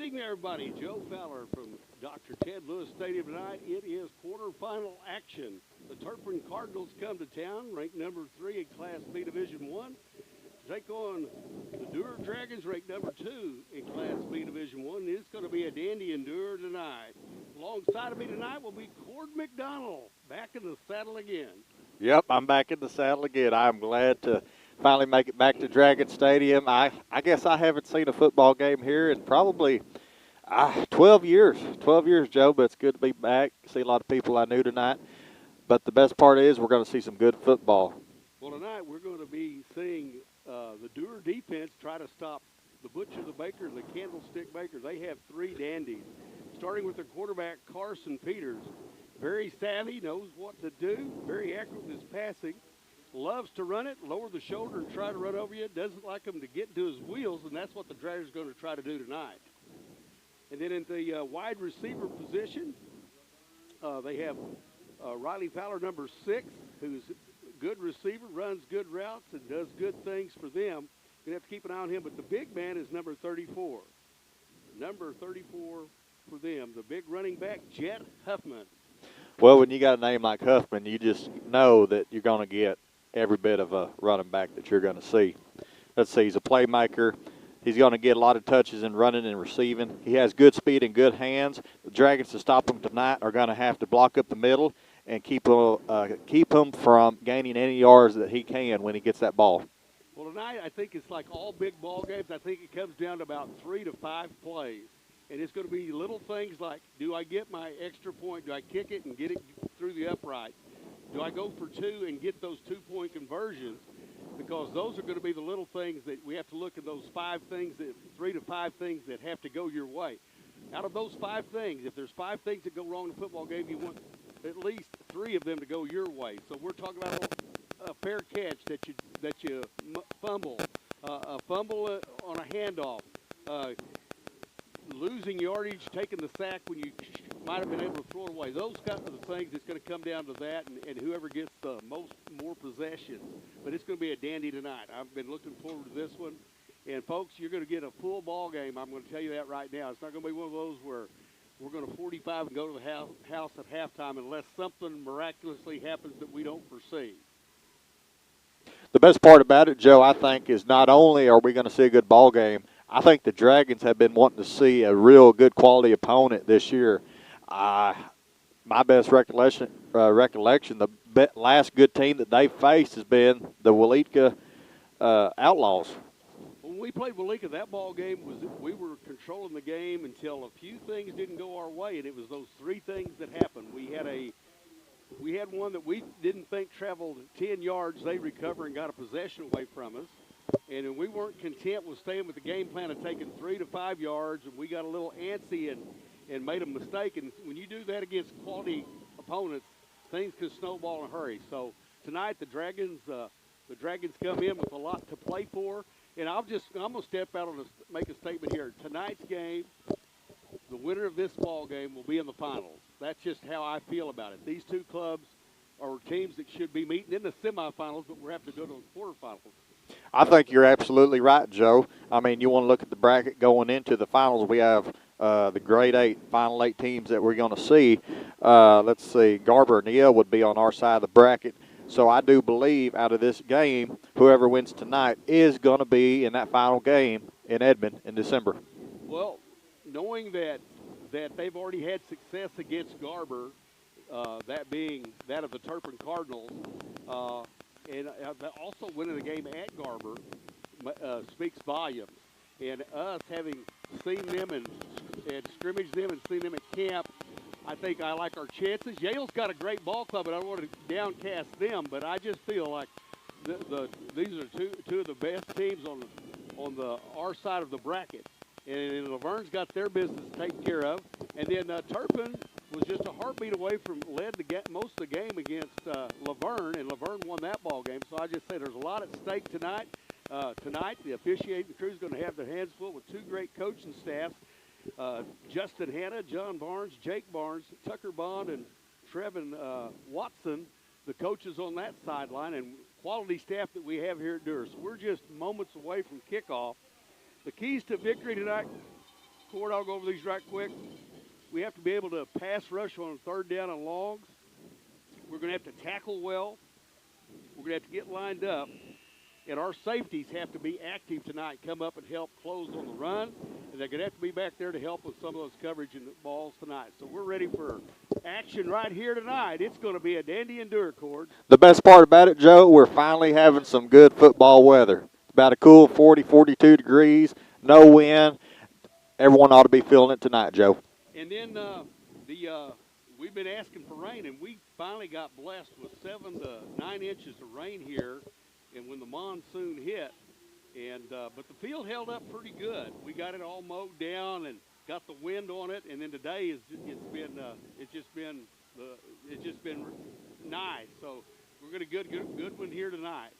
Good evening, everybody. Joe Fowler from Dr. Ted Lewis Stadium tonight. It is quarterfinal action. The Turpin Cardinals come to town, ranked number 3 in Class B Division 1, to take on the Dewar Dragons, ranked number 2 in Class B Division 1. It's going to be a dandy in Dewar tonight. Alongside of me tonight will be Cord McDonald, back in the saddle again. Yep, I'm back in the saddle again. I'm glad to finally make it back to Dragon Stadium. I guess I haven't seen a football game here in probably 12 years. 12 years, Joe, but it's good to be back. See a lot of people I knew tonight. But the best part is we're going to see some good football. Well, tonight we're going to be seeing the Dewar defense try to stop the Butcher, the Baker, and the Candlestick Baker. They have 3 dandies, starting with their quarterback, Carson Peters. Very savvy, knows what to do, very accurate in his passing, loves to run it, lower the shoulder and try to run over you, doesn't like him to get into his wheels, and that's what the Dragons are going to try to do tonight. And then in the wide receiver position, they have Riley Fowler, number 6, who's a good receiver, runs good routes, and does good things for them. You have to keep an eye on him, but the big man is number 34. Number 34 for them, the big running back, Jet Huffman. Well, when you got a name like Huffman, you just know that you're going to get every bit of a running back that you're going to see. Let's see, he's a playmaker. He's going to get a lot of touches in running and receiving. He has good speed and good hands. The Dragons, to stop him tonight, are going to have to block up the middle and keep him from gaining any yards that he can when he gets that ball. Well, tonight I think it's like all big ball games. I think it comes down to about 3 to 5 plays. And it's going to be little things like, do I get my extra point? Do I kick it and get it through the upright? Do I go for 2 and get those 2-point conversions? Because those are going to be the little things that we have to look at, those 5 things, 3 to 5 things that have to go your way. Out of those 5 things, if there's 5 things that go wrong in a football game, you want at least 3 of them to go your way. So we're talking about a fair catch that you fumble, a fumble on a handoff, losing yardage, taking the sack when you might have been able to throw it away. Those kind of the things, it's going to come down to that and whoever gets the more possessions. But it's going to be a dandy tonight. I've been looking forward to this one. And, folks, you're going to get a full ball game. I'm going to tell you that right now. It's not going to be one of those where we're going to 45 and go to the house at halftime unless something miraculously happens that we don't foresee. The best part about it, Joe, I think, is not only are we going to see a good ball game, I think the Dragons have been wanting to see a real good quality opponent this year. My best recollection, the last good team that they faced has been the Waletka Outlaws. When we played Waletka, that ball game was we were controlling the game until a few things didn't go our way, and it was those 3 things that happened. We had one that we didn't think traveled 10 yards. They recovered and got a possession away from us. And we weren't content with staying with the game plan of taking 3 to 5 yards, and we got a little antsy and made a mistake. And when you do that against quality opponents, things can snowball in a hurry. So tonight the Dragons come in with a lot to play for. And I'm going to step out and make a statement here. Tonight's game, the winner of this ball game will be in the finals. That's just how I feel about it. These 2 clubs are teams that should be meeting in the semifinals, but we're having to go to the quarterfinals. I think you're absolutely right, Joe. I mean, you want to look at the bracket going into the finals. We have the grade 8, final 8 teams that we're going to see. Let's see, Garber and Yale would be on our side of the bracket. So I do believe out of this game, whoever wins tonight is going to be in that final game in Edmond in December. Well, knowing that they've already had success against Garber, that being that of the Turpin Cardinals, and also winning the game at Garber speaks volumes. And us having seen them and scrimmaged them and seen them at camp, I think I like our chances. Yale's got a great ball club, and I don't want to downcast them, but I just feel like these are two of the best teams on our side of the bracket. And Laverne's got their business taken care of. And then Turpin was just a heartbeat away from led most of the game against Laverne, and Laverne won that ball game. So I just say there's a lot at stake tonight. Tonight, the officiating crew is going to have their hands full with 2 great coaching staffs. Justin Hanna, John Barnes, Jake Barnes, Tucker Bond, and Trevin Watson, the coaches on that sideline, and quality staff that we have here at Dewar. So we're just moments away from kickoff. The keys to victory tonight Cord, I'll go over these right quick. We have to be able to pass rush on third down and longs. We're going to have to tackle well. We're going to have to get lined up. And our safeties have to be active tonight, come up and help close on the run. And they're going to have to be back there to help with some of those coverage and balls tonight. So we're ready for action right here tonight. It's going to be a dandy and Dewar, Cord. The best part about it, Joe, we're finally having some good football weather. About a cool 40, 42 degrees, no wind. Everyone ought to be feeling it tonight, Joe. And then we've been asking for rain, and we finally got blessed with 7 to 9 inches of rain here. And when the monsoon hit, but the field held up pretty good. We got it all mowed down and got the wind on it. And then today it's just been nice. So we're going to good one here tonight.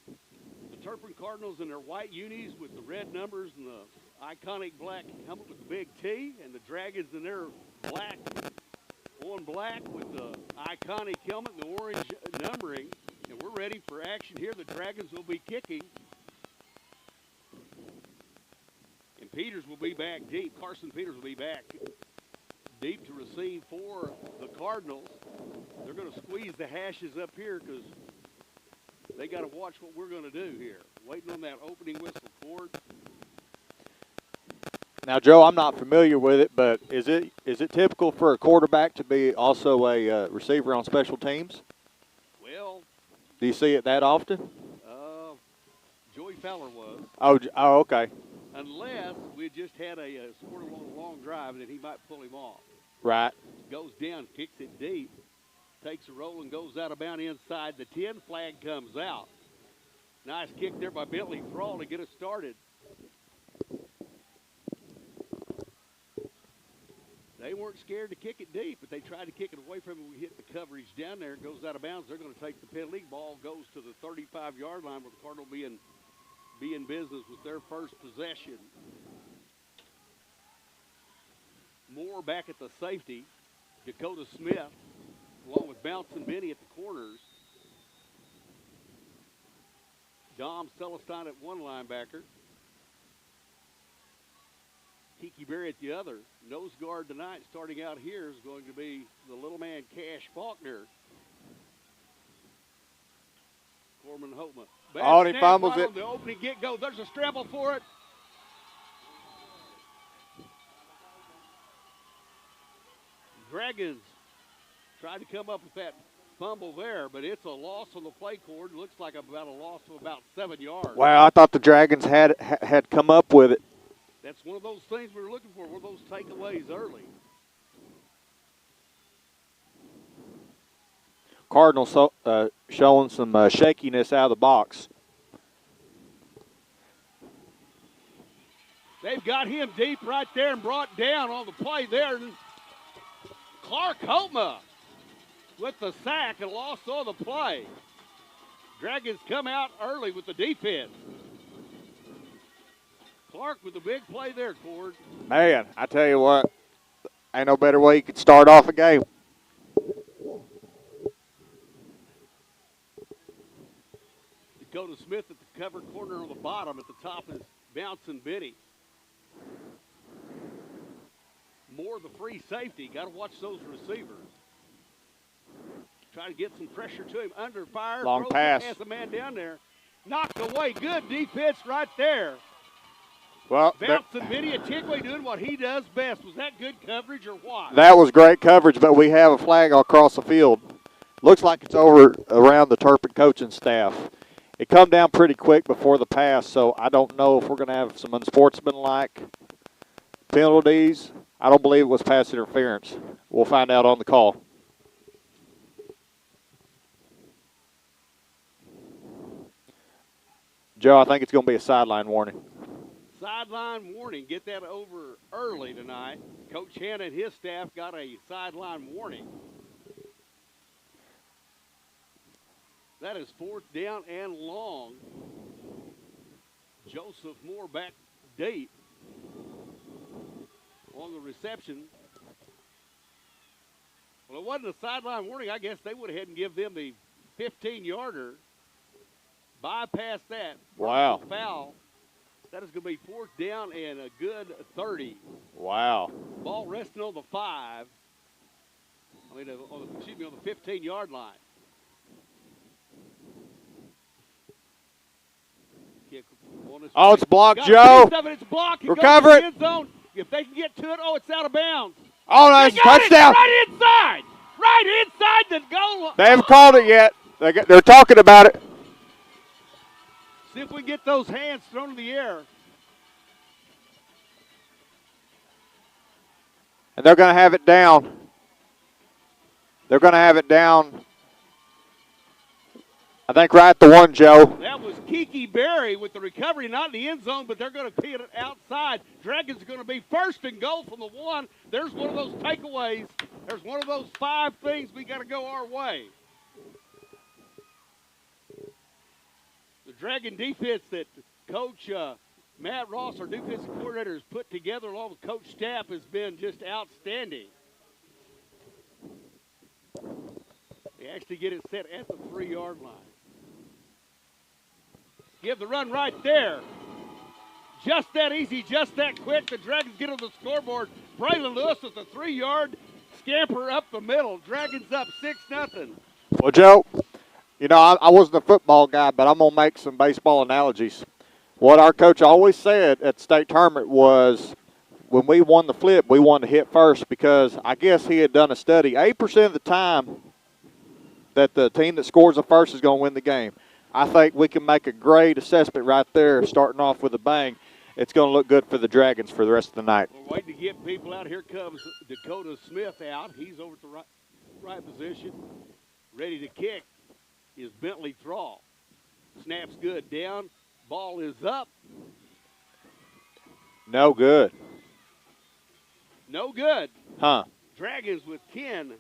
The Turpin Cardinals in their white unis with the red numbers and the iconic black helmet with the big T, and the Dragons in their black on black with the iconic helmet and the orange numbering. And we're ready for action here. The Dragons will be kicking. And Peters will be back deep. Carson Peters will be back deep to receive for the Cardinals. They're going to squeeze the hashes up here because they got to watch what we're going to do here. Waiting on that opening whistle, Cord. Now, Joe, I'm not familiar with it, but is it typical for a quarterback to be also a receiver on special teams? Well, do you see it that often? Joey Fowler was. Oh, okay. Unless we just had scored a long drive, and then he might pull him off. Right. Goes down, kicks it deep, takes a roll and goes out of bounds inside the 10. Flag comes out. Nice kick there by Bentley Thrall to get us started. They weren't scared to kick it deep, but they tried to kick it away from him. We hit the coverage down there. It goes out of bounds. They're going to take the penalty. Ball goes to the 35-yard line with the Cardinal be in business with their first possession. Moore back at the safety. Dakota Smith, along with Bouncing Benny at the corners. Dom Celestine at one linebacker. Kiki Berry at the other. Nose guard tonight, starting out here, is going to be the little man Cash Faulkner. Corbin Hopman. Oh, he fumbles right it. On the opening get-go. There's a scramble for it. Dragons tried to come up with that fumble there, but it's a loss on the play cord. Looks like about a loss of about 7 yards. Wow, I thought the Dragons had come up with it. That's one of those things we were looking for, one of those takeaways early. Cardinals showing some shakiness out of the box. They've got him deep right there and brought down on the play there. And Clark Homa with the sack and loss on the play. Dragons come out early with the defense. Clark with the big play there, Cord. Man, I tell you what, ain't no better way you could start off a game. Dakota Smith at the cover corner on the bottom. At the top is Bouncing Benny. Moore the free safety. Got to watch those receivers. Try to get some pressure to him. Under fire. Long pass. Has a man down there. Knocked away. Good defense right there. Well, Bouncing Benny and Tigley doing what he does best. Was that good coverage or what? That was great coverage, but we have a flag across the field. Looks like it's over around the Turpin coaching staff. It come down pretty quick before the pass, so I don't know if we're going to have some unsportsmanlike penalties. I don't believe it was pass interference. We'll find out on the call. Joe, I think it's going to be a sideline warning. Sideline warning. Get that over early tonight. Coach Hanna and his staff got a sideline warning. That is 4th down and long. Joseph Moore back deep on the reception. Well, it wasn't a sideline warning. I guess they would ahead and give them the 15-yarder. Bypass that. Wow. Foul. That is going to be 4th down and a good 30. Wow. Ball resting on the 5. On the 15-yard line. Oh, it's blocked, Got Joe. a piece of it. It's blocked. It Recover goes to it. the end zone. If they can get to it, it's out of bounds. Oh, nice touchdown. Right inside. Right inside the goal. They haven't called it yet. They're talking about it. See if we get those hands thrown in the air. And they're going to have it down. They're going to have it down, I think, right at the 1, Joe. That was Kiki Berry with the recovery, not in the end zone, but they're going to put it outside. Dragons are going to be 1st and goal from the 1. There's one of those takeaways. There's one of those 5 things we got to go our way. The Dragon defense that Coach Matt Ross, our defensive coordinator, has put together along with Coach Stapp has been just outstanding. They actually get it set at the 3-yard line. Give the run right there. Just that easy, just that quick. The Dragons get on the scoreboard. Braylon Lewis with a 3-yard scamper up the middle. Dragons up 6-0. Well, Joe, you know, I wasn't a football guy, but I'm going to make some baseball analogies. What our coach always said at the state tournament was when we won the flip, we wanted to hit first because I guess he had done a study. 8% of the time that the team that scores the first is going to win the game. I think we can make a great assessment right there, starting off with a bang. It's going to look good for the Dragons for the rest of the night. We're waiting to get people out. Here comes Dakota Smith out. He's over at the right position. Ready to kick is Bentley Thrall. Snap's good. Down. Ball is up. No good. No good. Huh. Dragons with 10.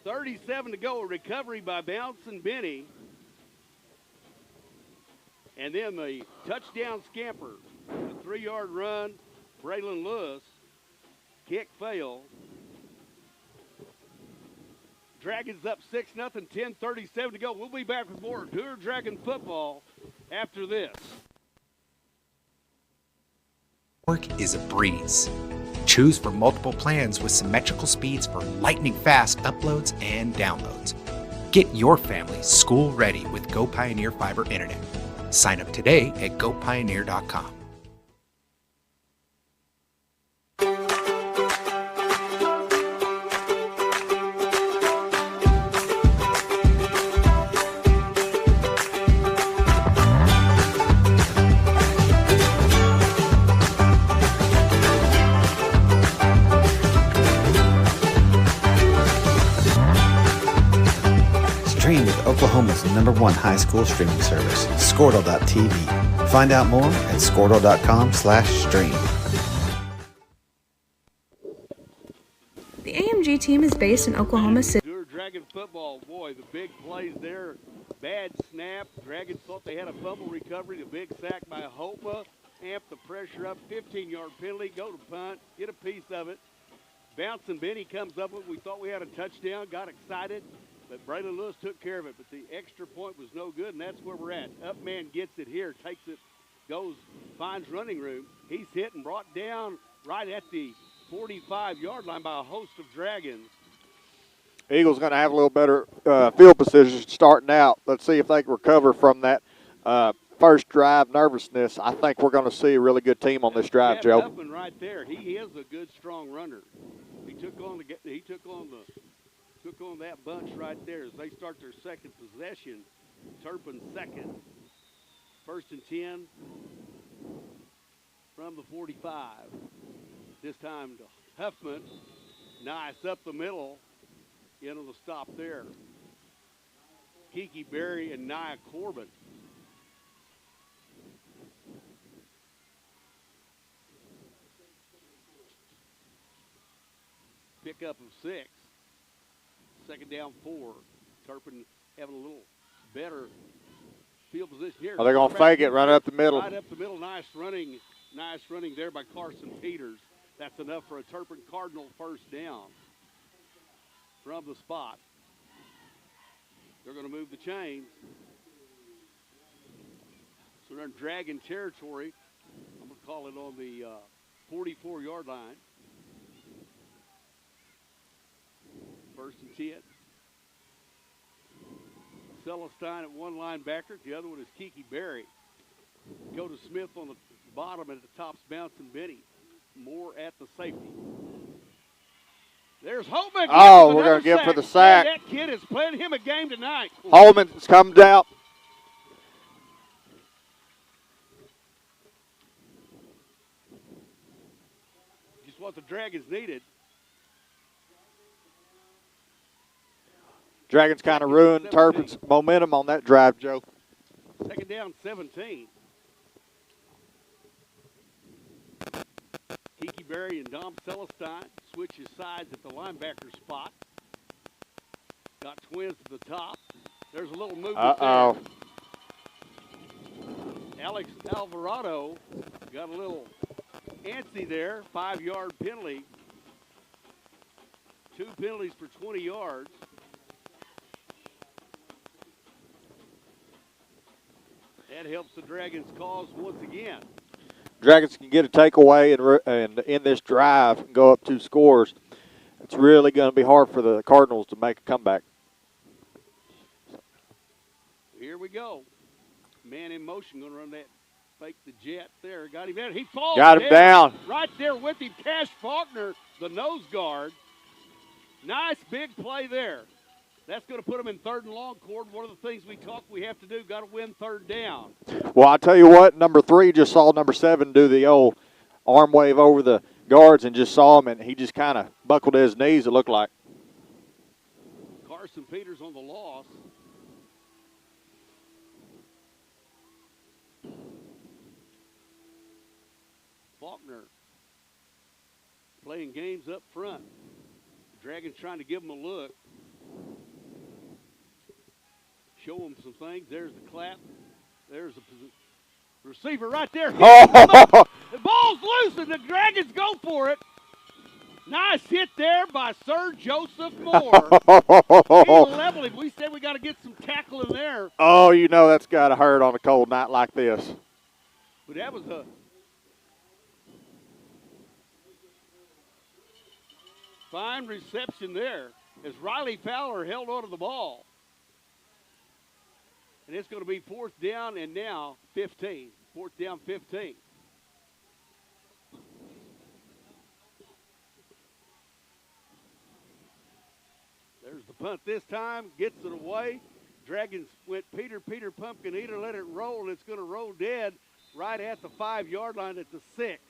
37 to go. A recovery by Bouncing Benny. And then the touchdown scamper. The 3-yard run. Braylon Lewis. Kick fail. Dragons up 6-0, 10:37 to go. We'll be back with more Dewar Dragon football after this. Work is a breeze. Choose from multiple plans with symmetrical speeds for lightning fast uploads and downloads. Get your family school ready with Go Pioneer Fiber Internet. Sign up today at gopioneer.com. Stream with Oklahoma's #1 high school streaming service, Squirtle.tv. Find out more at squirtle.com/stream. The AMG team is based in Oklahoma City. Dewar Dragon football, boy, the big plays there. Bad snap. Dragons thought they had a fumble recovery. The big sack by Homa. Amp the pressure up. 15-yard penalty. Go to punt. Get a piece of it. Bouncing Benny comes up with it. We thought we had a touchdown. Got excited. But Braylon Lewis took care of it. But the extra point was no good, and that's where we're at. Up man gets it here. Takes it. Goes. Finds running room. He's hit and brought down right at the 45-yard line by a host of Dragons. Eagles going to have a little better field position starting out. Let's see if they can recover from that first drive nervousness. I think we're going to see a really good team on this drive, Joe. Turpin right there. He is a good, strong runner. He took on that bunch right there as they start their second possession. Turpin second. 1st and 10 from the 45. This time to Huffman. Nice up the middle. Into the stop there. Kiki Berry and Nia Corbin. Pickup of 6. 2nd down 4. Turpin having a little better field position here. Are they going to fake it right up the middle? Right up the middle. Nice running there by Carson Peters. That's enough for a Turpin Cardinal 1st down from the spot. They're going to move the chains. So they're in Dragon territory. I'm going to call it on the 44-yard line. First and 10. Celestine at one linebacker. The other one is Kiki Berry. Go to Smith on the bottom, and at the top's bouncing Benny. Moore at the safety. There's Holman. Oh, we're going to give for the sack. Man, that kid is playing him a game tonight. Holman's comes out. Just what the Dragons needed. Dragons kind of ruined Turpin's momentum on that drive, Joe. Second down, 17. Kiki Berry and Dom Celestine switches sides at the linebacker spot. Got twins to the top. There's a little movement there. Alex Alvarado got a little antsy there. 5-yard penalty. 2 penalties for 20 yards. That helps the Dragons' cause once again. Dragons can get a takeaway and in this drive and go up 2 scores. It's really going to be hard for the Cardinals to make a comeback. Here we go. Man in motion, going to run that fake the jet there. Got him down. He falls Got him down. Right there with him. Cash Faulkner, the nose guard. Nice big play there. That's going to put them in 3rd and long, Cord. One of the things we have to do, got to win 3rd down. Well, I tell you what, number 3 just saw number 7 do the old arm wave over the guards and just saw him, and he just kind of buckled to his knees, it looked like. Carson Peters on the loss. Faulkner playing games up front. Dragons trying to give him a look. Show them some things. There's the clap. There's the receiver right there. Oh. The ball's loose, and the Dragons go for it. Nice hit there by Sir Joseph Moore. He'll level him. We said we got to get some tackle in there. Oh, you know that's got to hurt on a cold night like this. But that was a fine reception there as Riley Fowler held onto the ball. And it's going to be 4th down and now 15. 4th down, 15. There's the punt this time. Gets it away. Dragons went Peter, Pumpkin Eater, let it roll, and it's going to roll dead right at the 5-yard line at the 6.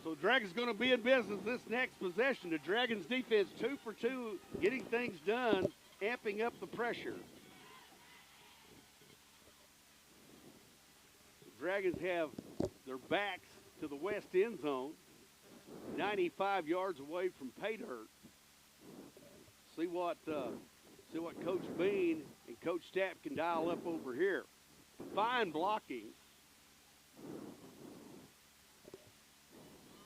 So Dragons going to be in business this next possession. The Dragons defense 2 for 2, getting things done, amping up the pressure. The Dragons have their backs to the west end zone, 95 yards away from pay dirt. See what Coach Bean and Coach Stapp can dial up over here. Fine blocking.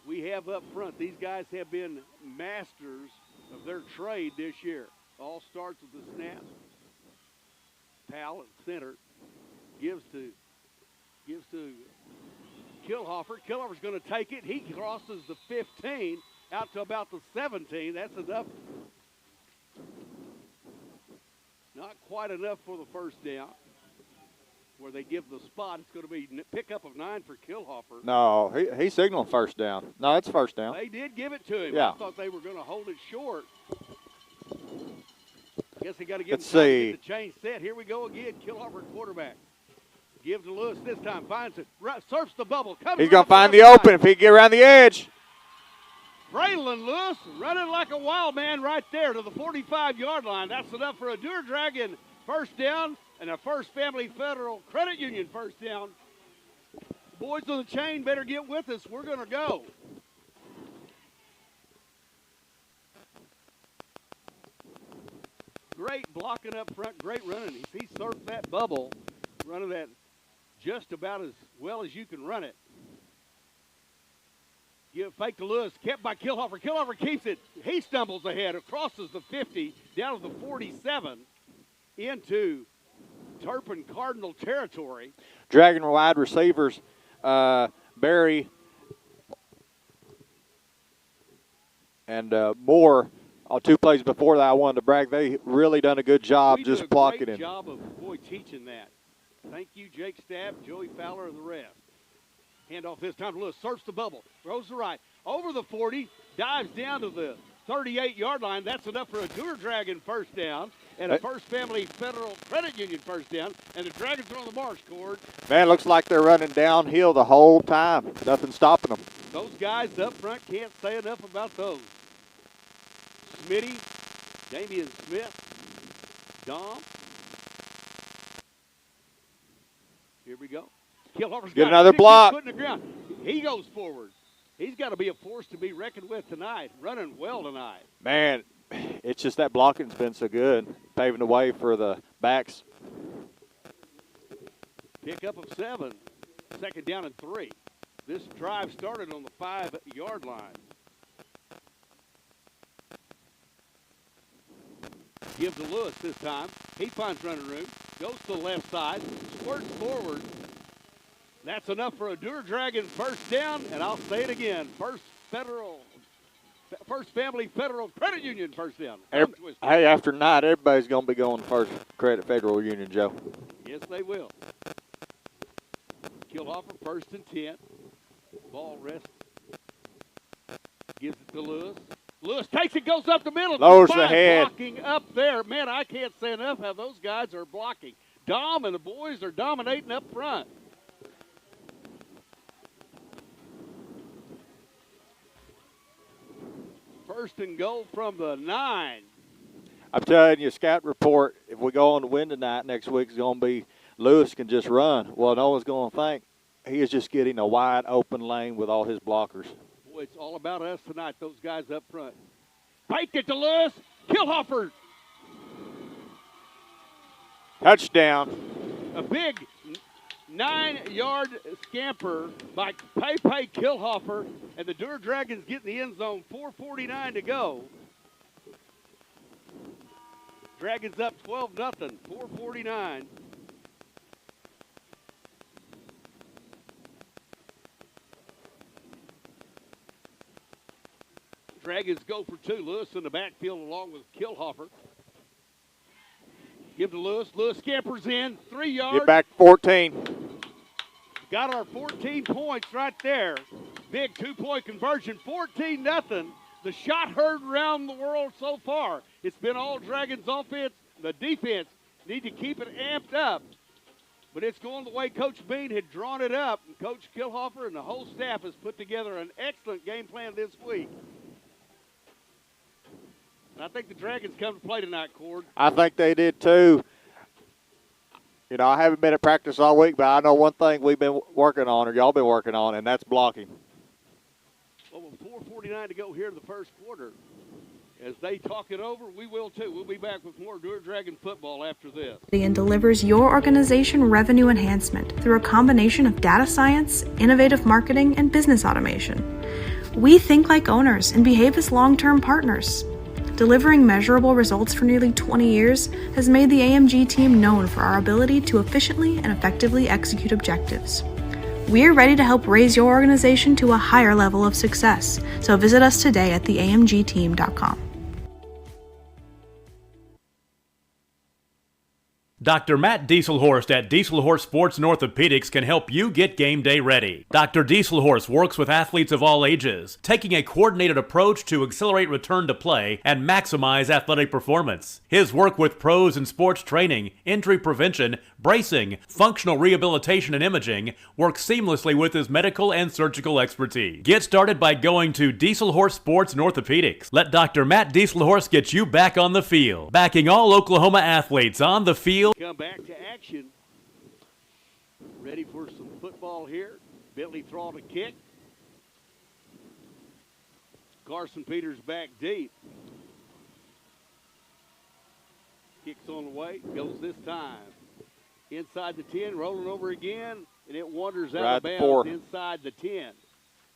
We have up front. These guys have been masters of their trade this year. All starts with the snap. Powell at center. Gives to Killhofer. Killhofer's going to take it. He crosses the 15 out to about the 17. That's enough. Not quite enough for the first down. Where they give the spot, it's going to be pickup of 9 for Killhofer. No, he's signaling first down. No, it's first down. They did give it to him. Yeah. I thought they were going to hold it short. Guess they got to give Let's him time see. to get the chain set. Here we go again. Killhofer quarterback. Give to Lewis this time. Finds it. Surfs the bubble. Comes He's going to find the the left open side. if he can get around the edge. Braylon Lewis running like a wild man right there to the 45-yard line. That's enough for a Dewar Dragon first down and a First Family Federal Credit Union first down. Boys on the chain better get with us. We're going to go. Great blocking up front, great running. He surfed that bubble, running that just about as well as you can run it. Give fake to Lewis, kept by Killhofer. Killhofer keeps it. He stumbles ahead, crosses the 50, down to the 47, into Turpin Cardinal territory. Dragon wide receivers, Barry and Moore, on 2 plays before that, I wanted to brag. They really done a good job just blocking him. Great job of, boy, teaching that. Thank you, Jake Stapp, Joey Fowler, and the rest. Handoff this time to Lewis. Search the bubble. Throws to right. Over the 40. Dives down to the 38-yard line. That's enough for a Dewar Dragon first down and a First Family Federal Credit Union first down. And the Dragons are on the march, Cord. Man, looks like they're running downhill the whole time. Nothing stopping them. Those guys up front can't say enough about those. Smitty, Damian Smith, Dom. Here we go. Kilhoffer's Get another block. Foot in the ground. He goes forward. He's got to be a force to be reckoned with tonight. Running well tonight. Man, it's just that blocking's been so good, paving the way for the backs. Pickup of 7. Second down and 3. This drive started on the 5-yard line. Give to Lewis this time. He finds running room. Goes to the left side. Squirts forward. That's enough for a Dewar Dragon first down. And I'll say it again. First Family Federal Credit Union first down. Hey, after night, everybody's going to be going to First Credit Federal Union, Joe. Yes, they will. Kilhoffer first and 10. Ball rest. Gives it to Lewis. Lewis takes it, goes up the middle. Lowers the head. Blocking up there. Man, I can't say enough how those guys are blocking. Dom and the boys are dominating up front. First and goal from the 9. I'm telling you, scout report, if we go on to win tonight, next week is going to be Lewis can just run. Well, no one's going to think he is just getting a wide open lane with all his blockers. Boy, it's all about us tonight, those guys up front. Faked it to Lewis. Kilhoffer. Touchdown. A big 9-yard scamper by Pepe Kilhoffer, and the Dewar Dragons get in the end zone. 4:49 to go. Dragons up 12-0. 4:49. Dragons go for 2. Lewis in the backfield along with Kilhoffer. Give to Lewis. Lewis scampers in. 3 yards. Get back 14. Got our 14 points right there. Big 2-point conversion. 14-0. The shot heard around the world so far. It's been all Dragons offense. The defense need to keep it amped up. But it's going the way Coach Bean had drawn it up. And Coach Kilhoffer and the whole staff has put together an excellent game plan this week. And I think the Dragons come to play tonight, Cord. I think they did too. You know, I haven't been at practice all week, but I know one thing we've been working on, or y'all been working on, and that's blocking. Well, with 4:49 to go here in the first quarter. As they talk it over, we will too. We'll be back with more Dewar Dragon football after this. And delivers your organization revenue enhancement through a combination of data science, innovative marketing, and business automation. We think like owners and behave as long-term partners. Delivering measurable results for nearly 20 years has made the AMG team known for our ability to efficiently and effectively execute objectives. We're ready to help raise your organization to a higher level of success, so visit us today at theamgteam.com. Dr. Matt Dieselhorst at Dieselhorst Sports and Orthopedics can help you get game day ready. Dr. Dieselhorst works with athletes of all ages, taking a coordinated approach to accelerate return to play and maximize athletic performance. His work with pros in sports training, injury prevention, bracing, functional rehabilitation, and imaging works seamlessly with his medical and surgical expertise. Get started by going to Dieselhorst Sports and Orthopedics. Let Dr. Matt Dieselhorst get you back on the field, backing all Oklahoma athletes on the field. Come back to action. Ready for some football here. Bentley throwing a kick. Carson Peters back deep. Kicks on the way. Goes this time. Inside the 10, rolling over again, and it wanders out of bounds inside the 10.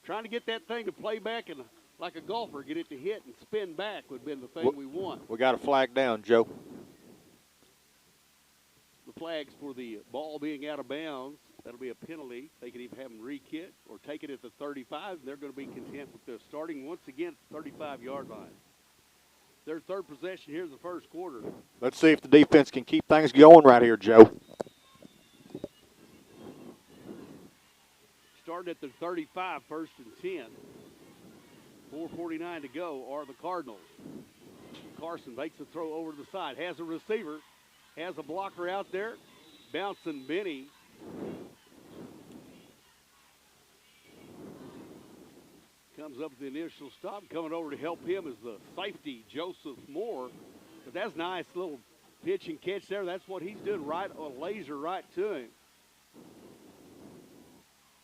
Trying to get that thing to play back and, like a golfer, get it to hit and spin back would have been the thing we want. We got a flag down, Joe. The flags for the ball being out of bounds. That'll be a penalty. They can either have them re-kick or take it at the 35, and they're going to be content with the starting once again at the 35-yard line. Their third possession here in the first quarter. Let's see if the defense can keep things going right here, Joe. Starting at the 35, first and 10. 4:49 to go are the Cardinals. Carson makes a throw over to the side, has a receiver, has a blocker out there, bouncing Benny. Comes up with the initial stop. Coming over to help him is the safety, Joseph Moore. But that's a nice little pitch and catch there. That's what he's doing, right, a laser right to him.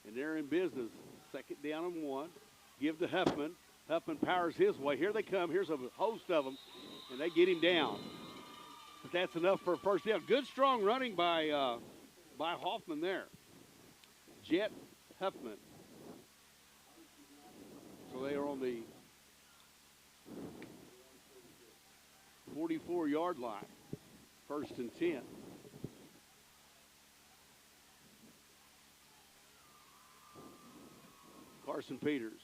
And they're in business. Second down and 1. Give to Huffman. Huffman powers his way. Here they come. Here's a host of them, and they get him down. But that's enough for a first down. Good, strong running by Hoffman there. Jet Huffman. So they are on the 44-yard line. First and 10. Carson Peters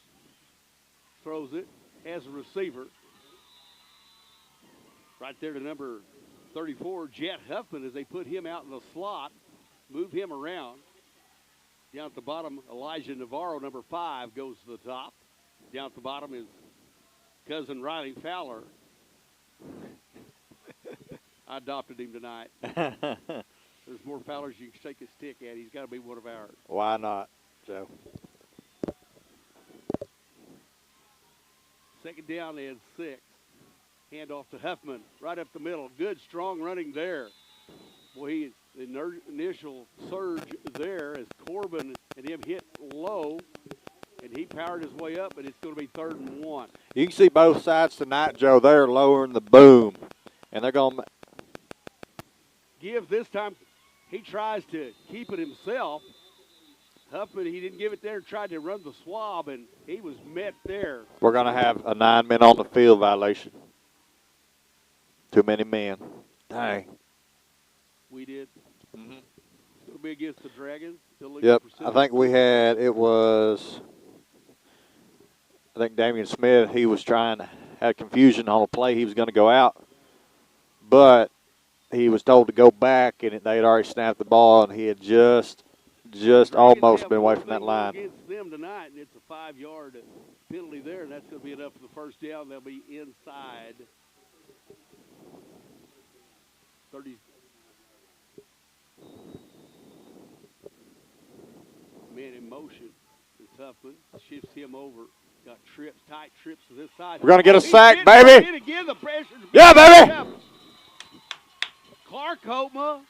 throws it, has a receiver. Right there to number 34, Jet Huffman, as they put him out in the slot, move him around. Down at the bottom, Elijah Navarro, number 5, goes to the top. Down at the bottom is cousin Riley Fowler. I adopted him tonight. There's more Fowlers you can shake a stick at. He's got to be one of ours. Why not, Joe? Second down and 6. Hand off to Huffman, right up the middle. Good, strong running there. Boy, the initial surge there as Corbin and him hit low, and he powered his way up, but it's going to be 3rd and 1. You can see both sides tonight, Joe. They're lowering the boom, and they're going to give this time. He tries to keep it himself. Huffman, he didn't give it there, tried to run the swab, and he was met there. We're going to have a 9-man on the field violation. Too many men. Dang. We did. Mm-hmm. It'll be against the Dragons. Yep. I think we had, I think Damian Smith, he was had confusion on a play. He was going to go out, but he was told to go back, and they had already snapped the ball, and he had just almost been away from that line. Against them tonight, and it's a 5-yard penalty there, and that's going to be enough for the first down. They'll be inside 30. Man in motion. It's Huffman. Shifts him over. Got trips, tight trips to this side. We're going to get a sack, baby. baby. Again, the pressure's yeah, baby. Clark Hopma,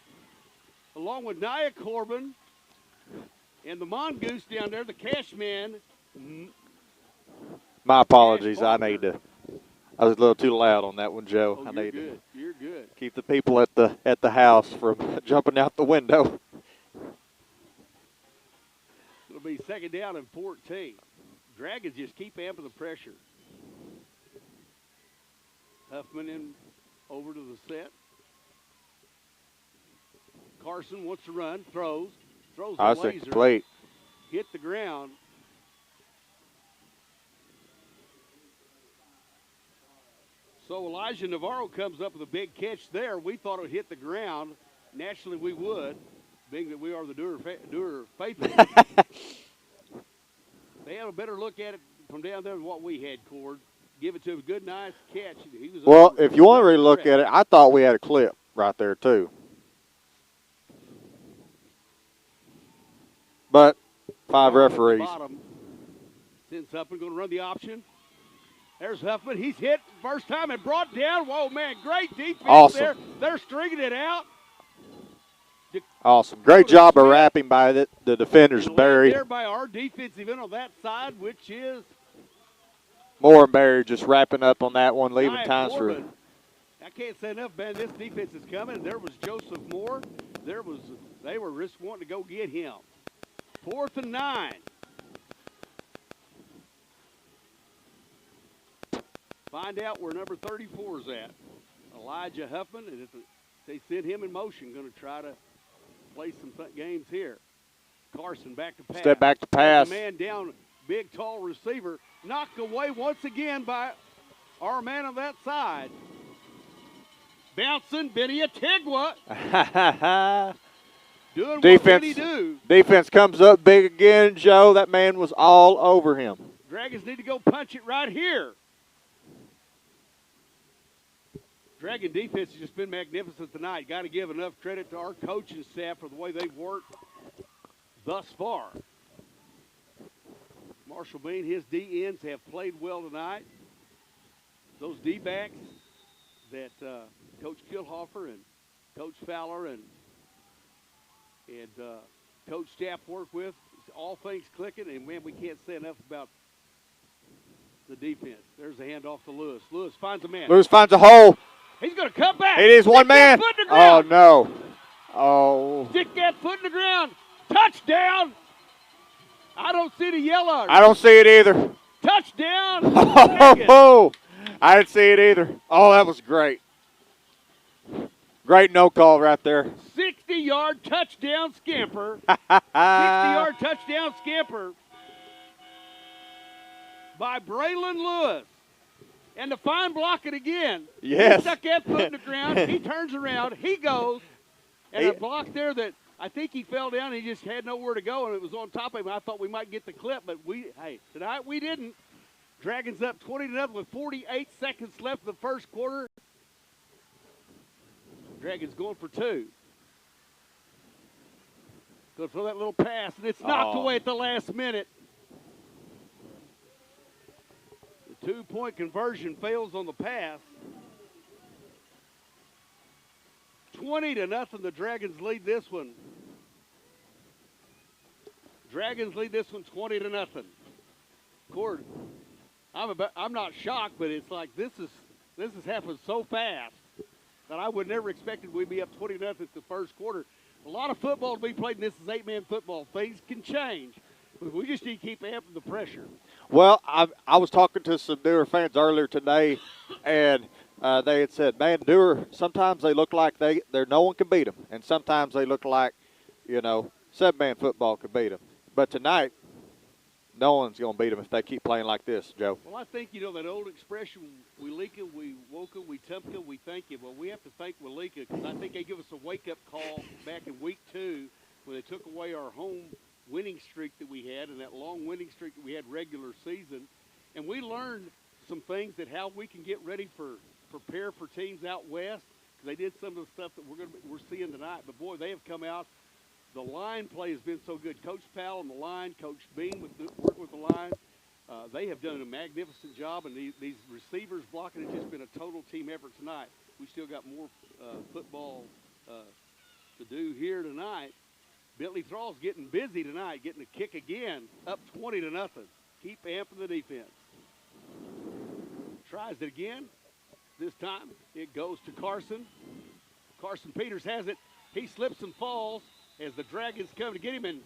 along with Nia Corbin, and the Mongoose down there, the cash man. My apologies. I was a little too loud on that one, Joe. Oh, you're good. You're good. Keep the people at the house from jumping out the window. It'll be second down and 14. Dragons just keep amping the pressure. Huffman in over to the set. Carson wants to run, throws a laser. Complete. Hit the ground. So Elijah Navarro comes up with a big catch there. We thought it would hit the ground. Naturally, we would, being that we are the Dewar faithful. They have a better look at it from down there than what we had, Cord. Give it to him. Good, nice catch. He was well, if you want to really look at it, I thought we had a clip right there, too. But 5 referees. Since Huffman going to run the option. There's Huffman. He's hit first time and brought down. Whoa, man, great defense there. They're stringing it out. Awesome. Great job of wrapping by the defenders, Barry. There by our defensive end on that side, which is Moore and Barry just wrapping up on that one, leaving times for. I can't say enough, man. This defense is coming. There was Joseph Moore. They were just wanting to go get him. 4th and 9. Find out where number 34 is at. Elijah Huffman, and they send him in motion, going to try to play some games here. Carson back to pass. Step back to pass. Man down, big, tall receiver. Knocked away once again by our man on that side. Bouncing, Benny Atigua. Doing what Benny do. Defense comes up big again, Joe. That man was all over him. Dragons need to go punch it right here. Dragon defense has just been magnificent tonight. Got to give enough credit to our coaching staff for the way they've worked thus far. Marshall Bean, his D-ends have played well tonight. Those D-backs that Coach Kilhofer and Coach Fowler and Coach Staff work with, all things clicking, and, man, we can't say enough about the defense. There's a handoff to Lewis. Lewis finds a man. Lewis finds a hole. He's going to cut back. It is one man. Oh, no. Oh. Stick that foot in the ground. Touchdown. I don't see the yellow. I don't see it either. Touchdown. Oh, I didn't see it either. Oh, that was great. Great no call right there. 60-yard touchdown scamper. 60-yard touchdown scamper by Braylon Lewis. And the fine block it again. Yes. He stuck that foot in the ground. He turns around. He goes. And a block there that I think he fell down and he just had nowhere to go, and it was on top of him. I thought we might get the clip, but tonight we didn't. Dragons up 20-0 with 48 seconds left in the first quarter. Dragons going for two. Going to throw that little pass, and it's knocked away at the last minute. The 2-point conversion fails on the pass. 20-0, the Dragons lead this one. Dragons lead this one 20-0. Cord, I'm not shocked, but it's like this has happened so fast that I would never expected we'd be up 20-0 at the first quarter. A lot of football to be played, and this is 8-man football. Things can change, but we just need to keep amping the pressure. Well, I was talking to some Dewar fans earlier today, and they had said, man, Dewar, sometimes they look like no one can beat them, and sometimes they look like, 7-man football could beat them. But tonight, no one's going to beat them if they keep playing like this, Joe. Well, I think, that old expression, we leak it, we woke it, we tumped it, we thank you. Well, we have to thank Walika because I think they give us a wake-up call back in week 2 when they took away our home winning streak that we had and that long winning streak that we had regular season. And we learned some things that how we can get ready prepare for teams out west. They did some of the stuff that we're seeing tonight. But, boy, they have come out. The line play has been so good. Coach Powell on the line, Coach Bean working with the line. They have done a magnificent job, and these receivers blocking has just been a total team effort tonight. We still got more football to do here tonight. Bentley Thrall's getting busy tonight, getting a kick again, up 20-0. Keep amping the defense. Tries it again. This time it goes to Carson. Carson Peters has it. He slips and falls as the Dragons come to get him, and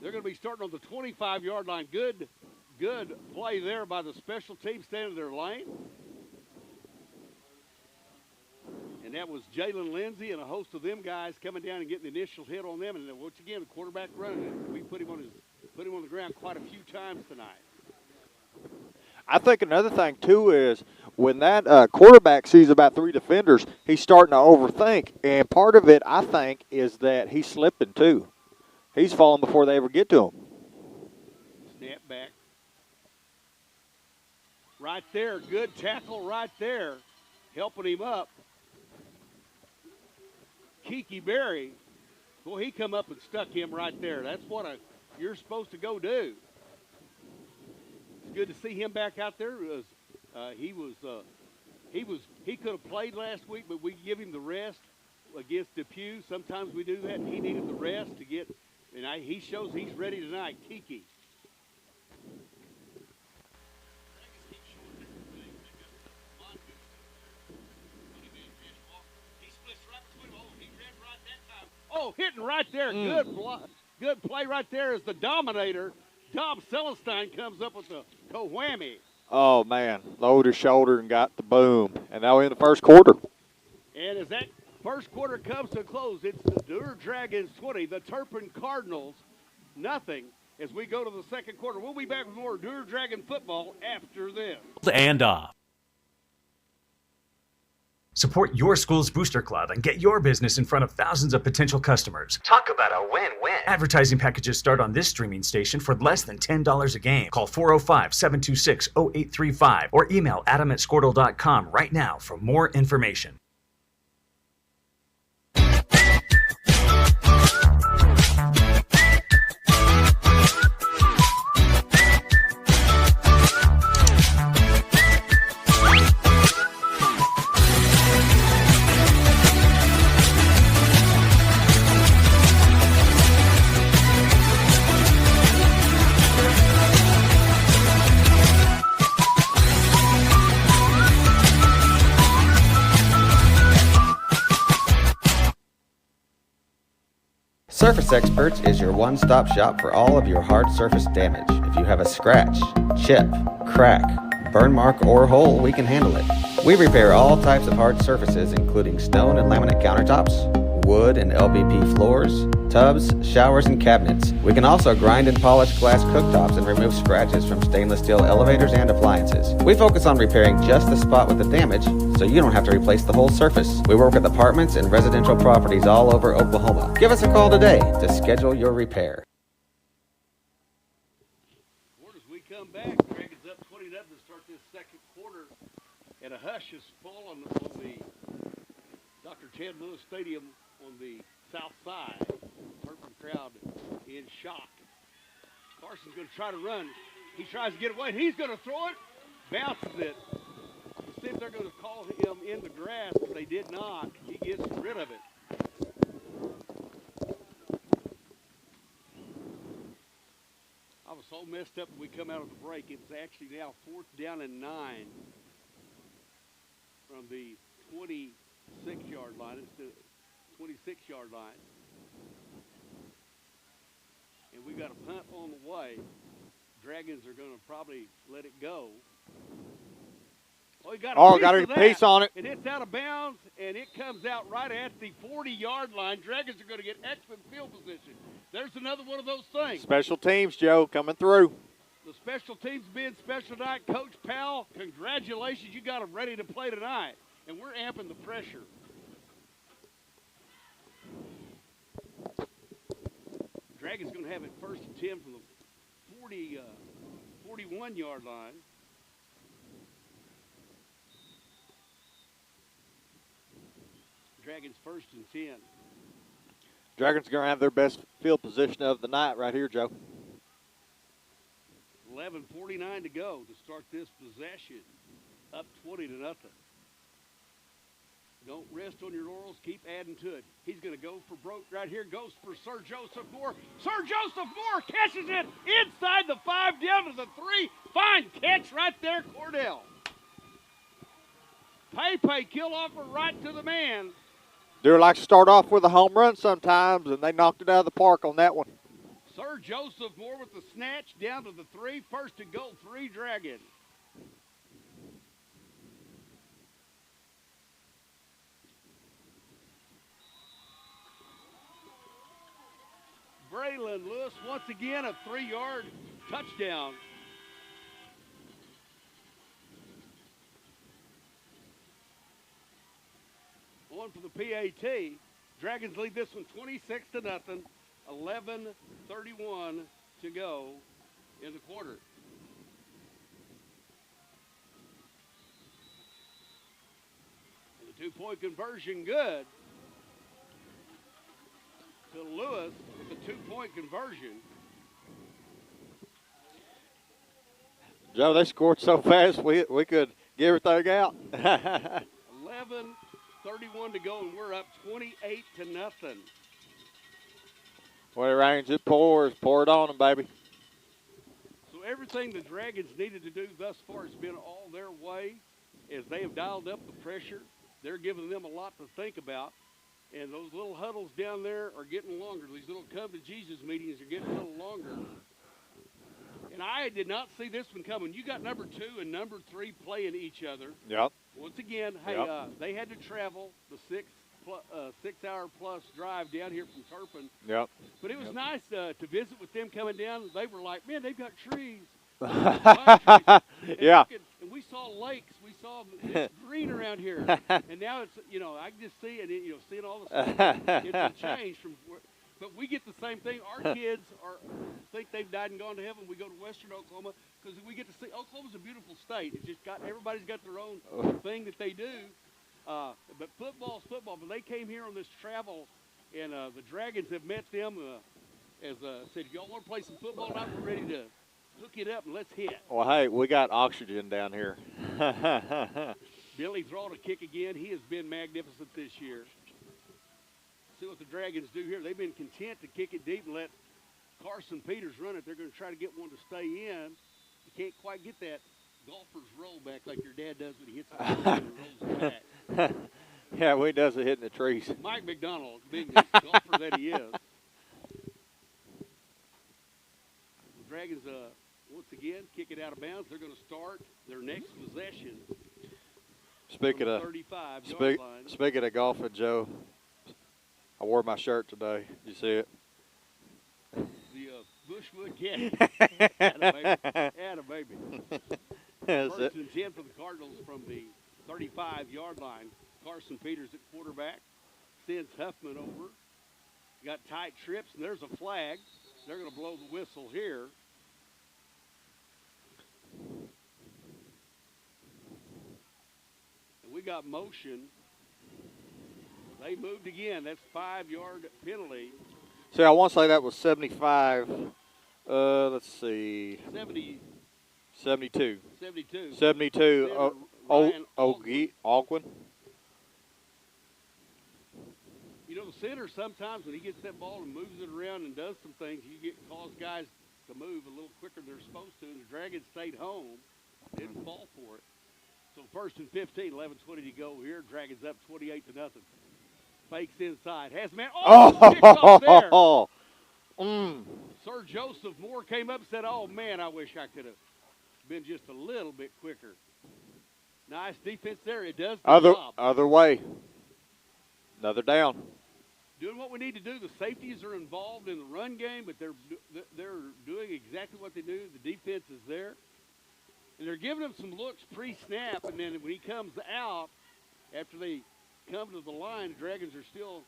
they're going to be starting on the 25-yard line. Good play there by the special team staying in their lane. And that was Jalen Lindsey and a host of them guys coming down and getting the initial hit on them. And then once again, the quarterback running it. We put him on the ground quite a few times tonight. I think another thing, too, is when that quarterback sees about 3 defenders, he's starting to overthink. And part of it, I think, is that he's slipping, too. He's falling before they ever get to him. Snap back. Right there. Good tackle right there. Helping him up. Kiki Berry. Boy, he come up and stuck him right there. That's what you're supposed to go do. It's good to see him back out there. He could have played last week, but we give him the rest against Depew. Sometimes we do that, and he needed the rest to get, and he shows he's ready tonight. Kiki. Oh, hitting right there. Good play right there as the dominator. Tom Celestine comes up with the whammy. Oh, man. Lowered his shoulder and got the boom. And now we're in the first quarter. And as that First quarter comes to a close. It's the Dewar Dragons 20, the Turpin Cardinals nothing. As we go to the second quarter, we'll be back with more Dewar Dragon football after this. And off. Support your school's booster club and get your business in front of thousands of potential customers. Talk about a win-win. Advertising packages start on this streaming station for less than $10 a game. Call 405-726-0835 or email adam@squirtle.com right now for more information. Surface Experts is your one-stop shop for all of your hard surface damage. If you have a scratch, chip, crack, burn mark, or hole, we can handle it. We repair all types of hard surfaces, including stone and laminate countertops, wood and LVP floors, tubs, showers, and cabinets. We can also grind and polish glass cooktops and remove scratches from stainless steel elevators and appliances. We focus on repairing just the spot with the damage, so you don't have to replace the whole surface. We work with apartments and residential properties all over Oklahoma. Give us a call today to schedule your repair. As we come back, Dragons up 20-0 to start this second quarter, and a hush has fallen on the Dr. Ted Lewis Stadium on the south side. Turpin crowd in shock. Carson's going to try to run. He tries to get away. He's going to throw it. Bounces it. Let's see if they're going to call him in the grass. But they did not. He gets rid of it. I was so messed up when we come out of the break. It's actually now 4th down and 9 from the 26-yard line. It's the 26-yard line. And we got a punt on the way. Dragons are going to probably let it go. Oh, he got a piece on it. And it's out of bounds, and it comes out right at the 40-yard line. Dragons are going to get excellent field position. There's another one of those things. Special teams, Joe, coming through. The special teams being special tonight. Coach Powell, congratulations. You got them ready to play tonight. And we're amping the pressure. Dragons going to have it 1st and 10 from the 41-yard line. Dragons 1st and 10. Dragons are going to have their best field position of the night right here, Joe. 11:49 to go to start this possession. Up 20-0. Don't rest on your laurels. Keep adding to it. He's going to go for broke right here. Goes for Sir Joseph Moore. Sir Joseph Moore catches it inside the 5 down to the 3. Fine catch right there, Cordell. Pepe kill offer right to the man. Dewar likes to start off with a home run sometimes, and they knocked it out of the park on that one. Sir Joseph Moore with the snatch down to the 3. 1st and goal, 3 Dragons. Braylon Lewis once again a 3-yard touchdown. On for the PAT. Dragons lead this one 26-0. 11:31 to go in the quarter. And the 2-point conversion good to Lewis with the 2-point conversion. Joe, they scored so fast we could get everything out. 11:31 to go, and we're up 28-0. When it rains, it pours. Pour it on them, baby. So everything the Dragons needed to do thus far has been all their way. As they have dialed up the pressure, they're giving them a lot to think about. And those little huddles down there are getting longer. These little come to Jesus meetings are getting a little longer. And I did not see this one coming. You got number 2 and number 3 playing each other. Yep. Once again, hey, Yep. They had to travel the 6 6-hour-plus drive down here from Turpin. Yep. But it was nice to visit with them coming down. They were like, man, they've got trees. Yeah. And we saw lakes. We saw it's green around here. And now it's, I can just see it, seeing all the stuff. It's a change from but we get the same thing. Our kids think they've died and gone to heaven. We go to western Oklahoma because we get to see Oklahoma's a beautiful state. It's just everybody's got their own thing that they do. But football's football. But they came here on this travel, and the Dragons have met them. Said, y'all want to play some football tonight? We're ready to hook it up and let's hit. Well, hey, we got oxygen down here. Billy Thrall to kick again. He has been magnificent this year. See what the Dragons do here. They've been content to kick it deep and let Carson Peters run it. They're going to try to get one to stay in. You can't quite get that golfer's roll back like your dad does when he hits the ball and rolls it back. Yeah, we does it hitting the trees. Mike McDonald, big golfer that he is. The Dragons, once again, kick it out of bounds. They're going to start their next possession. Speaking of 35-yard line. Speaking of golfing, Joe, I wore my shirt today. Did you see it? The Bushwood Caddy. Atta baby. First and 10 for the Cardinals from the 35-yard line. Carson Peters at quarterback. Sends Huffman over. Got tight trips, and there's a flag. They're going to blow the whistle here. And we got motion. They moved again. That's 5-yard penalty. See, I want to say that was 75. Let's see. 72. 72. Ryan Ogwin. The center sometimes when he gets that ball and moves it around and does some things, cause guys to move a little quicker than they're supposed to. And the Dragons stayed home, didn't fall for it. So first and 15, 11:20 to go here. Dragons up 28-0. Fakes inside, has man. Kicks off there. Sir Joseph Moore came up and said, "Oh man, I wish I could have been just a little bit quicker." Nice defense there. It does the job. Other way. Another down. Doing what we need to do. The safeties are involved in the run game, but they're doing exactly what they do. The defense is there. And they're giving him some looks pre-snap, and then when he comes out, after they come to the line, the Dragons are still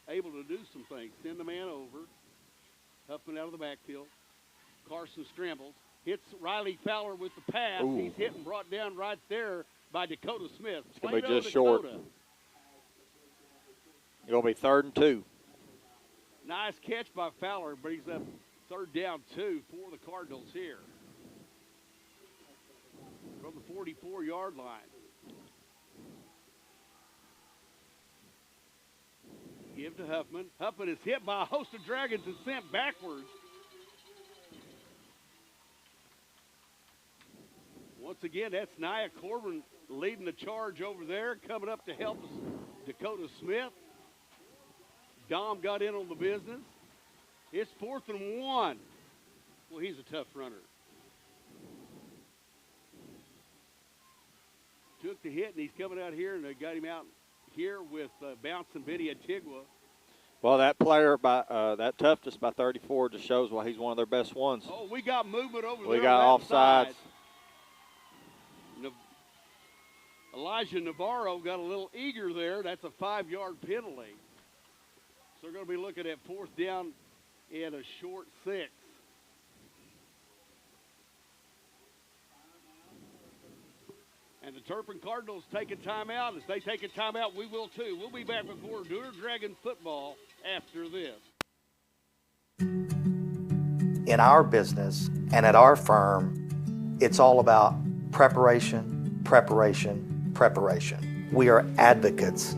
able to do some things. Send the man over. Huffman out of the backfield. Carson scrambles. Hits Riley Fowler with the pass. Ooh. He's hit and brought down right there by Dakota Smith. It's going to be just short. It's going to be 3rd and 2. Nice catch by Fowler. Brings up 3rd down 2 for the Cardinals here. From the 44-yard line. Give to Huffman. Huffman is hit by a host of Dragons and sent backwards. Once again, that's Nia Corbin leading the charge over there. Coming up to help us, Dakota Smith. Dom got in on the business. It's 4th and 1. Well, he's a tough runner. Took the hit, and he's coming out here, and they got him out here with bouncing Benny Antigua. Well, that player, that toughness by 34 just shows why he's one of their best ones. Oh, we got movement over there. We got offsides. Elijah Navarro got a little eager there. That's a 5-yard penalty. So we're going to be looking at 4th down and a short 6. And the Turpin Cardinals take a timeout. As they take a timeout, we will too. We'll be back with more Dewar Dragon football after this. In our business and at our firm, it's all about preparation, preparation, preparation. We are advocates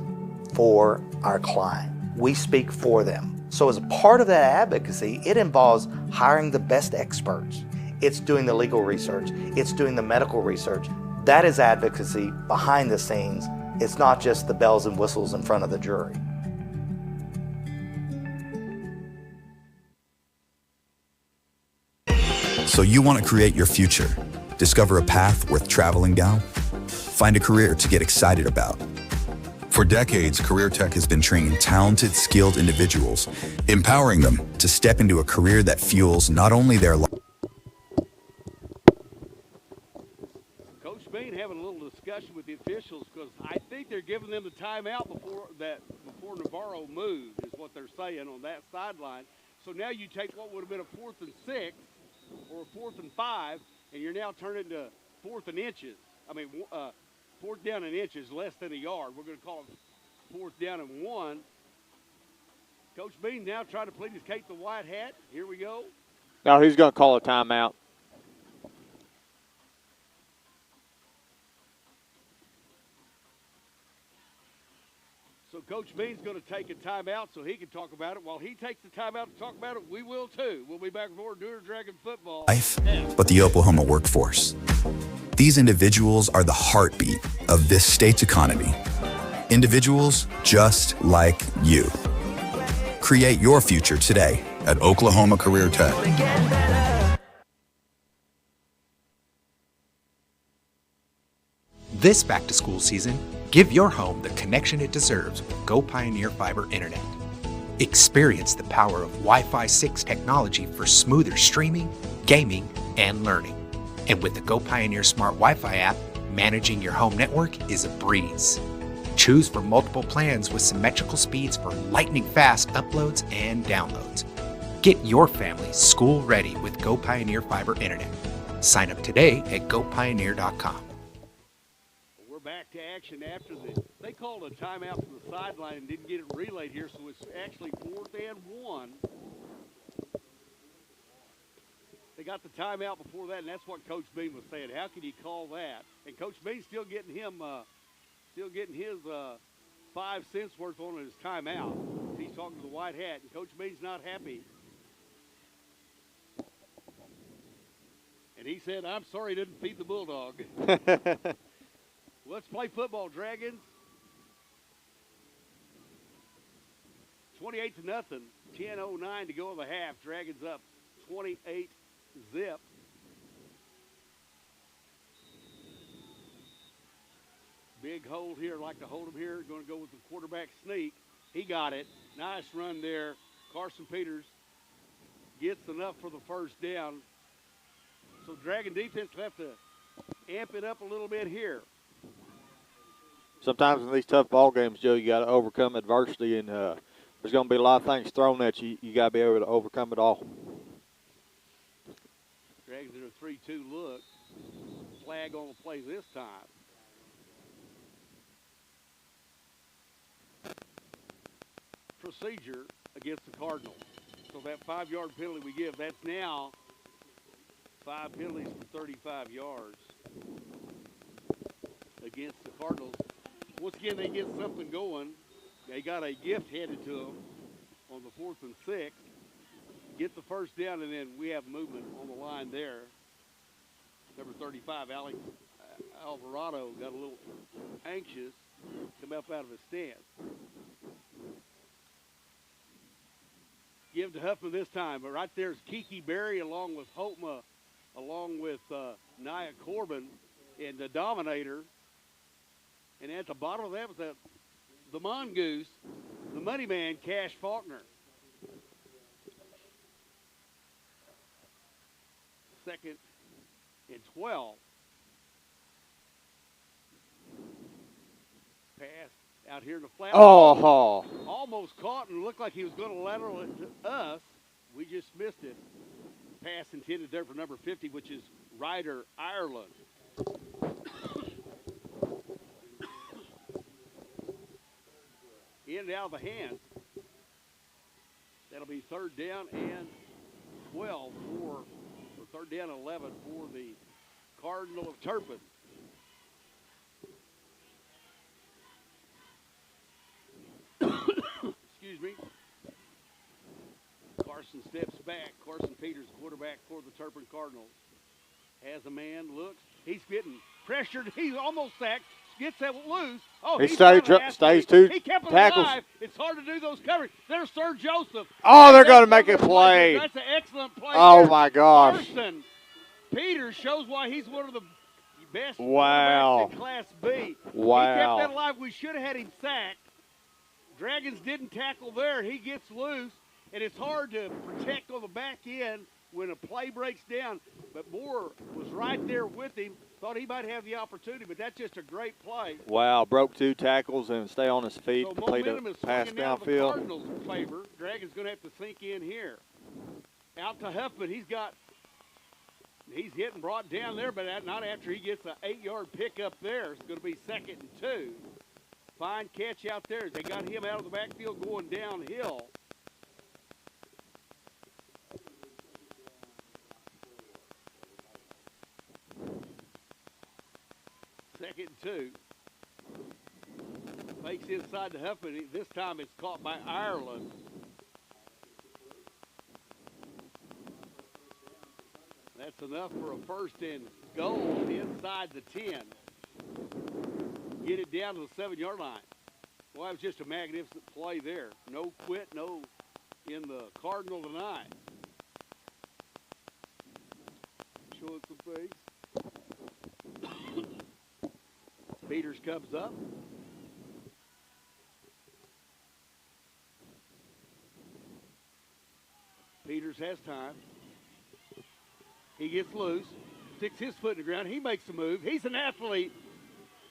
for our client. We speak for them. So as a part of that advocacy, it involves hiring the best experts. It's doing the legal research. It's doing the medical research. That is advocacy behind the scenes. It's not just the bells and whistles in front of the jury. So you want to create your future, discover a path worth traveling down, find a career to get excited about. For decades, Career Tech has been training talented, skilled individuals, empowering them to step into a career that fuels not only their life. Coach Bean having a little discussion with the officials because I think they're giving them the timeout before Navarro moved, is what they're saying on that sideline. So now you take what would have been a 4th and 6 or a 4th and 5, and you're now turning to 4th and inches. I mean, 4th down and inches, less than a yard. We're going to call it 4th down and 1. Coach Bean now trying to plead his case the white hat. Here we go. Now he's going to call a timeout. So Coach Bean's going to take a timeout so he can talk about it. While he takes the timeout to talk about it, we will too. We'll be back with more Dewar Dragon football. But the Oklahoma workforce. These individuals are the heartbeat of this state's economy. Individuals just like you. Create your future today at Oklahoma Career Tech. This back-to-school season, give your home the connection it deserves with Go Pioneer Fiber Internet. Experience the power of Wi-Fi 6 technology for smoother streaming, gaming, and learning. And with the Go Pioneer Smart Wi-Fi app, managing your home network is a breeze. Choose from multiple plans with symmetrical speeds for lightning-fast uploads and downloads. Get your family school-ready with Go Pioneer Fiber Internet. Sign up today at gopioneer.com. Back to action after they called a timeout from the sideline and didn't get it relayed here, so it's actually 4th and 1. They got the timeout before that, and that's what Coach Bean was saying. How can you call that? And Coach Bean's still getting his 5 cents worth on his timeout. He's talking to the white hat, and Coach Bean's not happy. And he said, "I'm sorry, he didn't feed the bulldog." Let's play football, Dragons. 28-0, 10:09 to go in the half. Dragons up 28-0. Big hold here, like to hold him here. Going to go with the quarterback sneak. He got it. Nice run there. Carson Peters gets enough for the first down. So Dragon defense will have to amp it up a little bit here. Sometimes in these tough ball games, Joe, you got to overcome adversity, and there's going to be a lot of things thrown at you. You got to be able to overcome it all. Dragons in a 3-2 look. Flag on the play this time. Procedure against the Cardinals. So that 5-yard penalty we give, that's now 5 penalties for 35 yards against the Cardinals. Once again, they get something going. They got a gift headed to them on the 4th and 6. Get the first down, and then we have movement on the line there. Number 35, Alex Alvarado, got a little anxious, come up out of his stance. Give to Huffman this time, but right there's Kiki Berry along with Holtma, along with Nia Corbin and the Dominator. And at the bottom of that was the mongoose, the money man, Cash Faulkner. 2nd and 12. Pass out here in the flat. Oh. Almost caught and looked like he was going to lateral it to us. We just missed it. Pass intended there for number 50, which is Ryder Ireland. In and out of the hands. That'll be 3rd down and 12 or 3rd down and 11 for the Cardinal of Turpin. Excuse me. Carson steps back. Carson Peters, quarterback for the Turpin Cardinals. Has a man, looks. He's getting pressured. He's almost sacked. Gets that loose. Oh, he stays 2 he kept it tackles. alive. It's hard to do those coverage. There's Sir Joseph. Oh, they're going to make a play. That's an excellent play. Oh, there. my gosh. Carson Peters shows why he's one of the best Wow. quarterbacks in Class B. Wow. He kept that alive. We should have had him sacked. Dragons didn't tackle there. He gets loose, and it's hard to protect on the back end when a play breaks down. But Moore was right there with him. Thought he might have the opportunity, but that's just a great play. Wow, broke 2 tackles and stay on his feet, So complete a momentum is pass swinging now to the downfield. Cardinals' favor. Dragons going to have to sink in here. Out to Huffman. He's getting brought down there, but not after he gets an 8-yard pickup there. It's going to be 2nd and 2. Fine catch out there as they got him out of the backfield going downhill. Second and 2. Fakes inside to Huffman. This time it's caught by Ireland. That's enough for a 1st and goal inside the 10. Get it down to the 7-yard line. Well, that was just a magnificent play there. No quit, no in the Cardinal tonight. Showing some things. Peters comes up. Peters has time. He gets loose, sticks his foot in the ground. He makes the move. He's an athlete.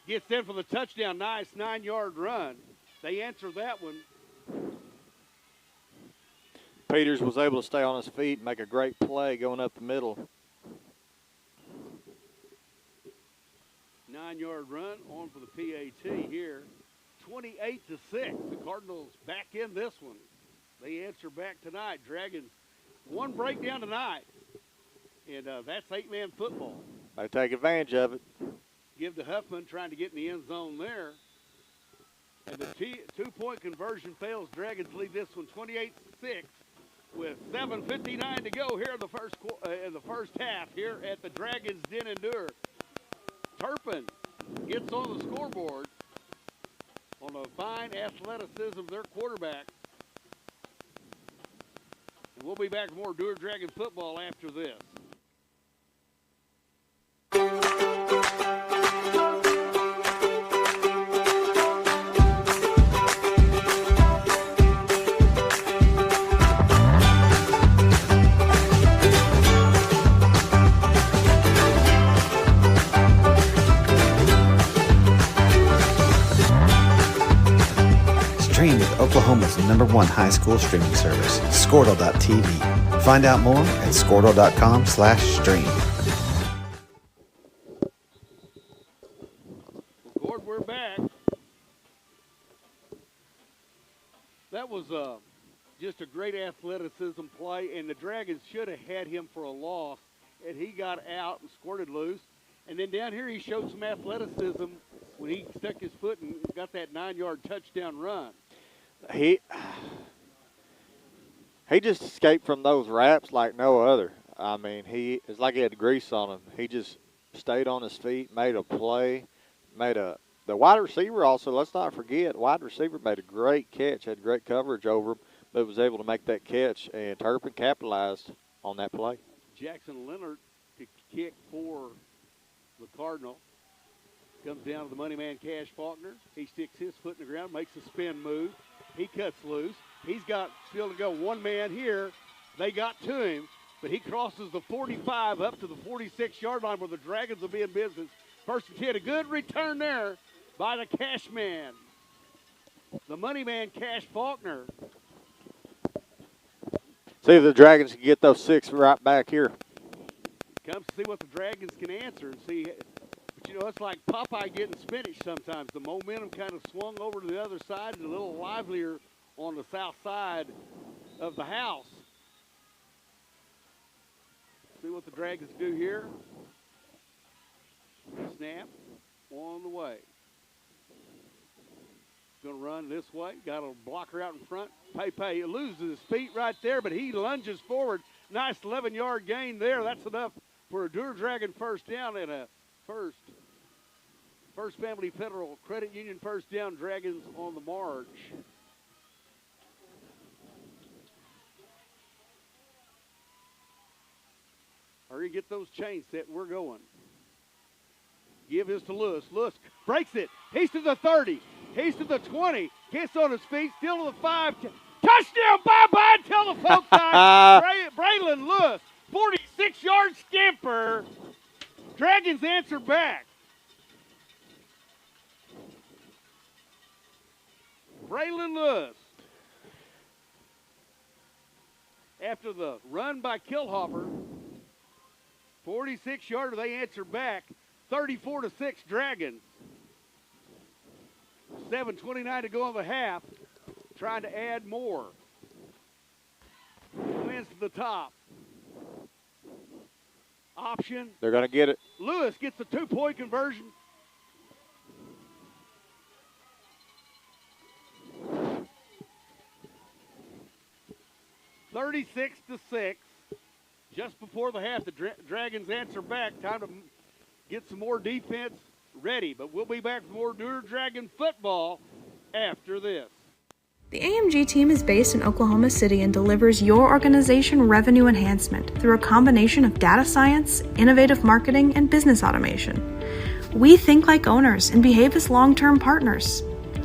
Gets in for the touchdown. Nice 9-yard run. They answer that one. Peters was able to stay on his feet and make a great play going up the middle. 9-yard run on for the PAT here. 28-6. The Cardinals back in this one. They answer back tonight. Dragons, one breakdown tonight. And that's 8-man football. They take advantage of it. Give to Huffman, trying to get in the end zone there. And the 2-point conversion fails. Dragons lead this one 28-6 with 7:59 to go here in the first half here at the Dragons Den and Dewar. Turpin gets on the scoreboard on the fine athleticism of their quarterback. And we'll be back with more Dewar Dragon football after this. Stream with Oklahoma's #1 high school streaming service, Squirtle.tv. Find out more at Squirtle.com/stream. Gord, we're back. That was just a great athleticism play, and the Dragons should have had him for a loss, and he got out and squirted loose. And then down here he showed some athleticism when he stuck his foot and got that 9-yard touchdown run. He just escaped from those wraps like no other. I mean, it's like he had grease on him. He just stayed on his feet, made a play, the wide receiver also, let's not forget, wide receiver made a great catch, had great coverage over him, but was able to make that catch, and Turpin capitalized on that play. Jackson Leonard to kick for the Cardinal. Comes down to the money man, Cash Faulkner. He sticks his foot in the ground, makes a spin move. He cuts loose. He's got still to go. One man here. They got to him, but he crosses the 45 up to the 46-yard line where the Dragons will be in business. 1st and 10. A good return there by the Cash man. The money man, Cash Faulkner. See if the Dragons can get those 6 right back here. Comes to see what the Dragons can answer and see. But, you know, it's like Popeye getting spinach sometimes. The momentum kind of swung over to the other side and a little livelier on the south side of the house. See what the Dragons do here. Snap on the way. Going to run this way. Got a blocker out in front. Pepe loses his feet right there, but he lunges forward. Nice 11-yard gain there. That's enough for a Dewar Dragon first down and a First Family Federal Credit Union first down. Dragons on the march. Hurry, get those chains set. We're going. Give this to Lewis. Lewis breaks it. He's to the 30. He's to the 20. Gets on his feet. Still to the 5. Touchdown. Bye-bye. Tell the folks. Braylon Lewis. 46-yard scamper. Dragons answer back. Braylon Lewis. After the run by Killhopper, 46-yarder, they answer back. 34-6 Dragons. 7:29 to go on the half. Trying to add more. Wins to the top. Option. They're going to get it. Lewis gets the 2-point conversion. (36-6). Just before the half, the Dragons answer back. Time to get some more defense ready. But we'll be back with more Dewar Dragon football after this. The AMG team is based in Oklahoma City and delivers your organization revenue enhancement through a combination of data science, innovative marketing, and business automation. We think like owners and behave as long-term partners.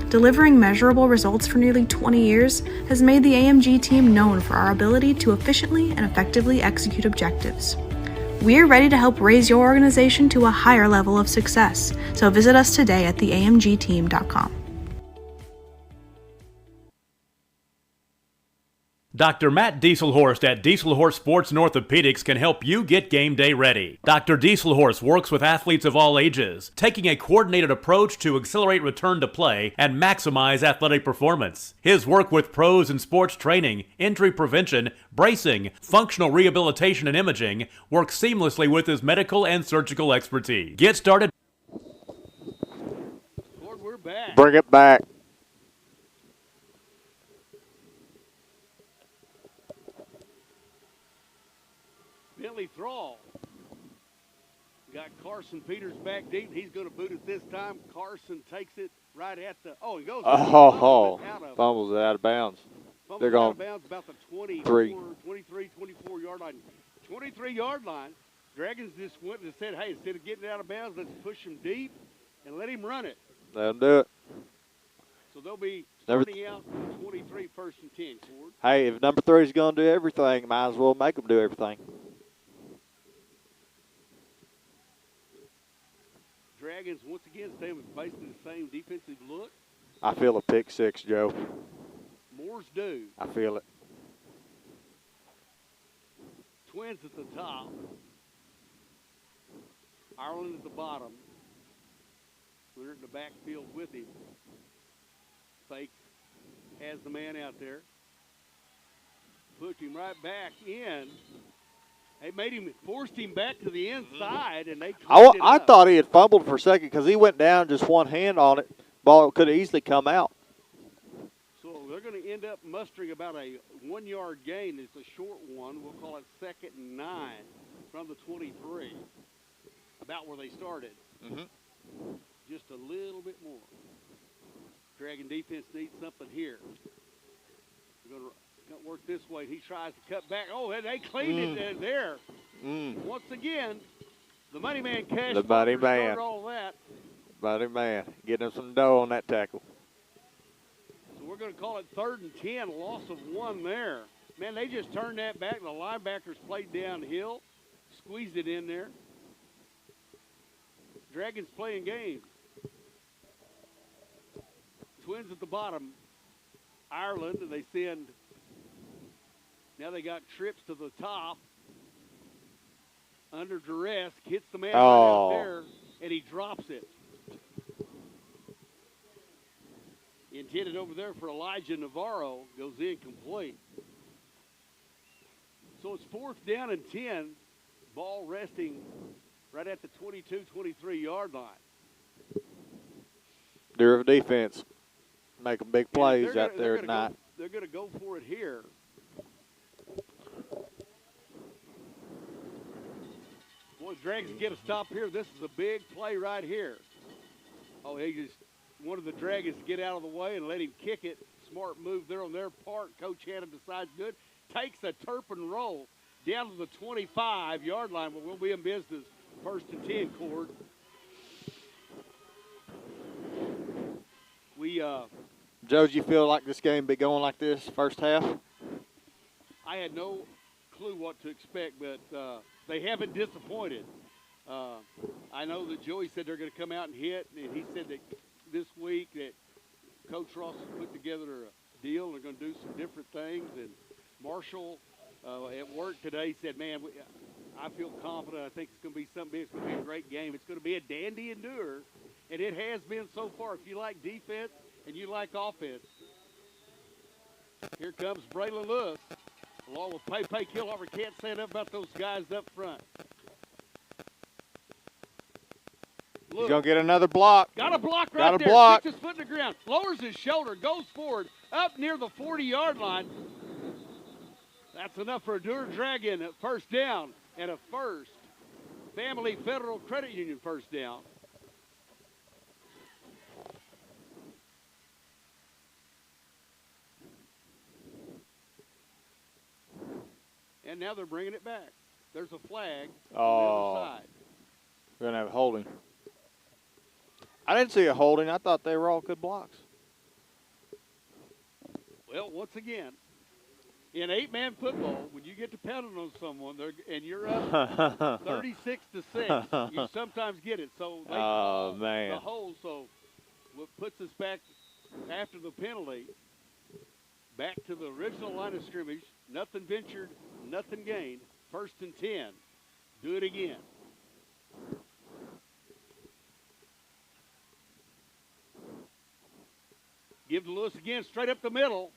Delivering measurable results for nearly 20 years has made the AMG team known for our ability to efficiently and effectively execute objectives. We're ready to help raise your organization to a higher level of success, so visit us today at theamgteam.com. Dr. Matt Dieselhorst at Dieselhorst Sports and Orthopedics can help you get game day ready. Dr. Dieselhorst works with athletes of all ages, taking a coordinated approach to accelerate return to play and maximize athletic performance. His work with pros in sports training, injury prevention, bracing, functional rehabilitation, and imaging works seamlessly with his medical and surgical expertise. Get started. Lord, we're back. Bring it back. Billy Thrall got Carson Peters back deep. He's going to boot it this time. Carson takes it right at the. Oh, he goes. Fumbles it out of bounds. They're going out of bounds about the 23, 24 yard line. 23-yard line. Dragons just went and said, "Hey, instead of getting it out of bounds, let's push him deep and let him run it." Let him do it. So they'll be starting out 23, 1st and 10. Cord. Hey, if number 3 is going to do everything, might as well make them do everything. Dragons once again staying with basically the same defensive look. I feel a pick 6, Joe. Moore's due. I feel it. Twins at the top. Ireland at the bottom. We're in the backfield with him. Fakes. Has the man out there. Pushed him right back in. They forced him back to the inside, and they I thought he had fumbled for a second because he went down just one hand on it. Ball could have easily come out. So they're going to end up mustering about a 1-yard gain. It's a short one. We'll call it 2nd and 9 from the 23, about where they started. Just a little bit more. Dragon defense needs something here. We're going to work this way. He tries to cut back. Oh, and they cleaned it there. Once again, the money man cash. The money man. All that. Money man. Getting him some dough on that tackle. So we're going to call it 3rd and 10. A loss of 1 there. Man, they just turned that back. The linebackers played downhill. Squeezed it in there. Dragons playing games. Twins at the bottom. Ireland, and they send. Now they got trips to the top. Under duress, hits the man right out there, and he drops it. Intended over there for Elijah Navarro. Goes incomplete. So it's 4th down and 10. Ball resting right at the 22, 23-yard line. Their defense making big plays out there at night. They're going to go for it here. Boy, Dragons get a stop here. This is a big play right here. Oh, he just wanted the Dragons to get out of the way and let him kick it. Smart move there on their part. Coach Hannah decides good. Takes a Turpin roll down to the 25-yard line, but we'll be in business. 1st and 10, Cord. We Joe, do you feel like this game be going like this first half? I had no clue what to expect, but they haven't disappointed. I know that Joey said they're going to come out and hit, and he said that this week that Coach Ross has put together a deal. They're going to do some different things. And Marshall at work today said, man, I feel confident. I think it's going to be something big. It's going to be a great game. It's going to be a dandy and Dewar, and it has been so far. If you like defense and you like offense, here comes Braylon Lewis, along with Pepe Killhofer. Can't say enough about those guys up front. He's going to get another block. Got a block right Got a there. block. Sticks his foot in the ground. Lowers his shoulder. Goes forward. Up near the 40-yard line. That's enough for a Dewar Dragon at first down. And a first Family Federal Credit Union first down. And now they're bringing it back. There's a flag on the other side. We're going to have holding. I didn't see a holding. I thought they were all good blocks. Well, once again, in 8-man football, when you get to pounding on someone and you're up 36-6, you sometimes get it. So they call the hold. So what puts us back after the penalty, back to the original line of scrimmage. Nothing ventured, nothing gained. 1st and 10. Do it again. Give to Lewis again, straight up the middle,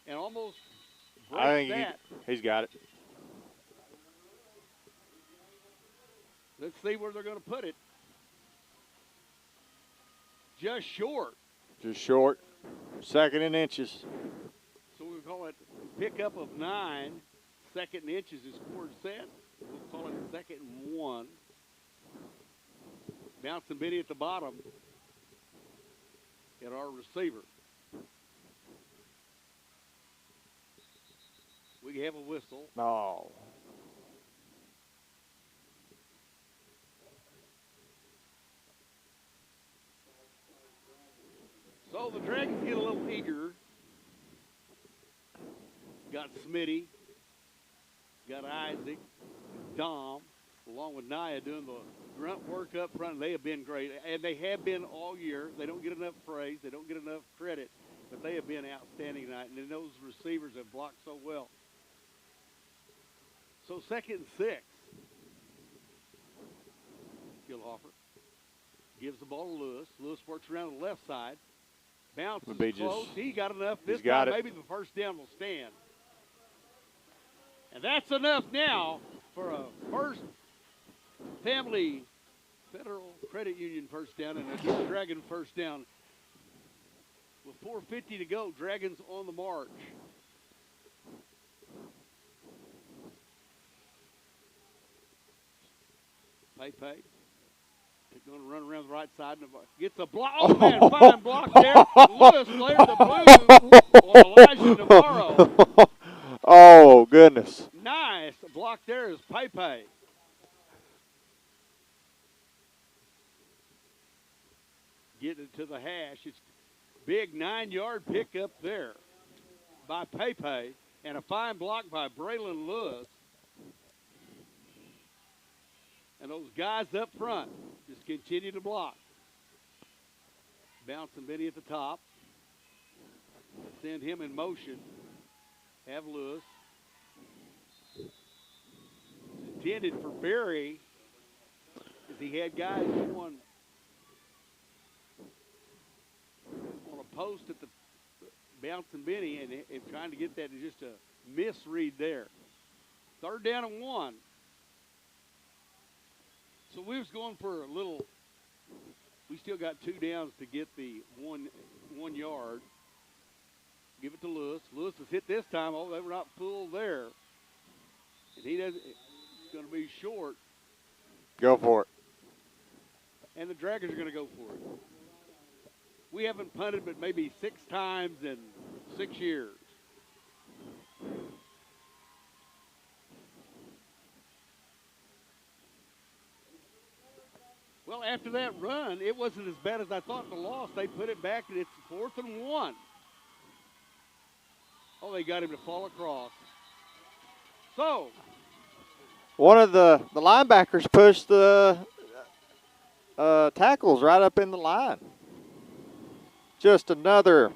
and almost breaks that. He's got it. Let's see where they're going to put it. Just short. Just short. 2nd and inches. So we'll call it pickup of 9. 2nd and inches is scored set. We'll call it 2nd and 1. Bouncing Benny at the bottom. At our receiver. We have a whistle. No. So the Dragons get a little eager. Got Smitty. Got Isaac. Dom. Along with Nia doing the grunt work up front. They have been great, and they have been all year. They don't get enough praise. They don't get enough credit, but they have been outstanding tonight, and then those receivers have blocked so well. So 2nd and 6. Killhofer gives the ball to Lewis. Lewis works around the left side. Bounces close. He got enough. This time maybe the first down will stand. And that's enough now for a first Family Federal Credit Union first down and a Dewar Dragon first down. With 4:50 to go, Dragons on the march. Pepe. They're going to run around the right side. And gets a block. Oh, man, fine block there. Lewis cleared the blue on Elijah Navarro. Oh, goodness. Nice. The block there is Pepe. Getting it to the hash. It's big 9-yard pickup there by Pepe and a fine block by Braylon Lewis. And those guys up front just continue to block. Bouncing Benny at the top. Send him in motion. Have Lewis. It's intended for Barry because he had guys going on a post at the bouncing Benny and trying to get that to just a misread there. 3rd down and 1. So we was going for a little. We still got 2 downs to get the one yard. Give it to Lewis. Lewis has hit this time. Oh, they were not full there. And he doesn't. It's going to be short. Go for it. And the Dragons are going to go for it. We haven't punted but maybe 6 times in 6 years. Well, after that run, it wasn't as bad as I thought the loss. They put it back, and it's 4th and 1. Oh, they got him to fall across. So. One of the linebackers pushed the tackles right up in the line. Just another,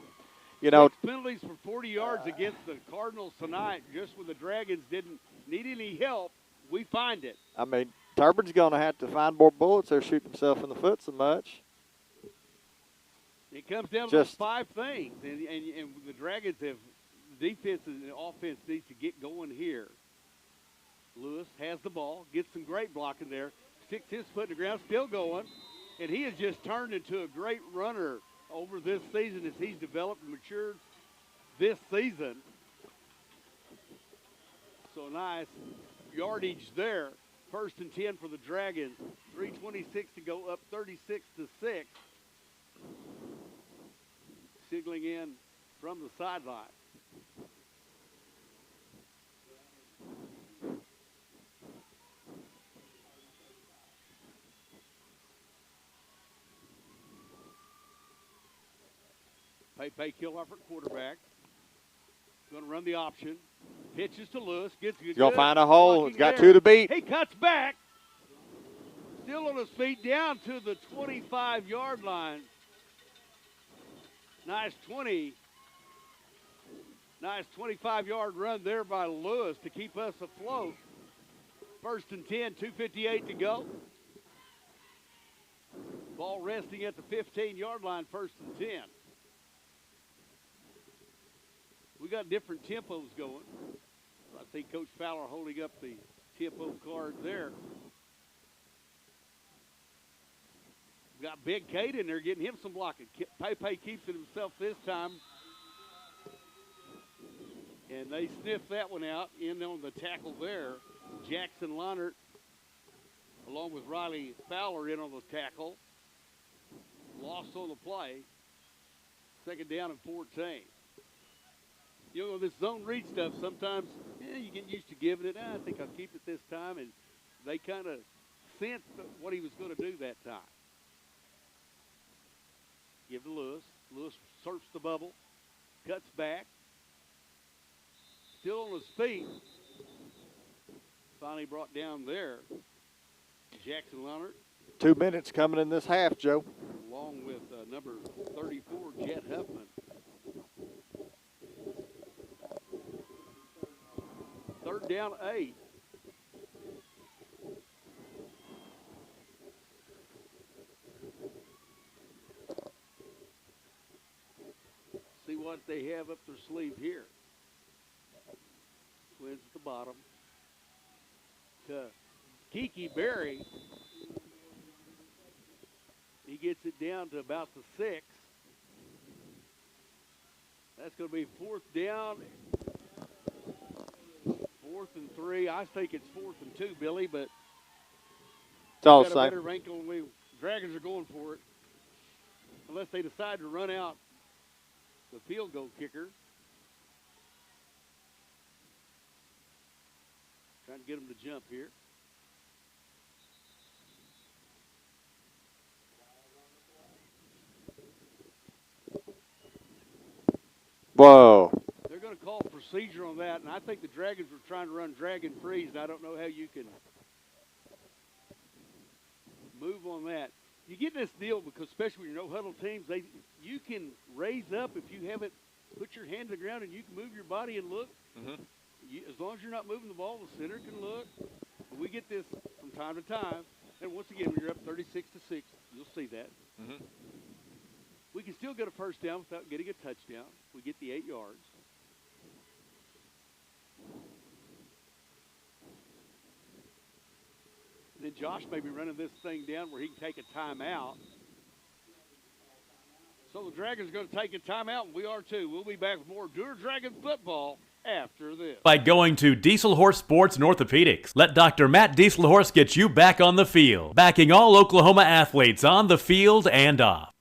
6 penalties for 40 yards against the Cardinals tonight. Just when the Dragons didn't need any help, we find it. I mean, Turpin's going to have to find more bullets. They're shooting himself in the foot so much. It comes down to those 5 things, and the Dragons have defense and the offense needs to get going here. Lewis has the ball, gets some great blocking there, sticks his foot in the ground, still going, and he has just turned into a great runner over this season as he's developed and matured this season. So nice yardage there. 1st and 10 for the Dragons. 3:26 to go, up 36-6. Signaling in from the sideline. Pay Kilhoffer, quarterback. Going to run the option. Pitches to Lewis. Gets good. He's going to find a hole. He's got 2 to beat. He cuts back. Still on his feet down to the 25-yard line. Nice 25-yard run there by Lewis to keep us afloat. 1st and 10, 2:58 to go. Ball resting at the 15-yard line, 1st and 10. We got different tempos going. I see Coach Fowler holding up the tempo card there. We got Big Kate in there getting him some blocking. Pepe keeps it himself this time. And they sniff that one out in on the tackle there. Jackson Leinert along with Riley Fowler in on the tackle. Lost on the play. 2nd down and 14. This zone read stuff, sometimes you get used to giving it. I think I'll keep it this time. And they kind of sensed what he was going to do that time. Give to Lewis. Lewis surfs the bubble. Cuts back. Still on his feet. Finally brought down there. Jackson Leinert. 2 minutes coming in this half, Joe. Along with number 34, Jet Huffman. 3rd down, 8. See what they have up their sleeve here. Twins at the bottom. To Kiki Berry. He gets it down to about the 6. That's going to be 4th down. 4th and 3. I think it's 4th and 2, Billy, but it's all got a better wrinkle than we. Dragons are going for it. Unless they decide to run out the field goal kicker. Trying to get them to jump here. Whoa. They're going to call procedure on that, and I think the Dragons were trying to run Dragon Freeze, and I don't know how you can move on that. You get this deal because, especially when you're no-huddle teams, you can raise up if you haven't put your hand to the ground, and you can move your body and look. Mm-hmm. As long as you're not moving the ball, the center can look. But we get this from time to time. And once again, when you're up 36-6, you'll see that. Mm-hmm. We can still get a 1st down without getting a touchdown. We get the 8 yards. And then Josh may be running this thing down where he can take a timeout. So the Dragons are going to take a timeout, and we are too. We'll be back with more Dewar Dragon football after this. By going to Diesel Horse Sports and Orthopedics. Let Dr. Matt Diesel Horse get you back on the field. Backing all Oklahoma athletes on the field and off.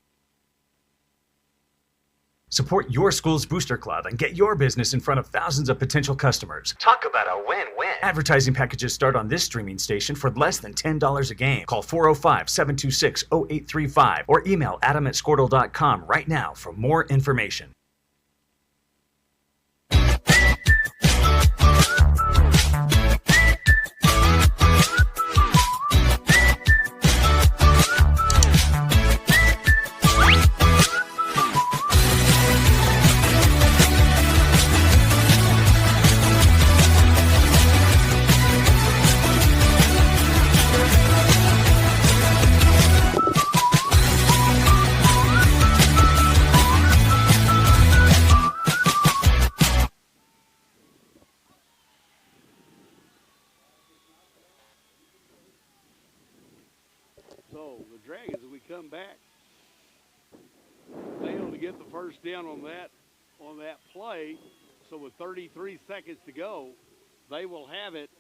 Support your school's booster club and get your business in front of thousands of potential customers. Talk about a win-win. Advertising packages start on this streaming station for less than $10 a game. Call 405-726-0835 or email adam@squirtle.com right now for more information. So the Dragons, as we come back, failed to get the first down on that play. So with 33 seconds to go, they will have it.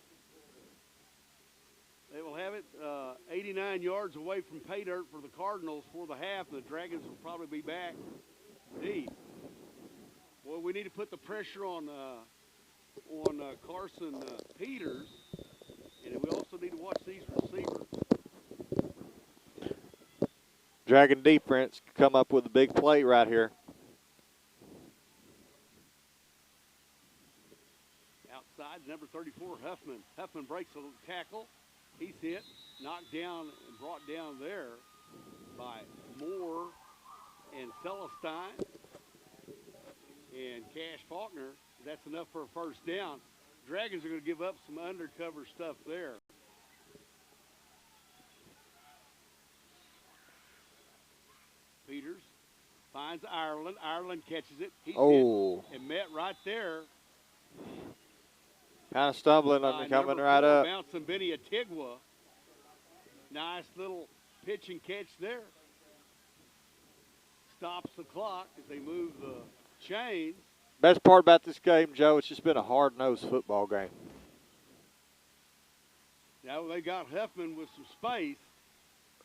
They will have it 89 yards away from pay dirt for the Cardinals for the half. The Dragons will probably be back deep. Well, we need to put the pressure on Carson Peters, and we also need to watch these receivers. Dragon defense come up with a big play right here. Outside, number 34, Huffman. Huffman breaks a tackle. He's hit, knocked down, and brought down there by Moore and Celestine and Cash Faulkner. That's enough for a first down. Dragons are going to give up some undercover stuff there. Peters finds Ireland. Ireland catches it. He's hit and met right there. Kind of stumbling on coming right up. Bouncing Benny Atigua. Nice little pitch and catch there. Stops the clock as they move the chains. Best part about this game, Joe, it's just been a hard-nosed football game. Now they got Huffman with some space,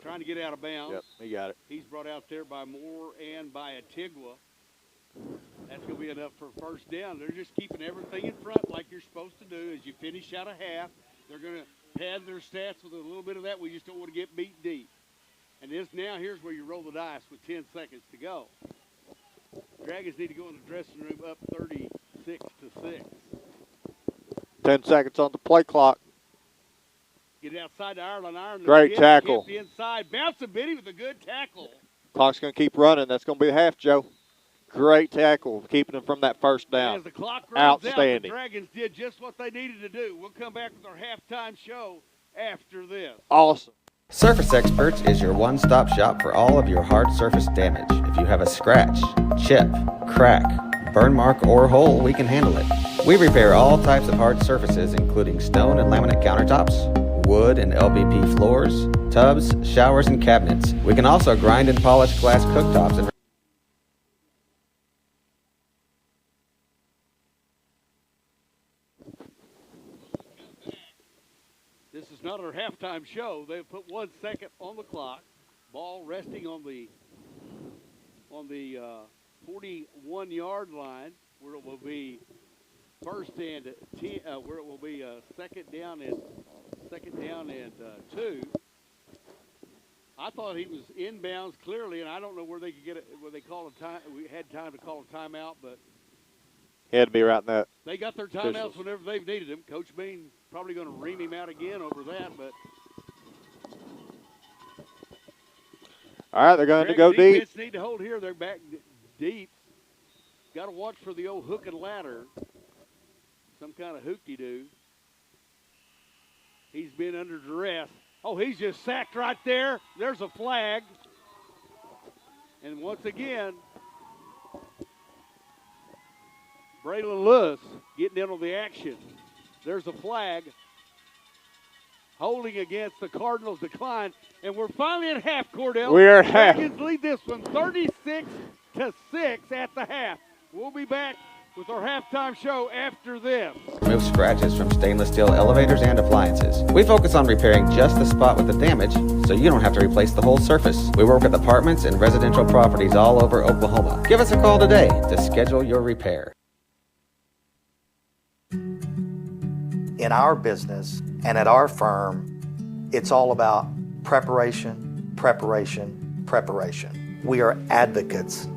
trying to get out of bounds. Yep, he got it. He's brought out there by Moore and by Atigua. That's going to be enough for a first down. They're just keeping everything in front like you're supposed to do. As you finish out a half, they're going to pad their stats with a little bit of that. We just don't want to get beat deep. And here's where you roll the dice with 10 seconds to go. Dragons need to go in the dressing room up 36-6. 10 seconds on the play clock. Get outside to Ireland. Ireland. Great tackle. The inside. Bouncing Benny with a good tackle. Clock's going to keep running. That's going to be the half, Joe. Great tackle, keeping them from that first down. As the clock runs Outstanding. out, the Dragons did just what they needed to do. We'll come back with our halftime show after this. Awesome. Surface Experts is your one-stop shop for all of your hard surface damage. If you have a scratch, chip, crack, burn mark, or hole, we can handle it. We repair all types of hard surfaces, including stone and laminate countertops, wood and LVP floors, tubs, showers, and cabinets. We can also grind and polish glass cooktops and This is not our halftime show. They've put 1 second on the clock. Ball resting on the 41-yard line, where it will be first and 10. Where it will be second down and 2. I thought he was inbounds clearly, and I don't know where they could get it. Where they call a time. We had time to call a timeout, but He had to be right in that. they got their timeouts whenever they've needed them. Coach Bean probably going to ream him out again over that, but All right, they're going to go deep. Defense need to hold here. They're back deep. Got to watch for the old hook and ladder. Some kind of hoop-de-doo. He's been under duress. Oh, he's just sacked right there. There's a flag. And once again, Braylon Lewis getting in on the action. There's a flag. Holding against the Cardinals' decline. And we're finally at half, Cordell. We are at half. Dragons lead this one 36-6 at the half. We'll be back with our halftime show after this. Remove scratches from stainless steel elevators and appliances. We focus on repairing just the spot with the damage, so you don't have to replace the whole surface. We work with apartments and residential properties all over Oklahoma. Give us a call today to schedule your repair. In our business and at our firm, it's all about preparation, preparation, preparation. We are advocates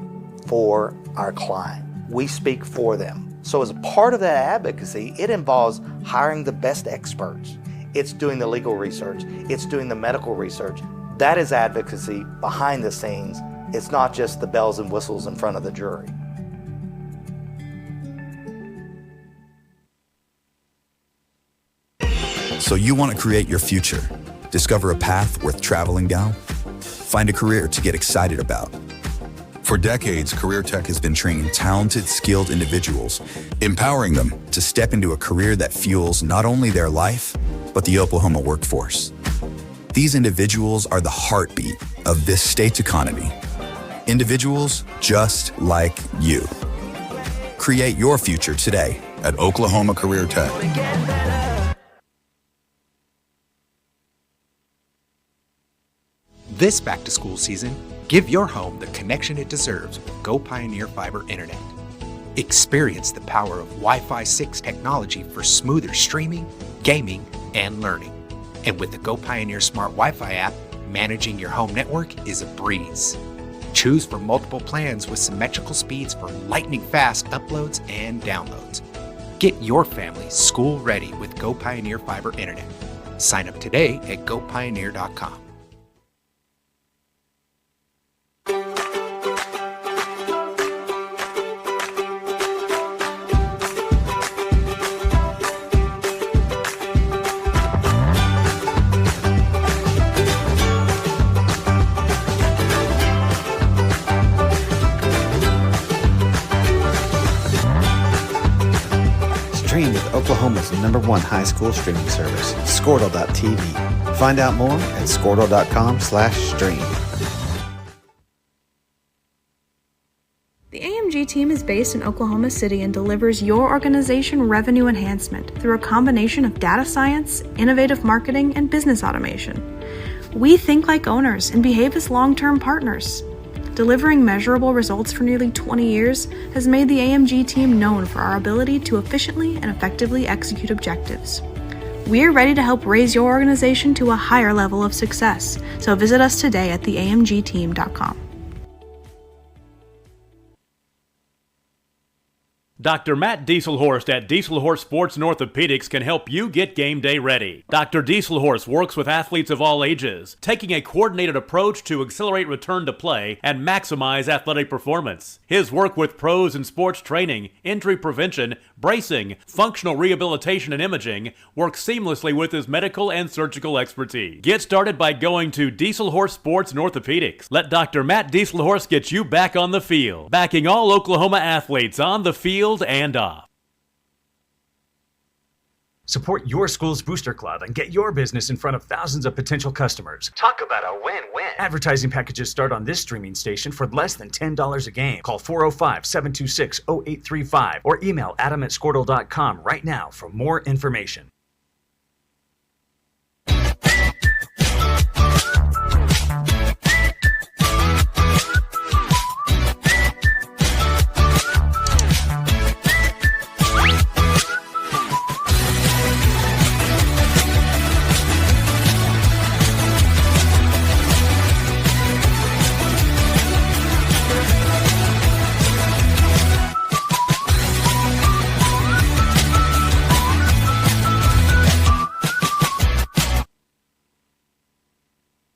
for our client. We speak for them. So as a part of that advocacy, it involves hiring the best experts. It's doing the legal research. It's doing the medical research. That is advocacy behind the scenes. It's not just the bells and whistles in front of the jury. So you want to create your future, discover a path worth traveling down, find a career to get excited about. For decades, Career Tech has been training talented, skilled individuals, empowering them to step into a career that fuels not only their life, but the Oklahoma workforce. These individuals are the heartbeat of this state's economy. Individuals just like you. Create your future today at Oklahoma Career Tech. This back-to-school season, give your home the connection it deserves with Go Pioneer Fiber Internet. Experience the power of Wi-Fi 6 technology for smoother streaming, gaming, and learning. And with the Go Pioneer Smart Wi-Fi app, managing your home network is a breeze. Choose from multiple plans with symmetrical speeds for lightning-fast uploads and downloads. Get your family school-ready with Go Pioneer Fiber Internet. Sign up today at gopioneer.com. Stream with Oklahoma's #1 high school streaming service, Squirtle.tv. Find out more at squirtle.com/stream. The AMG team is based in Oklahoma City and delivers your organization revenue enhancement through a combination of data science, innovative marketing, and business automation. We think like owners and behave as long-term partners. Delivering measurable results for nearly 20 years has made the AMG team known for our ability to efficiently and effectively execute objectives. We're ready to help raise your organization to a higher level of success, so visit us today at theamgteam.com. Dr. Matt Dieselhorst at Dieselhorst Sports and Orthopedics can help you get game day ready. Dr. Dieselhorst works with athletes of all ages, taking a coordinated approach to accelerate return to play and maximize athletic performance. His work with pros in sports training, injury prevention, bracing, functional rehabilitation, and imaging works seamlessly with his medical and surgical expertise. Get started by going to Dieselhorst Sports and Orthopedics. Let Dr. Matt Dieselhorst get you back on the field, backing all Oklahoma athletes on the field and off. Support your school's booster club and get your business in front of thousands of potential customers. Talk about a win-win. Advertising packages start on this streaming station for less than $10 a game. Call 405-726-0835 or email adam@squirtle.com right now for more information.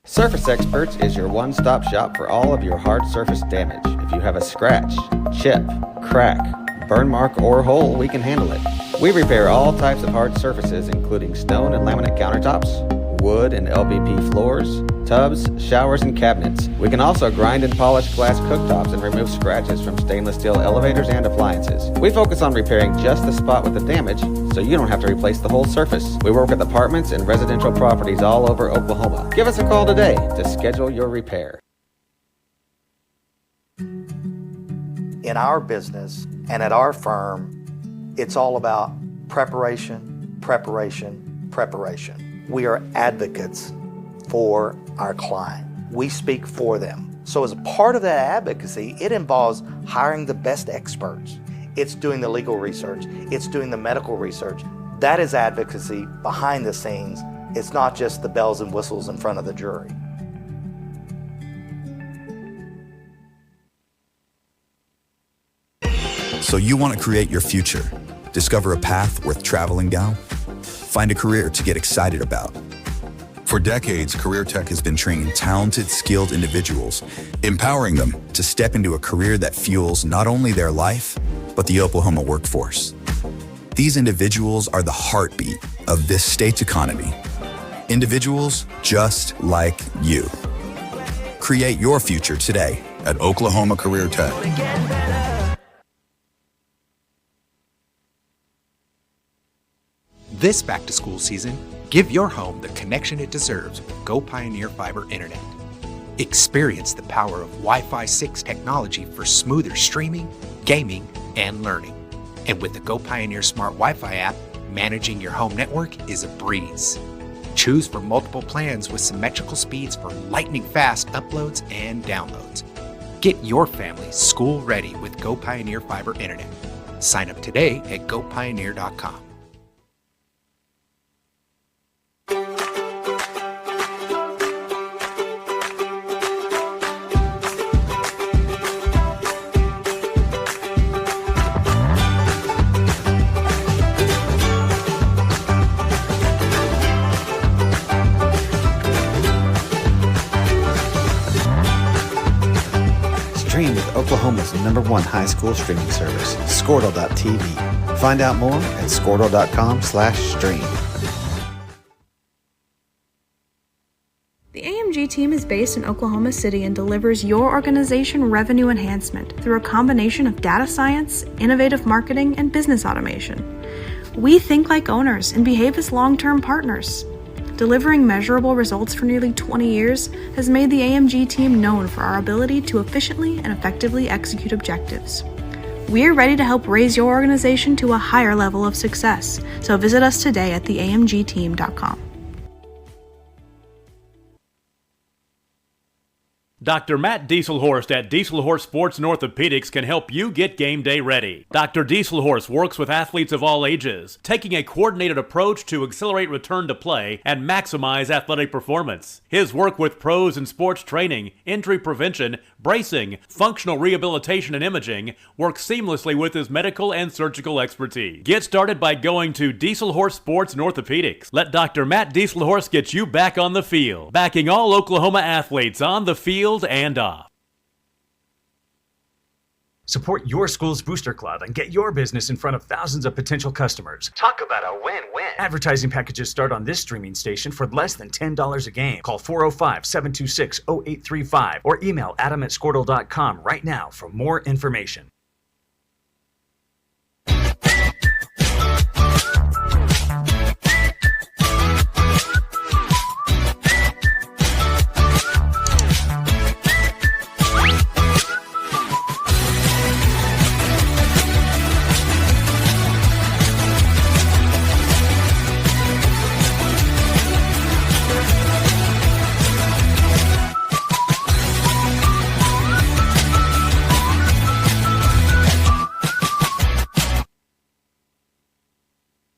Surface Experts is your one-stop shop for all of your hard surface damage. If you have a scratch, chip, crack, burn mark, or hole, we can handle it. We repair all types of hard surfaces, including stone and laminate countertops, wood and LVP floors, tubs, showers, and cabinets. We can also grind and polish glass cooktops and remove scratches from stainless steel elevators and appliances. We focus on repairing just the spot with the damage, so you don't have to replace the whole surface. We work with apartments and residential properties all over Oklahoma. Give us a call today to schedule your repair. In In our business and at our firm, it's all about preparation, preparation, preparation. We are advocates for our client. We speak for them. So as a part of that advocacy, it involves hiring the best experts. It's doing the legal research. It's doing the medical research. That is advocacy behind the scenes. It's not just the bells and whistles in front of the jury. So you want to create your future, discover a path worth traveling down, find a career to get excited about. For decades, Career Tech has been training talented, skilled individuals, empowering them to step into a career that fuels not only their life, but the Oklahoma workforce. These individuals are the heartbeat of this state's economy. Individuals just like you. Create your future today at Oklahoma Career Tech. This back-to-school season, give your home the connection it deserves with Go Pioneer Fiber Internet. Experience the power of Wi-Fi 6 technology for smoother streaming, gaming, and learning. And with the Go Pioneer Smart Wi-Fi app, managing your home network is a breeze. Choose from multiple plans with symmetrical speeds for lightning-fast uploads and downloads. Get your family school-ready with Go Pioneer Fiber Internet. Sign up today at gopioneer.com. Stream with Oklahoma's #1 high school streaming service, Squirtle.tv. Find out more at squirtle.com/stream. The AMG team is based in Oklahoma City and delivers your organization revenue enhancement through a combination of data science, innovative marketing, and business automation. We think like owners and behave as long-term partners. Delivering measurable results for nearly 20 years has made the AMG team known for our ability to efficiently and effectively execute objectives. We're ready to help raise your organization to a higher level of success, so visit us today at theamgteam.com. Dr. Matt Dieselhorst at Dieselhorst Sports and Orthopedics can help you get game day ready. Dr. Dieselhorst works with athletes of all ages, taking a coordinated approach to accelerate return to play and maximize athletic performance. His work with pros in sports training, injury prevention, bracing, functional rehabilitation, and imaging works seamlessly with his medical and surgical expertise. Get started by going to Dieselhorst Sports and Orthopedics. Let Dr. Matt Dieselhorst get you back on the field, backing all Oklahoma athletes on the field and off. Support your school's booster club and get your business in front of thousands of potential customers. Talk about a win-win. Advertising packages start on this streaming station for less than $10 a game. Call 405-726-0835 or email adam@squirtle.com right now for more information.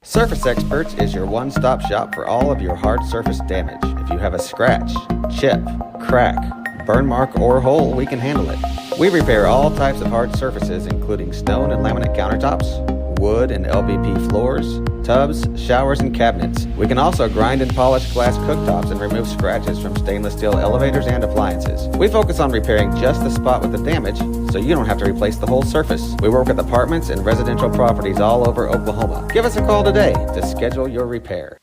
Surface Experts is your one-stop shop for all of your hard surface damage. If you have a scratch, chip, crack, burn mark, or hole, we can handle it. We repair all types of hard surfaces, including stone and laminate countertops, wood and LVP floors, tubs, showers, and cabinets. We can also grind and polish glass cooktops and remove scratches from stainless steel elevators and appliances. We focus on repairing just the spot with the damage, so you don't have to replace the whole surface. We work with apartments and residential properties all over Oklahoma. Give us a call today to schedule your repair.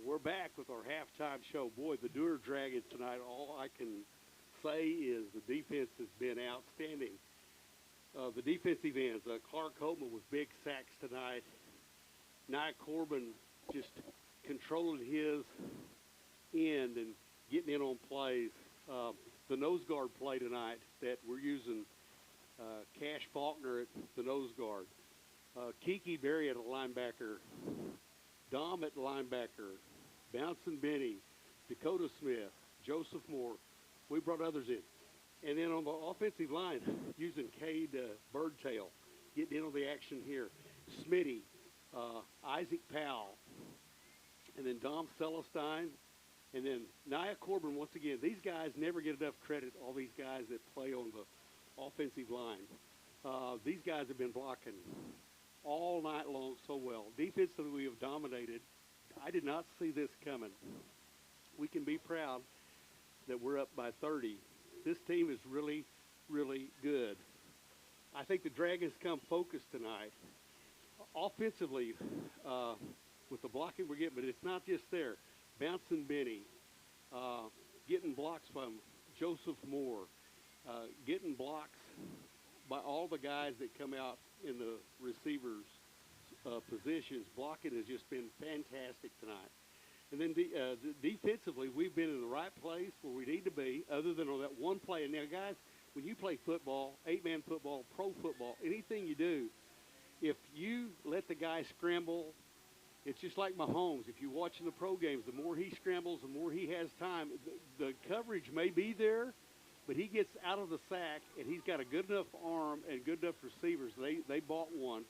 We're back with our halftime show. Boy, the Dewar Dragons tonight, all I can say is the defense has been outstanding. The defensive ends, Clark Holtman with big sacks tonight. Nye Corbin just controlling his end and getting in on plays. The nose guard play tonight that we're using Cash Faulkner at the nose guard, Kiki Berry at a linebacker, Dom at linebacker, Bouncing Benny, Dakota Smith, Joseph Moore. We brought others in. And then on the offensive line, using Cade Birdtail, getting in on the action here. Smitty, Isaac Powell, and then Dom Celestine, and then Nia Corbin. Once again, these guys never get enough credit, all these guys that play on the offensive line. These guys have been blocking all night long so well. Defensively, we have dominated. I did not see this coming. We can be proud that we're up by 30. This team is really, really good. I think the Dragons come focused tonight. Offensively, with the blocking we're getting, but it's not just there. Bouncing Benny, getting blocks from Joseph Moore, getting blocks by all the guys that come out in the receivers' positions. Blocking has just been fantastic tonight. And then defensively, we've been in the right place where we need to be, other than on that one play. And now, guys, when you play football, 8-man football, pro football, anything you do, if you let the guy scramble, it's just like Mahomes. If you're watching the pro games, the more he scrambles, the more he has time. The coverage may be there, but he gets out of the sack, and he's got a good enough arm and good enough receivers. They bought one,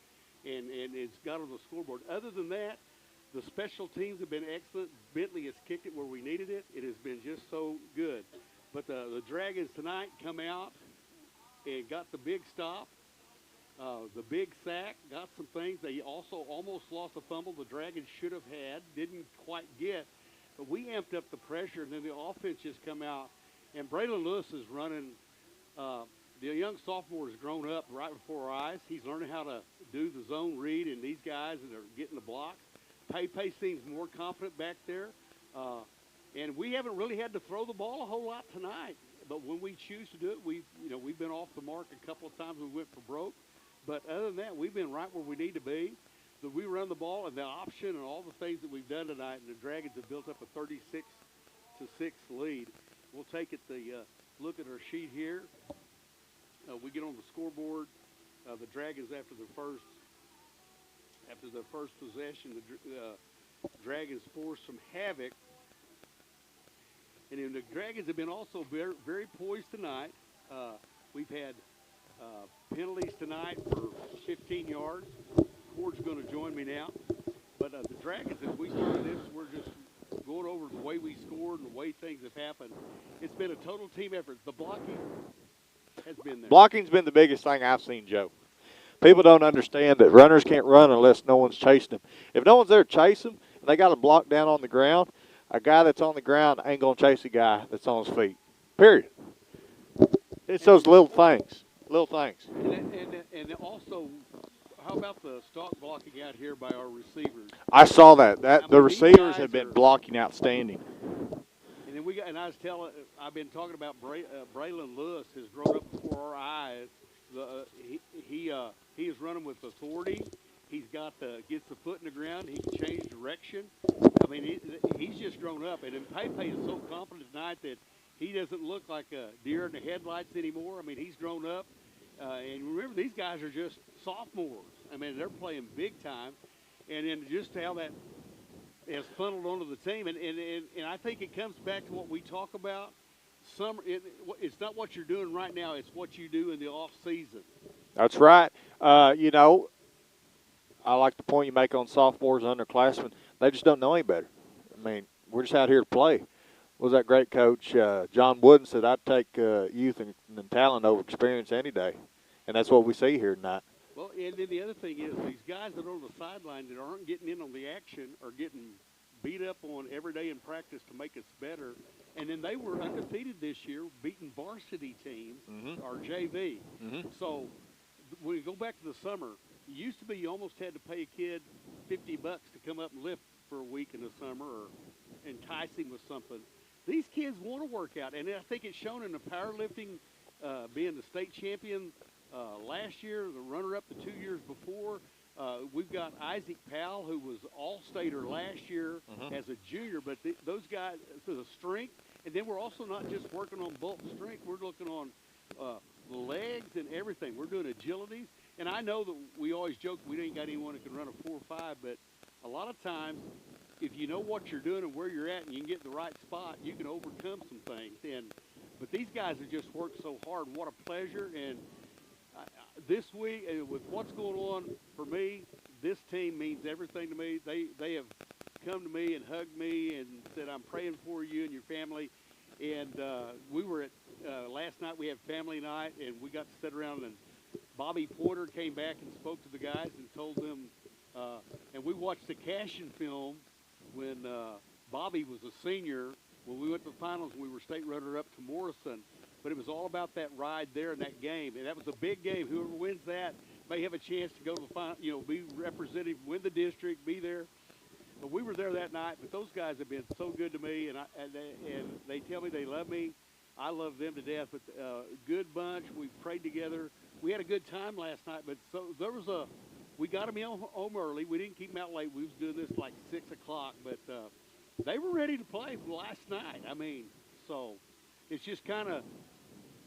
and it's got on the scoreboard. Other than that, the special teams have been excellent. Bentley has kicked it where we needed it. It has been just so good. But the Dragons tonight come out and got the big stop, the big sack, got some things. They also almost lost a fumble the Dragons should have had, didn't quite get. But we amped up the pressure, and then the offense just come out. And Braylon Lewis is running. The young sophomore has grown up right before our eyes. He's learning how to do the zone read, and these guys that are getting the blocks. Pay seems more confident back there. And we haven't really had to throw the ball a whole lot tonight. But when we choose to do it, we've been off the mark a couple of times. We went for broke. But other than that, we've been right where we need to be. So we run the ball and the option and all the things that we've done tonight, and the Dragons have built up a 36-6 lead. We'll take it. Look at our sheet here. We get on the scoreboard. The Dragons after the first possession, the Dragons forced some havoc. And then the Dragons have been also very, very poised tonight. We've had penalties tonight for 15 yards. Cord's going to join me now. But the Dragons, as we started this, we're just going over the way we scored and the way things have happened. It's been a total team effort. The blocking has been there. Blocking's been the biggest thing I've seen, Joe. People don't understand that runners can't run unless no one's chasing them. If no one's there to chase them, and they got a block down on the ground, a guy that's on the ground ain't going to chase a guy that's on his feet, period. It's those little things, And also, how about the stock blocking out here by our receivers? I saw that. The receivers have been blocking outstanding. And then I've been talking about Braylon Lewis has grown up before our eyes. He is running with authority. He's gets the foot in the ground. He can change direction. I mean, he's just grown up. And then Pepe is so confident tonight that he doesn't look like a deer in the headlights anymore. I mean, he's grown up. And remember, these guys are just sophomores. I mean, they're playing big time. And then just how that has funneled onto the team. And I think it comes back to what we talk about. It's not what you're doing right now. It's what you do in the off season. That's right. I like the point you make on sophomores and underclassmen. They just don't know any better. I mean, we're just out here to play. Was that great coach, John Wooden, said, I'd take youth and talent over experience any day. And that's what we see here tonight. Well, and then the other thing is these guys that are on the sideline that aren't getting in on the action are getting beat up on every day in practice to make us better. And then they were undefeated this year, beating varsity teams, or JV. So when you go back to the summer, it used to be you almost had to pay a kid $50 to come up and lift for a week in the summer or entice him with something. These kids want to work out, and I think it's shown in the powerlifting, being the state champion last year, the runner-up the 2 years before. We've got Isaac Powell, who was all-stater last year as a junior, but those guys, so the strength, and then we're also not just working on bulk strength. We're looking on the legs and everything. We're doing agilities. And I know that we always joke we ain't got anyone that can run a 4.5, but a lot of times, if you know what you're doing and where you're at and you can get in the right spot, you can overcome some things. But these guys have just worked so hard. What a pleasure. And this week, with what's going on for me, this team means everything to me. They have come to me and hugged me and said, I'm praying for you and your family. And we were at, last night we had family night, and we got to sit around, and Bobby Porter came back and spoke to the guys and told them, and we watched the Cashin film when Bobby was a senior. When we went to the finals, we were state runner-up to Morrison. But it was all about that ride there in that game. And that was a big game. Whoever wins that may have a chance to go to the final, be representative, win the district, be there. But we were there that night. But those guys have been so good to me, and they tell me they love me. I love them to death. But good bunch. We prayed together. We had a good time last night. But so there was we got them home early. We didn't keep them out late. We was doing this like 6 o'clock. But they were ready to play last night. I mean, so it's just kind of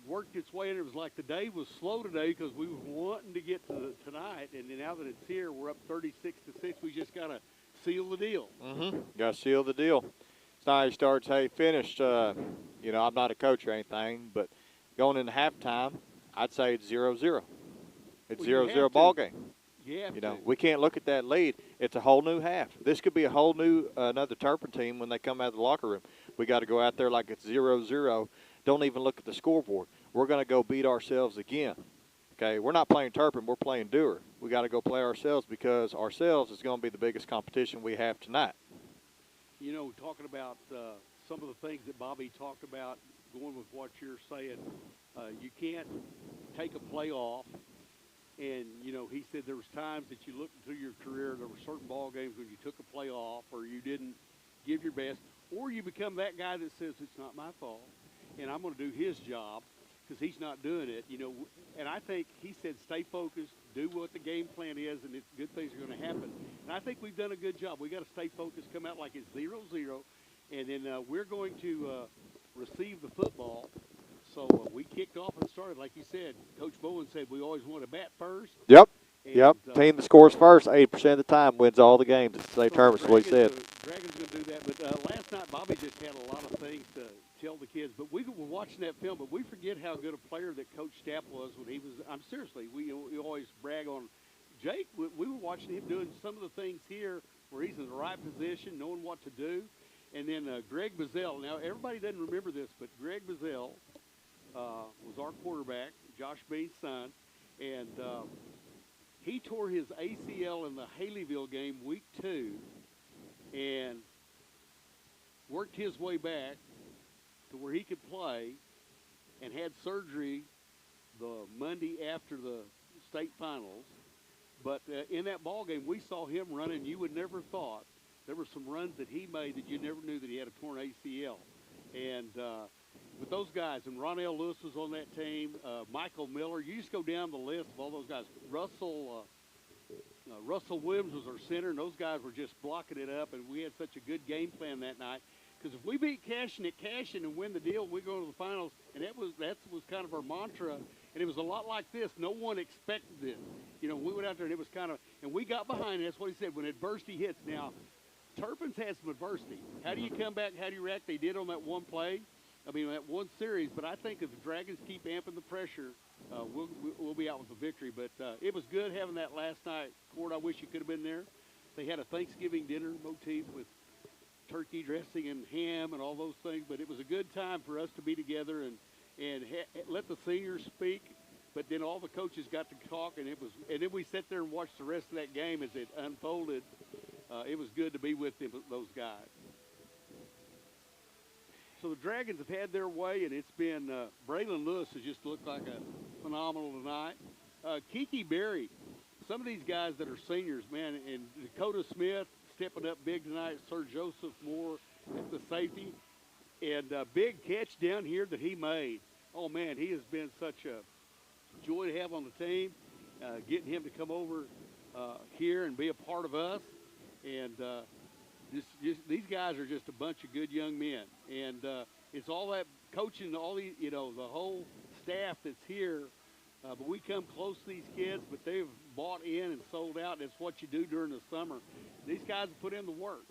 worked its way, and it was like the day was slow today because we were wanting to get to tonight, and now that it's here, we're up 36-6. We just got to seal the deal. Got to seal the deal. It's not how you start, it's how you finished. I'm not a coach or anything, but going into halftime, I'd say it's 0-0. It's 0-0 ball game. We can't look at that lead. It's a whole new half. This could be a whole new another Turpin team when they come out of the locker room. We got to go out there like it's 0-0. Don't even look at the scoreboard. We're going to go beat ourselves again. Okay, we're not playing Turpin. We're playing Dewar. We got to go play ourselves because ourselves is going to be the biggest competition we have tonight. Talking about some of the things that Bobby talked about, going with what you're saying, you can't take a play off. And, he said there was times that you looked through your career, there were certain ball games when you took a play off or you didn't give your best, or you become that guy that says it's not my fault and I'm going to do his job because he's not doing it. And I think he said stay focused, do what the game plan is, and good things are going to happen. And I think we've done a good job. We got to stay focused, come out like it's 0-0, and then we're going to receive the football. So we kicked off and started, like you said. Coach Bowen said we always want to bat first. Yep. Team that scores first 80% of the time wins all the games at the state tournament. That's what he said. Dragon's going to do that. But last night, Bobby just had a lot of things to tell the kids. But we were watching that film, but we forget how good a player that Coach Stapp was when he was. Seriously, we always brag on Jake. We were watching him doing some of the things here where he's in the right position, knowing what to do. And then Greg Bazell. Now, everybody doesn't remember this, but Greg Bazell was our quarterback, Josh Bean's son. And he tore his ACL in the Haleyville game week 2 and worked his way back to where he could play and had surgery the Monday after the state finals. But in that ball game, we saw him running. You would never thought. There were some runs that he made that you never knew that he had a torn ACL. And with those guys, and Ronell Lewis was on that team, Michael Miller, you just go down the list of all those guys. Russell Williams was our center, and those guys were just blocking it up, and we had such a good game plan that night. Because if we beat Cashin at Cashin and win the deal, we go to the finals, and that was kind of our mantra. And it was a lot like this. No one expected this. We went out there, and it was kind of, and we got behind it. That's what he said, when adversity hits. Now, Turpin's had some adversity. How do you come back? How do you react? They did on that one play. That one series, but I think if the Dragons keep amping the pressure, we'll be out with the victory. But it was good having that last night. Court, I wish you could have been there. They had a Thanksgiving dinner motif with turkey dressing and ham and all those things, but it was a good time for us to be together and let the seniors speak. But then all the coaches got to talk, and then we sat there and watched the rest of that game as it unfolded. It was good to be with those guys. So the Dragons have had their way, and it's been Braylon Lewis has just looked like a phenomenal tonight. Kiki Berry, some of these guys that are seniors, man, and Dakota Smith stepping up big tonight. Sir Joseph Moore at the safety, and a big catch down here that he made. Oh man, he has been such a joy to have on the team. Getting him to come over here and be a part of us, and. These guys are just a bunch of good young men, and it's all that coaching, all the the whole staff. staff that's here, but we come close to these kids, but they've bought in and sold out. And it's what you do during the summer. These guys have put in the work.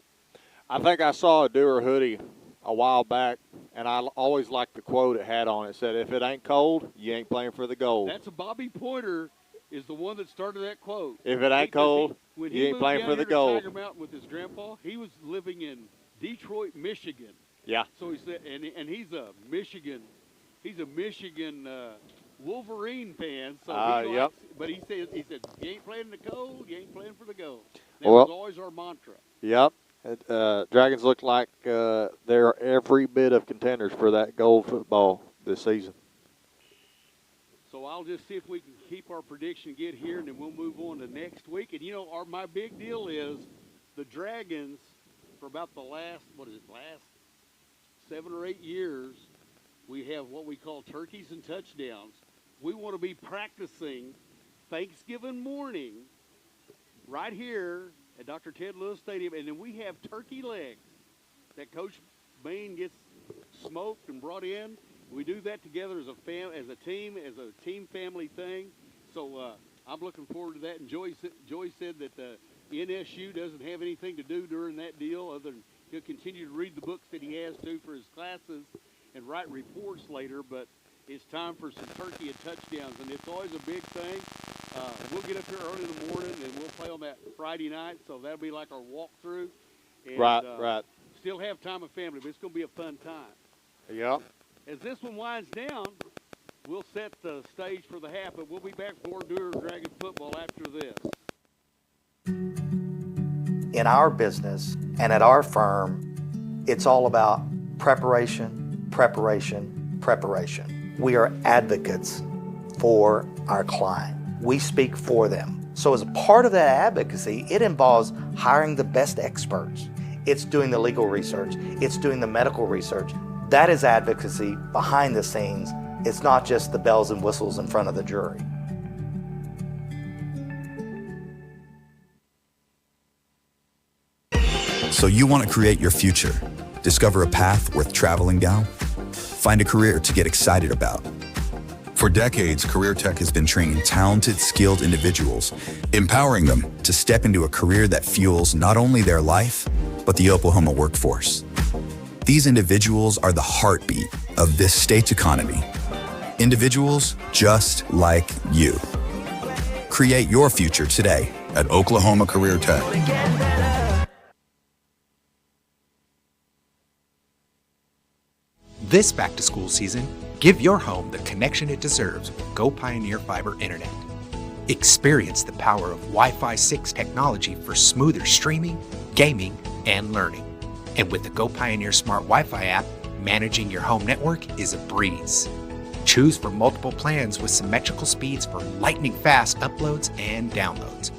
I think I saw a Dewar hoodie a while back, and I always liked the quote it had on it. It said, if it ain't cold, you ain't playing for the gold. That's a Bobby Pointer is the one that started that quote. If it ain't cold, you ain't playing for the gold. Tiger Mountain with his grandpa, he was living in Detroit, Michigan. Yeah. So he said, and he's a Michigan Wolverine fan. So he yep. likes, but he said, you ain't playing in the cold, you ain't playing for the gold. That Well, was always our mantra. Yep. Dragons look like they're every bit of contenders for that gold football this season. So I'll just see if we can keep our prediction, get here, and then we'll move on to next week. And, my big deal is the Dragons, for about the last 7 or 8 years, we have what we call turkeys and touchdowns. We want to be practicing Thanksgiving morning right here at Dr. Ted Lewis Stadium, and then we have turkey legs that Coach Bain gets smoked and brought in. We do that together as a team family thing. So I'm looking forward to that. And Joey said that the NSU doesn't have anything to do during that deal other than he'll continue to read the books that he has to for his classes and write reports later. But it's time for some turkey and touchdowns, and it's always a big thing. We'll get up here early in the morning, and we'll play on that Friday night, so that'll be like our walkthrough. And, Right. Still have time with family, but it's going to be a fun time. Yep. As this one winds down, we'll set the stage for the half, but we'll be back for Dewar Dragon football after this. In our business and at our firm, it's all about preparation, preparation, preparation. We are advocates for our client. We speak for them. So as a part of that advocacy, it involves hiring the best experts. It's doing the legal research. It's doing the medical research. That is advocacy behind the scenes. It's not just the bells and whistles in front of the jury. So you want to create your future, discover a path worth traveling down, find a career to get excited about. For decades, Career Tech has been training talented, skilled individuals, empowering them to step into a career that fuels not only their life, but the Oklahoma workforce. These individuals are the heartbeat of this state's economy. Individuals just like you. Create your future today at Oklahoma Career Tech. This back-to-school season, give your home the connection it deserves with Go Pioneer Fiber Internet. Experience the power of Wi-Fi 6 technology for smoother streaming, gaming, and learning. And with the Go Pioneer Smart Wi-Fi app, managing your home network is a breeze. Choose from multiple plans with symmetrical speeds for lightning-fast uploads and downloads.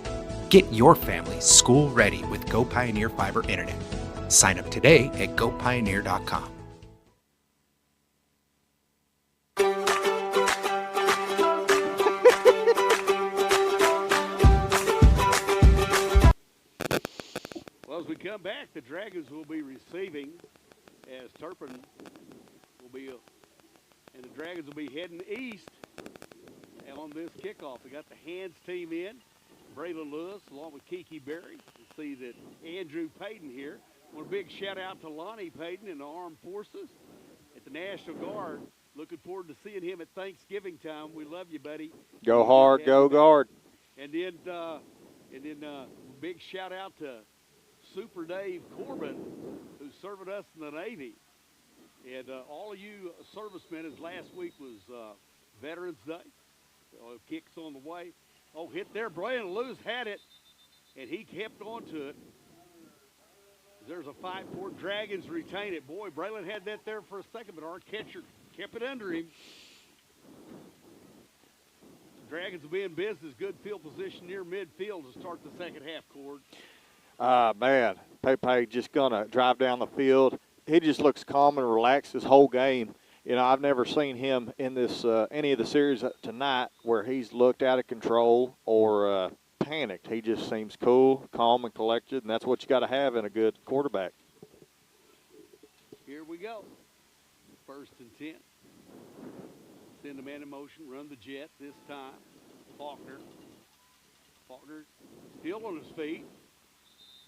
Get your family school-ready with Go Pioneer Fiber Internet. Sign up today at gopioneer.com. Well, as we come back, the Dragons will be receiving as Turpin will be, and the Dragons will be heading east on this kickoff. We got the Hands team in, Braylon Lewis along with Kiki Berry. You see that Andrew Payton here. One big shout out to Lonnie Payton in the Armed Forces at the National Guard. Looking forward to seeing him at Thanksgiving time. We love you, buddy. Go hard, go guard. And then big shout out to Super Dave Corbin, who's serving us in the Navy. And all of you servicemen, as last week was Veterans Day. Kicks on the way. Oh, hit there. Braylon Lewis had it, and he kept on to it. There's a fight for it. Dragons retain it. Boy, Braylon had that there for a second, but our catcher kept it under him. Dragons will be in business. Good field position near midfield to start the second half, Cord. Man, Pepe just going to drive down the field. He just looks calm and relaxed this whole game. You know, I've never seen him in this any of the series tonight where he's looked out of control or panicked. He just seems cool, calm, and collected, and that's what you got to have in a good quarterback. Here we go. 1st and 10. Send a man in motion, run the jet this time. Faulkner still on his feet.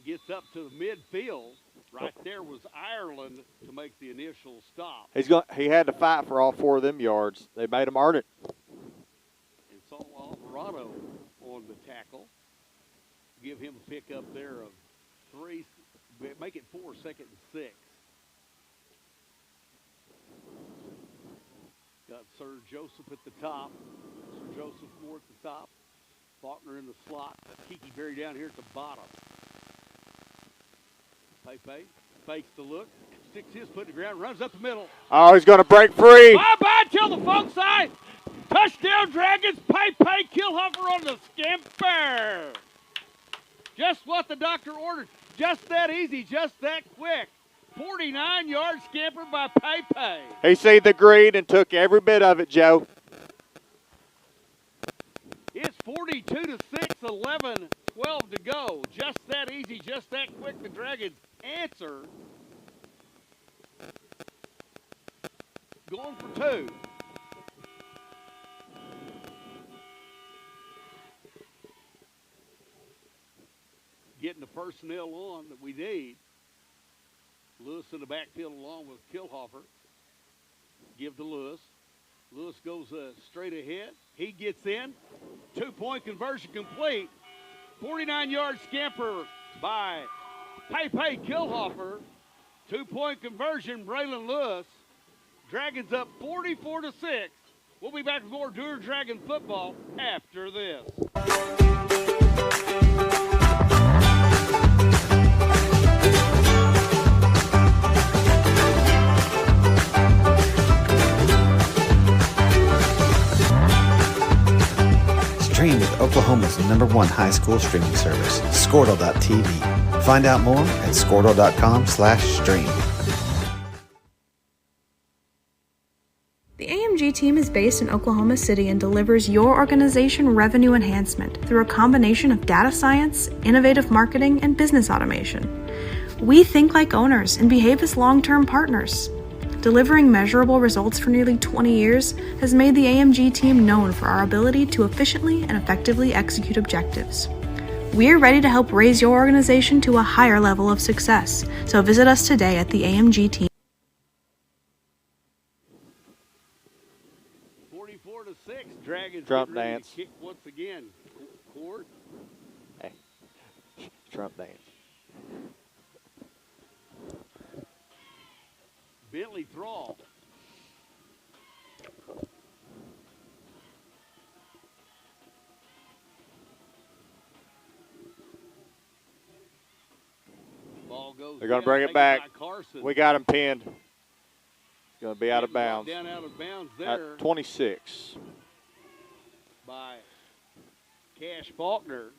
Gets up to the midfield. Right there was Ireland to make the initial stop. He had to fight for all 4 of them yards. They made him earn it. And Saul Alvarado on the tackle. Give him a pickup there of 3. Make it 4, 2nd and 6. Got Sir Joseph at the top. Sir Joseph Moore at the top. Faulkner in the slot. Kiki Berry down here at the bottom. Pepe fakes the look. Sticks his foot in the ground. Runs up the middle. Oh, he's going to break free. Bye-bye till the funk side. Touchdown Dragons. Pepe Killhofer on the scamper. Just what the doctor ordered. Just that easy. Just that quick. 49-yard scamper by Pepe. He seen the green and took every bit of it, Joe. It's 42-6, 11, 12 to go. Just that easy, just that quick. The Dragons answer. Going for 2. Getting the personnel on that we need. Lewis in the backfield along with Killhofer. Give to Lewis. Lewis goes straight ahead. He gets in. 2-point conversion complete. 49-yard scamper by Pepe Killhofer. 2-point conversion, Braylon Lewis. Dragons up 44-6. We'll be back with more Dewar Dragon football after this. Stream with Oklahoma's #1 high school streaming service, Squirtle.tv. Find out more at squirtle.com/stream. The AMG team is based in Oklahoma City and delivers your organization revenue enhancement through a combination of data science, innovative marketing, and business automation. We think like owners and behave as long-term partners. Delivering measurable results for nearly 20 years has made the AMG team known for our ability to efficiently and effectively execute objectives. We're ready to help raise your organization to a higher level of success, so visit us today at the AMG team. 44-6, Dragons Trump get ready dance. to kick once again. Court. Hey, Trump dance. Bentley Thrall. Ball goes. They're going to down, bring it taken back. by Carson. We got him pinned. It's going to be out of bounds. Down out of bounds At there 26. by Cash Faulkner.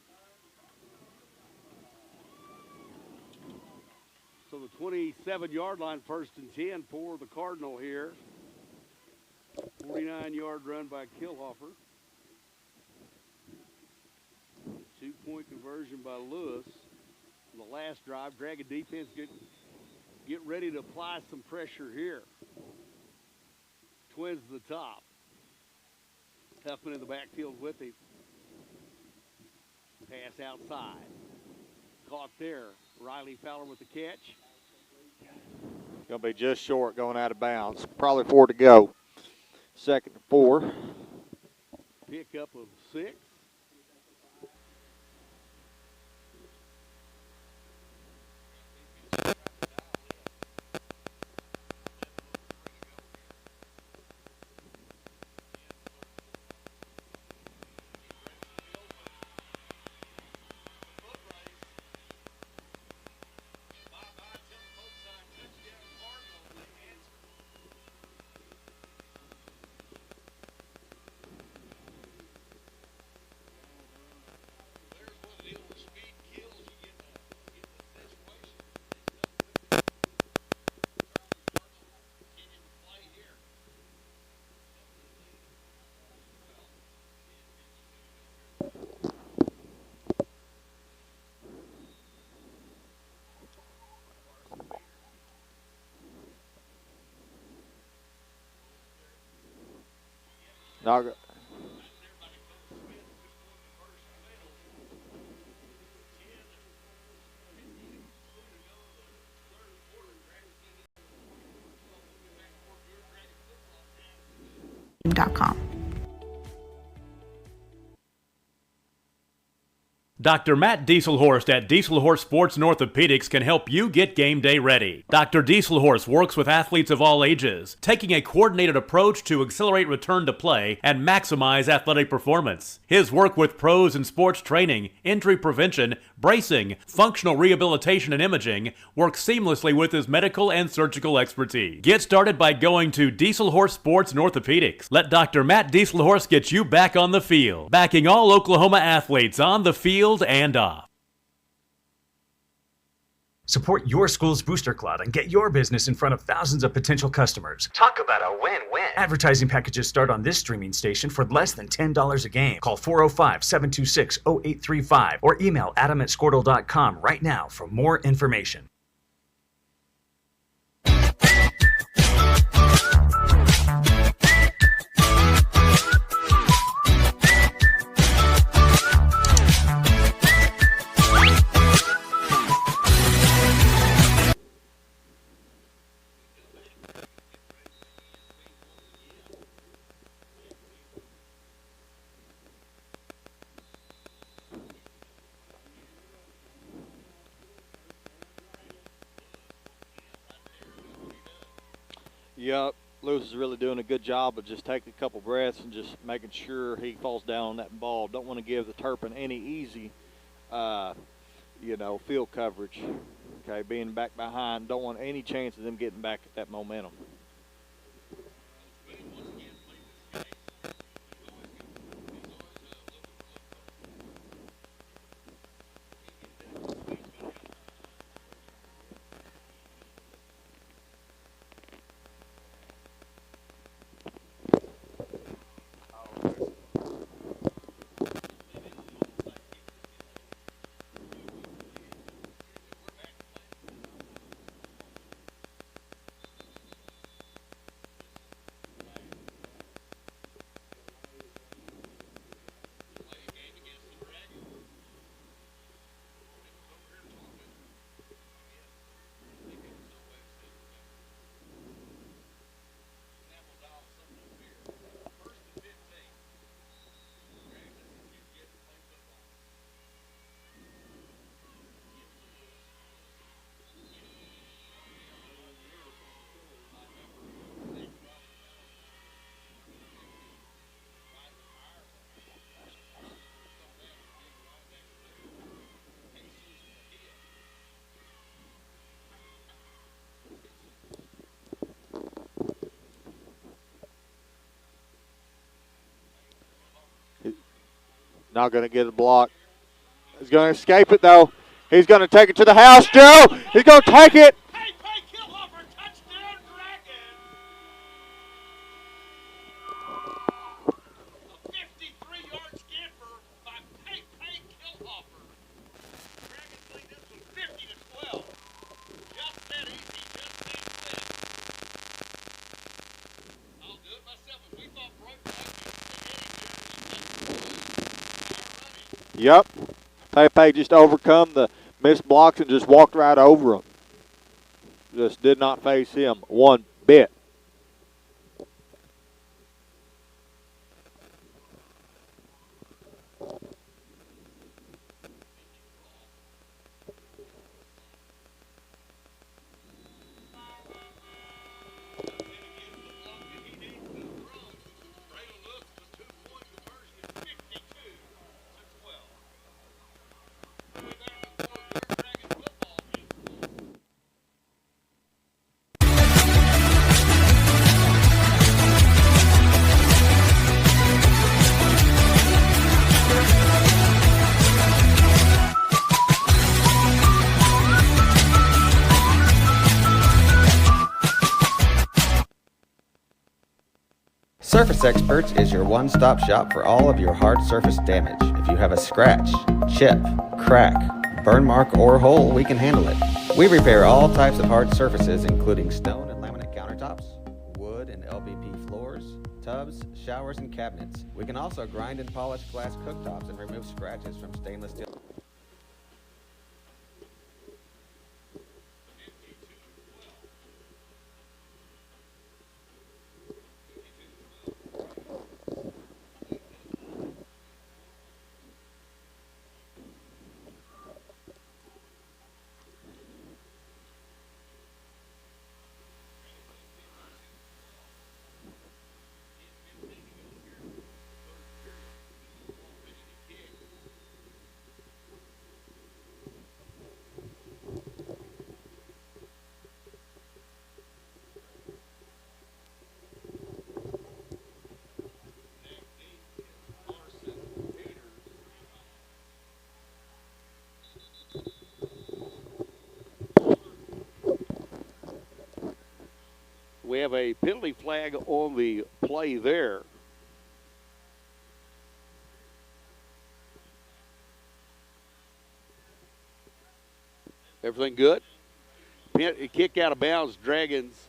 So the 27-yard line, 1st and 10 for the Cardinal here. 49-yard run by Killhofer. 2-point conversion by Lewis. On the last drive, Dragon defense get ready to apply some pressure here. Twins to the top. Huffman in the backfield with him. Pass outside. Caught there. Riley Fowler with the catch. Going to be just short going out of bounds. Probably 4 to go. 2nd and 4. Pickup of 6. Now, .com. Dr. Matt Dieselhorst at Dieselhorst Sports and Orthopedics can help you get game day ready. Dr. Dieselhorst works with athletes of all ages, taking a coordinated approach to accelerate return to play and maximize athletic performance. His work with pros in sports training, injury prevention, bracing, functional rehabilitation, and imaging works seamlessly with his medical and surgical expertise. Get started by going to Dieselhorst Sports and Orthopedics. Let Dr. Matt Dieselhorst get you back on the field, backing all Oklahoma athletes on the field and off. Support your school's Booster Club and get your business in front of thousands of potential customers. Talk about a win-win. Advertising packages start on this streaming station for less than $10 a game. Call 405-726-0835 or email adam@squirtle.com right now for more information. Yep, Lewis is really doing a good job of just taking a couple breaths and just making sure he falls down on that ball. Don't want to give the Turpin any easy, field coverage. Okay, being back behind, don't want any chance of them getting back at that momentum. Not going to get a block. He's going to escape it, though. He's going to take it to the house, Joe. He's going to take it. Yep. Pepe just overcome the missed blocks and just walked right over him. Just did not face him one bit. Surface Experts is your one-stop shop for all of your hard surface damage. If you have a scratch, chip, crack, burn mark, or hole, we can handle it. We repair all types of hard surfaces, including stone and laminate countertops, wood and LVP floors, tubs, showers, and cabinets. We can also grind and polish glass cooktops and remove scratches from stainless steel. We have a penalty flag on the play there. Everything good? Kick out of bounds. Dragons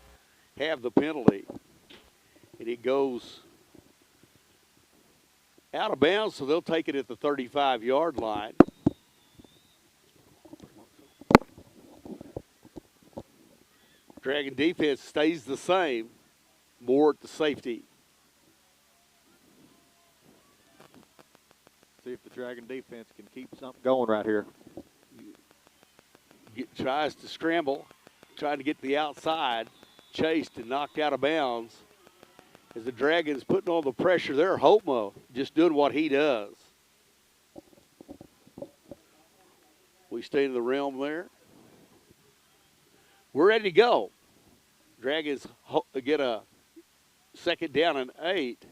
have the penalty. And it goes out of bounds, so they'll take it at the 35-yard line. Dragon defense stays the same. More at the safety. See if the Dragon defense can keep something going right here. Tries to scramble, trying to get to the outside. Chased and knocked out of bounds. As the Dragons putting on the pressure there, Hopma just doing what he does. We stay in the realm there. We're ready to go. Dragons get a second down and 8.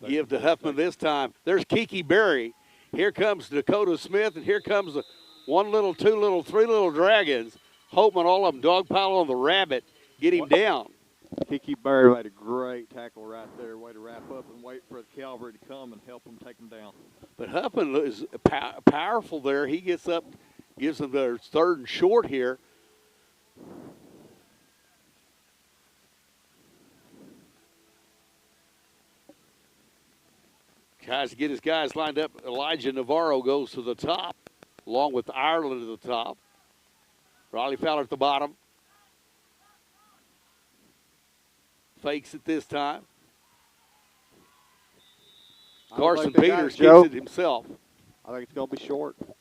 Give to Huffman this time. There's Kiki Berry. Here comes Dakota Smith, and here comes the 1 little, 2 little, 3 little Dragons. Hoping all of them dogpile on the rabbit, get him down. Kiki Berry made a great tackle right there. Way to wrap up and wait for the cavalry to come and help them take them down. But Huffman is powerful there. He gets up, gives them their 3rd and short here. Tries to get his guys lined up. Elijah Navarro goes to the top, along with Ireland at the top. Riley Fowler at the bottom. Fakes it this time. Carson Peters gets it himself. I think it's going to be short. And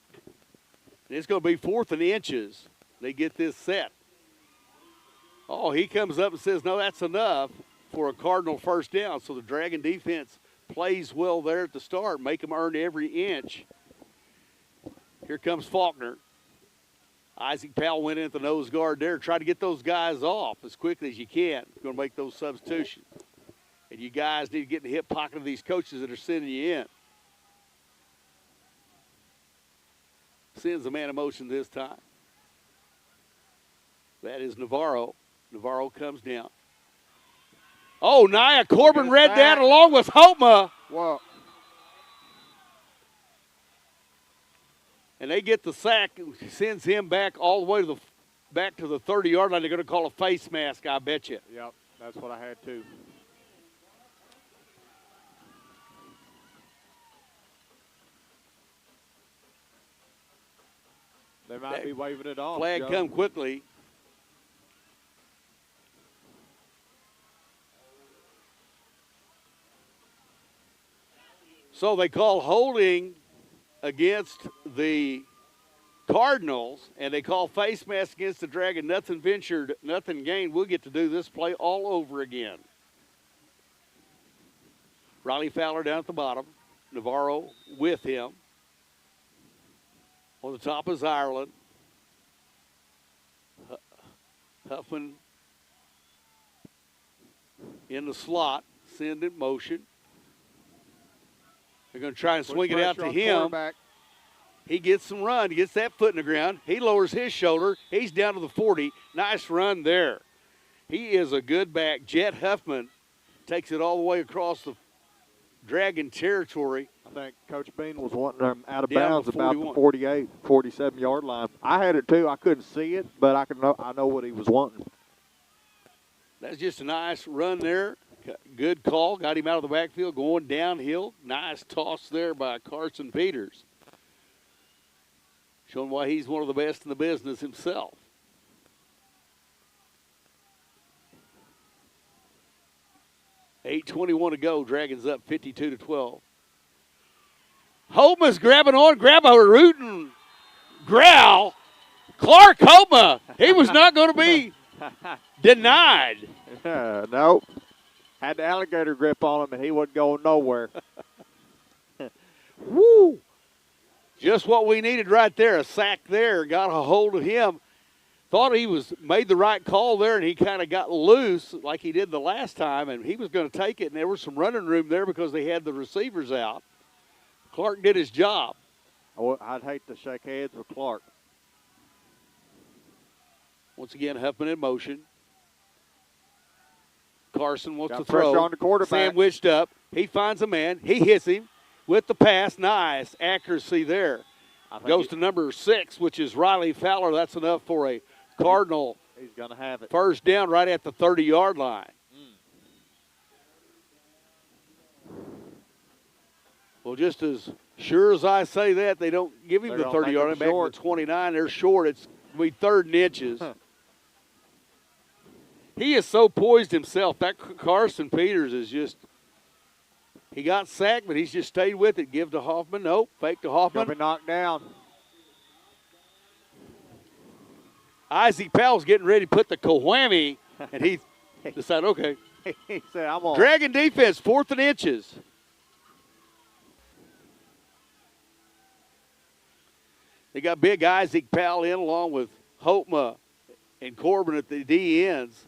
it's going to be 4th and inches. They get this set. Oh, he comes up and says, no, that's enough for a Cardinal first down. So the Dragon defense plays well there at the start, make them earn every inch. Here comes Faulkner. Isaac Powell went in at the nose guard there. Try to get those guys off as quickly as you can. You're going to make those substitutions. And you guys need to get in the hip pocket of these coaches that are sending you in. Sends a man of motion this time. That is Navarro. Navarro comes down. Oh, Nia Corbin read that along with Hopma. Whoa. And they get the sack, sends him back all the way to back to the 30-yard line. They're going to call a face mask, I bet you. Yep, that's what I had too. They might be waving it off. Flag come quickly. So they call holding against the Cardinals, and they call face mask against the Dragon. Nothing ventured, nothing gained. We'll get to do this play all over again. Riley Fowler down at the bottom. Navarro with him. On the top is Ireland. Huffman in the slot, send in motion. They're going to try and swing it out to him. He gets some run. He gets that foot in the ground. He lowers his shoulder. He's down to the 40. Nice run there. He is a good back. Jet Huffman takes it all the way across the Dragon territory. I think Coach Bean was wanting them out of Down bounds to about the 41. 48, 47-yard line. I had it too. I couldn't see it, but I know what he was wanting. That's just a nice run there. Good call. Got him out of the backfield going downhill. Nice toss there by Carson Peters. Showing why he's one of the best in the business himself. $8:21 to go. Dragons up 52-12. Homa's grabbing on. Grab a root and growl. Clark Homa. He was not going to be denied. Nope. Had the alligator grip on him, and he wasn't going nowhere. Woo! Just what we needed right there. A sack there. Got a hold of him. Thought he made the right call there, and he kind of got loose like he did the last time, and he was going to take it, and there was some running room there because they had the receivers out. Clark did his job. I'd hate to shake hands with Clark. Once again, Huffman in motion. Carson wants Got to throw. pressure on the quarterback. Sandwiched up. He finds a man. He hits him with the pass. Nice accuracy there. Goes to number 6, which is Riley Fowler. That's enough for a Cardinal. He's going to have it. First down right at the 30-yard line. Well, just as sure as I say that, they don't give him the 30-yard line. Back to the 29. They're short. It's going to be 3rd and inches. He is so poised himself. That Carson Peters is just – he got sacked, but he's just stayed with it. Give to Hoffman. Nope. Fake to Hoffman. Going to be knocked down. Isaac Powell's getting ready to put the Kawami, and he decided, okay. He said, I'm on. Dragon defense, 4th and inches. They got big Isaac Powell in along with Hopma and Corbin at the D ends.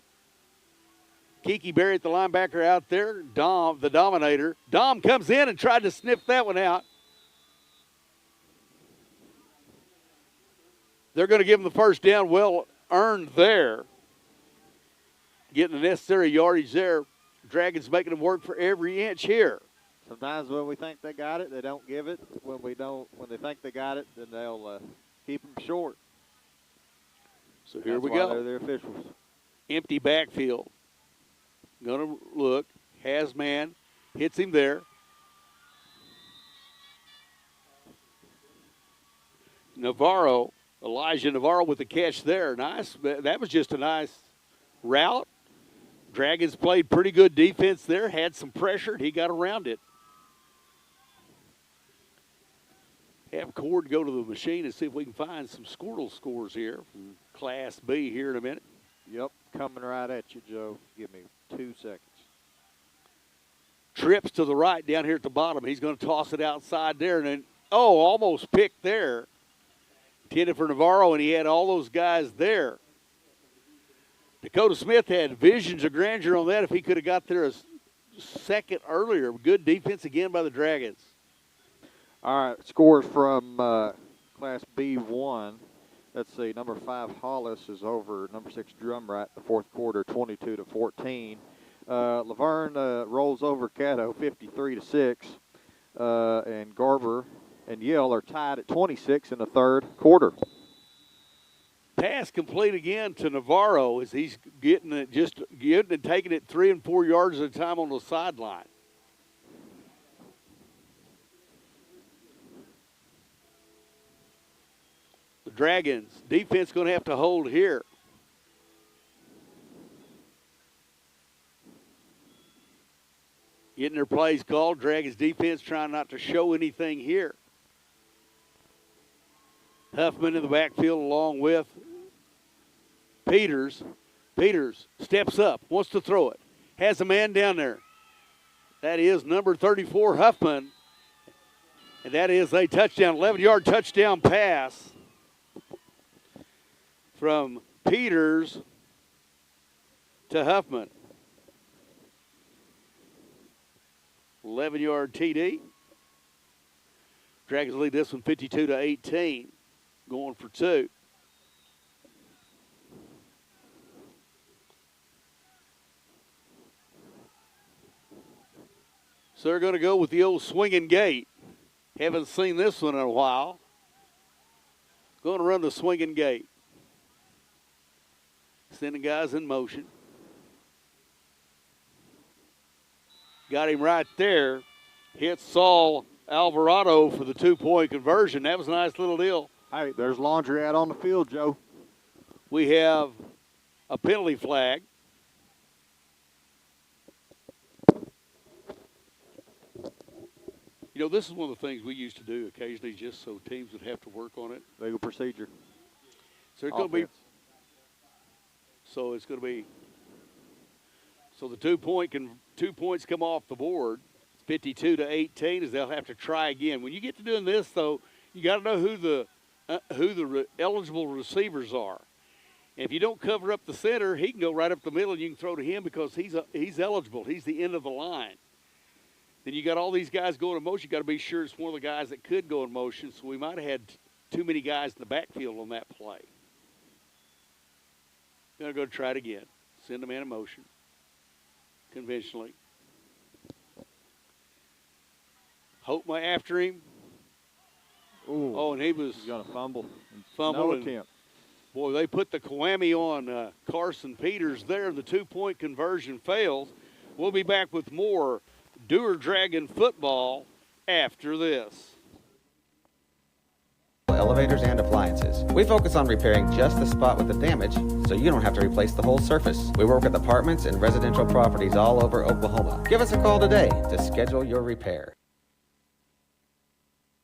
Kiki Berry at the linebacker out there. Dom, the Dominator. Dom comes in and tried to sniff that one out. They're going to give him the first down. Well earned there. Getting the necessary yardage there. Dragons making them work for every inch here. Sometimes when we think they got it, they don't give it. When they think they got it, then they'll keep them short. So here we That's why go. they're the officials. Empty backfield. Going to look. Has man. Hits him there. Elijah Navarro with the catch there. Nice. That was just a nice route. Dragons played pretty good defense there. Had some pressure, and he got around it. Have Cord go to the machine and see if we can find some Squirtle scores here from Class B here in a minute. Yep, coming right at you, Joe. Give me 2 seconds. Trips to the right down here at the bottom. He's going to toss it outside there, and then, almost picked there. Intended for Navarro, and he had all those guys there. Dakota Smith had visions of grandeur on that if he could have got there a second earlier. Good defense again by the Dragons. All right, scores from Class B1. Let's see, number 5 Hollis is over number 6 Drumright the 4th quarter, 22-14. Laverne rolls over Caddo 53-6, and Garber and Yale are tied at 26 in the 3rd quarter. Pass complete again to Navarro as he's getting it and taking it 3 and 4 yards at a time on the sideline. The Dragons defense going to have to hold here. Getting their plays called. Dragons defense trying not to show anything here. Huffman in the backfield along with Peters. Peters steps up, wants to throw it. Has a man down there. That is number 34, Huffman. And that is a touchdown, 11-yard touchdown pass from Peters to Huffman. 11-yard TD. Dragons lead this one 52-18. Going for 2. So they're going to go with the old swinging gate. Haven't seen this one in a while. Going to run the swinging gate. Sending guys in motion. Got him right there. Hit Saul Alvarado for the 2-point conversion. That was a nice little deal. Hey, there's laundry out on the field, Joe. We have a penalty flag. You know, this is one of the things we used to do occasionally just so teams would have to work on it. Legal procedure. So it's going to be. So it's going to be. So the 2 points come off the board. 52-18 as they'll have to try again. When you get to doing this, though, you got to know who the eligible receivers are. And if you don't cover up the center, he can go right up the middle and you can throw to him because he's eligible. He's the end of the line. Then you got all these guys going in motion. You got to be sure it's one of the guys that could go in motion. So we might have had too many guys in the backfield on that play. Going to go try it again. Send a man in motion. Conventionally. Hopma after him. Ooh, oh, and he was going to fumble. No attempt. And, boy, they put the Kiwami on Carson Peters there. The 2-point conversion fails. We'll be back with more Dewar Dragon football after this. Elevators and appliances. We focus on repairing just the spot with the damage so you don't have to replace the whole surface. We work with apartments and residential properties all over Oklahoma. Give us a call today to schedule your repair.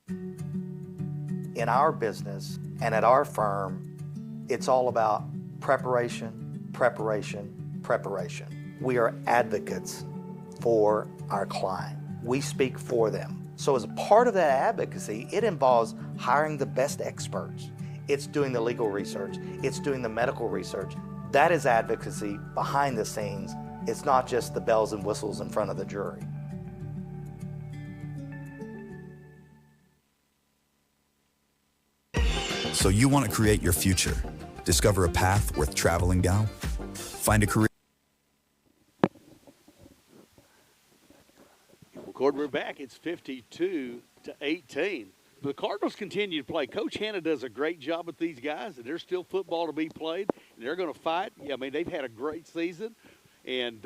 In our business and at our firm, it's all about preparation, preparation, preparation. We are advocates for our client. We speak for them. So as a part of that advocacy, it involves hiring the best experts. It's doing the legal research. It's doing the medical research. That is advocacy behind the scenes. It's not just the bells and whistles in front of the jury. So you want to create your future, discover a path worth traveling down, find a career. Well, Gordon, we're back. It's 52-18. The Cardinals continue to play. Coach Hanna does a great job with these guys, and there's still football to be played, and they're going to fight. Yeah, I mean, they've had a great season, and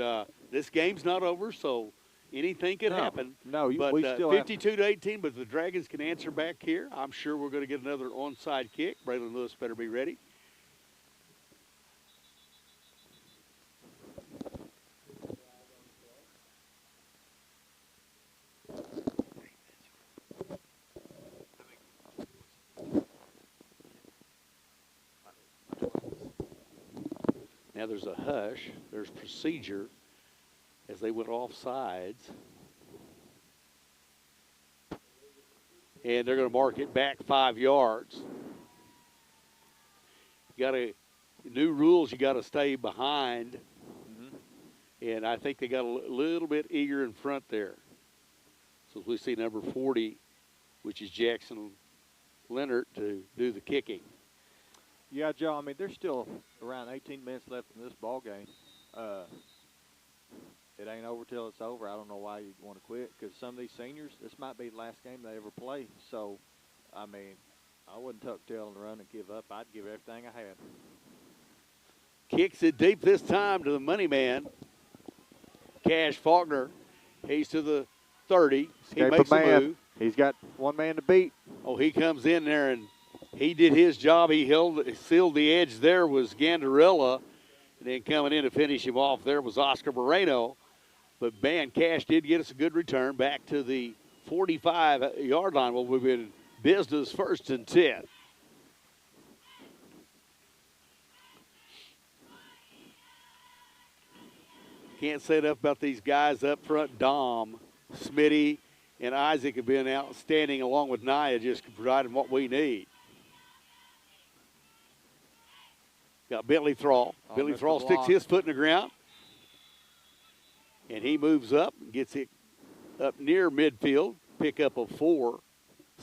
this game's not over, so anything could happen. No, but we still 52-18, but the Dragons can answer back here. I'm sure we're going to get another onside kick. Braylon Lewis better be ready. Now there's a hush. There's procedure as they went off sides. And they're going to mark it back 5 yards. You got to new rules. You got to stay behind, and I think they got a little bit eager in front there. So we see number 40, which is Jackson Leonard, to do the kicking. Yeah, Joe. I mean, there's still around 18 minutes left in this ball game. It ain't over till it's over. I don't know why you'd want to quit because some of these seniors, this might be the last game they ever play. So, I mean, I wouldn't tuck tail and run and give up. I'd give everything I had. Kicks it deep this time to the money man, Cash Faulkner. He's to the 30. He makes a move. He's got one man to beat. Oh, he comes in there and he did his job. He sealed the edge there was Gandarella. And then coming in to finish him off there was Oscar Moreno. But, man, Cash did get us a good return back to the 45-yard line. Well, we've been in business 1st and 10. Can't say enough about these guys up front. Dom, Smitty, and Isaac have been outstanding along with Nia, just providing what we need. Got Bentley Thrall. Bentley Thrall sticks his foot in the ground. And he moves up and gets it up near midfield. Pickup of 4.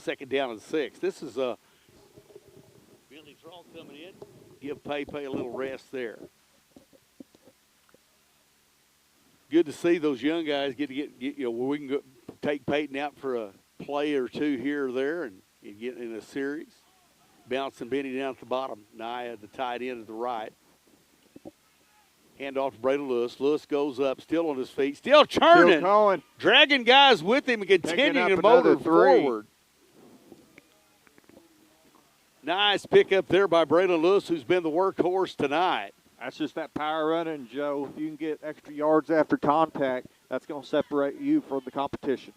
2nd down and 6. This is Bentley Thrall coming in. Give Pepe a little rest there. Good to see those young guys get we can go take Peyton out for a play or two here or there and get in a series. Bouncing Benny down at the bottom. Nia, the tight end, at the right. Hand off to Braden Lewis. Lewis goes up, still on his feet, still churning. Still going. Dragging guys with him and continuing to up motor another three. forward. Nice pick up there by Braden Lewis, who's been the workhorse tonight. That's just that power running, Joe. If you can get extra yards after contact, that's going to separate you from the competition.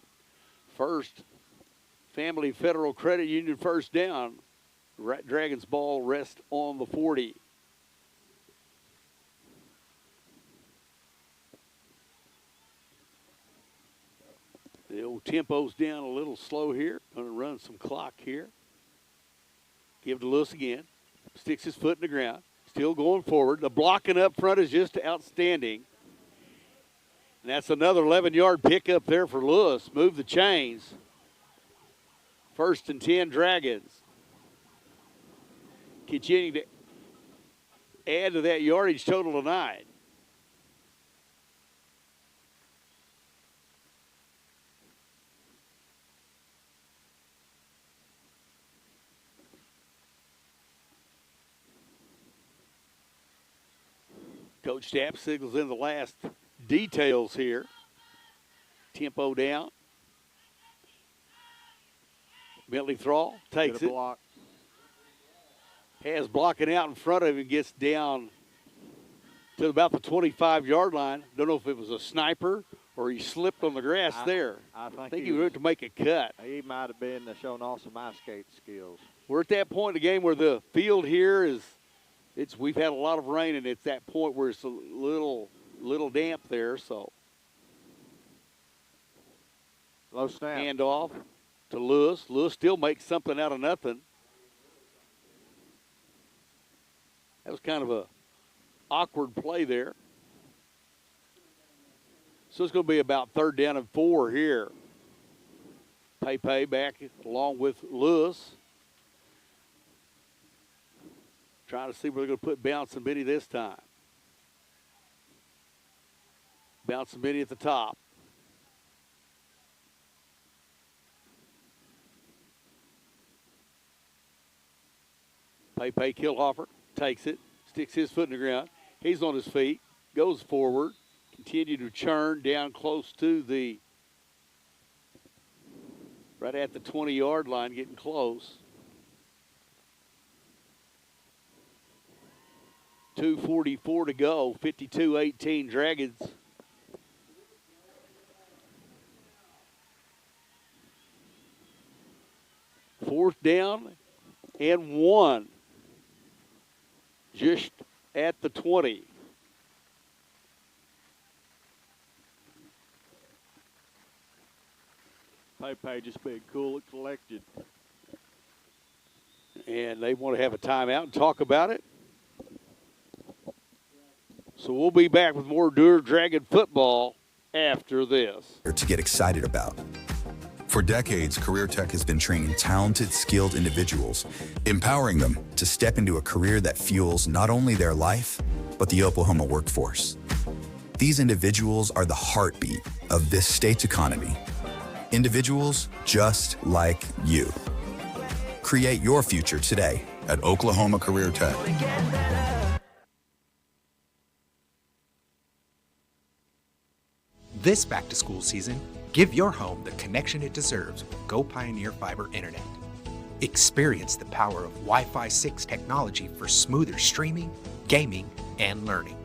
First, Family Federal Credit Union first down. Dragons ball rests on the 40. The old tempo's down a little slow here. Going to run some clock here. Give to Lewis again. Sticks his foot in the ground. Still going forward. The blocking up front is just outstanding. And that's another 11-yard pickup there for Lewis. Move the chains. 1st and 10 Dragons. Continuing to add to that yardage total tonight. Coach Stapp signals in the last details here. Tempo down. Bentley Thrall takes it. Block. Has blocking out in front of him, gets down to about the 25-yard line. Don't know if it was a sniper or he slipped on the grass there. I think he went to make a cut. He might have been showing off some ice skate skills. We're at that point in the game where the field here is, we've had a lot of rain, and it's that point where it's a little damp there. So low snap. Hand off to Lewis. Lewis still makes something out of nothing. That was kind of a awkward play there. So it's going to be about 3rd down and 4 here. Pepe back along with Lewis. Trying to see where they're going to put Bouncing Benny this time. Bouncing Benny at the top. Pepe Kilhofer takes it, sticks his foot in the ground. He's on his feet, goes forward, continue to churn down close to the, right at the 20-yard line, getting close. 2:44 to go, 52-18 Dragons. Fourth down and 1. Just at the 20. Pepe just being cool and collected. And they want to have a timeout and talk about it. So we'll be back with more Dewar Dragon football after this. To get excited about. For decades, Career Tech has been training talented, skilled individuals, empowering them to step into a career that fuels not only their life, but the Oklahoma workforce. These individuals are the heartbeat of this state's economy. Individuals just like you. Create your future today at Oklahoma Career Tech. This back-to-school season, give your home the connection it deserves with Go Pioneer Fiber Internet. Experience the power of Wi-Fi 6 technology for smoother streaming, gaming, and learning.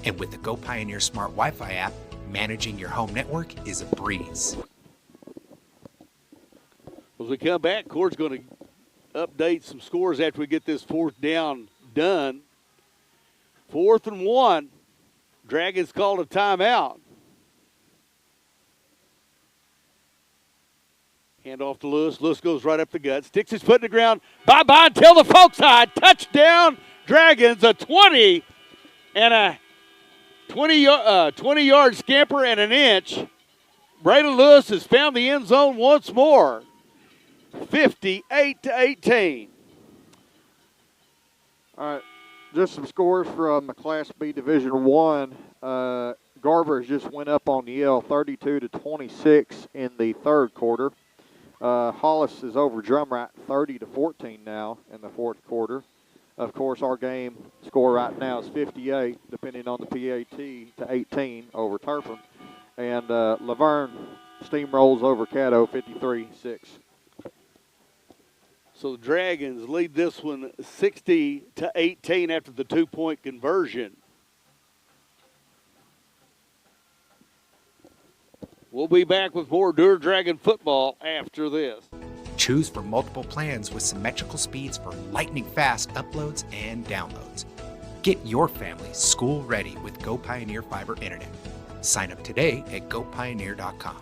And with the Go Pioneer Smart Wi-Fi app, managing your home network is a breeze. As we come back, Court's going to update some scores after we get this 4th down done. 4th and 1. Dragons called a timeout. Hand off to Lewis. Lewis goes right up the gut. Sticks his foot in the ground. Bye-bye until the folk side. Touchdown, Dragons. A 20 and a 20-yard scamper and an inch. Braden Lewis has found the end zone once more. 58-18. All right, just some scores from Class B Division I. Garber's just went up on Yale 32-26 in the 3rd quarter. Hollis is over Drumrat 30-14 now in the fourth quarter. Of course, our game score right now is 58, depending on the PAT, to 18 over Turpin. And Laverne steamrolls over Caddo 53-6. So the Dragons lead this one 60-18 after the 2-point conversion. We'll be back with more Dewar Dragon football after this. Choose from multiple plans with symmetrical speeds for lightning fast uploads and downloads. Get your family school ready with Go Pioneer Fiber Internet. Sign up today at gopioneer.com.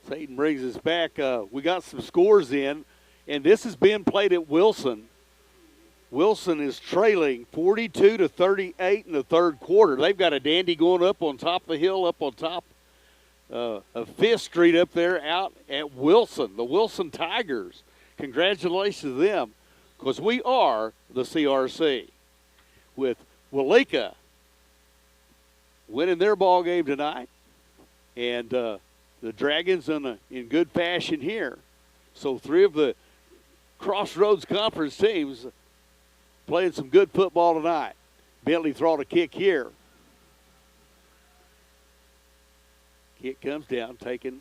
Satan brings us back. We got some scores in, and this has been played at Wilson. Wilson is trailing 42-38 in the third quarter. They've got a dandy going up on top of the hill, up on top of Fifth Street up there out at Wilson, the Wilson Tigers. Congratulations to them, because we are the CRC. With Walika winning their ball game tonight, and the Dragons in good fashion here. So three of the Crossroads Conference teams playing some good football tonight. Bentley throwing a kick here. Kick comes down, taken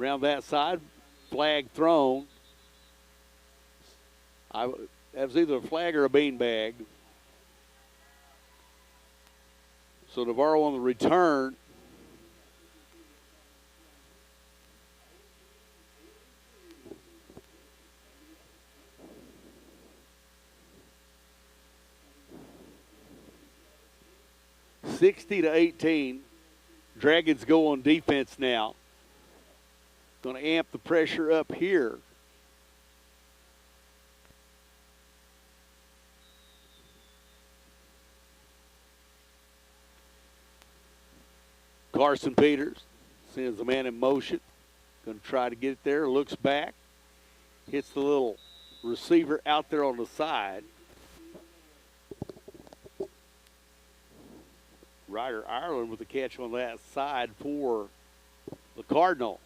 around that side. Flag thrown. That was either a flag or a beanbag. So Navarro on the return. (60-18). Dragons go on defense now. Going to amp the pressure up here. Carson Peters sends the man in motion. Going to try to get it there. Looks back. Hits the little receiver out there on the side. Ryder Ireland with the catch on that side for the Cardinal.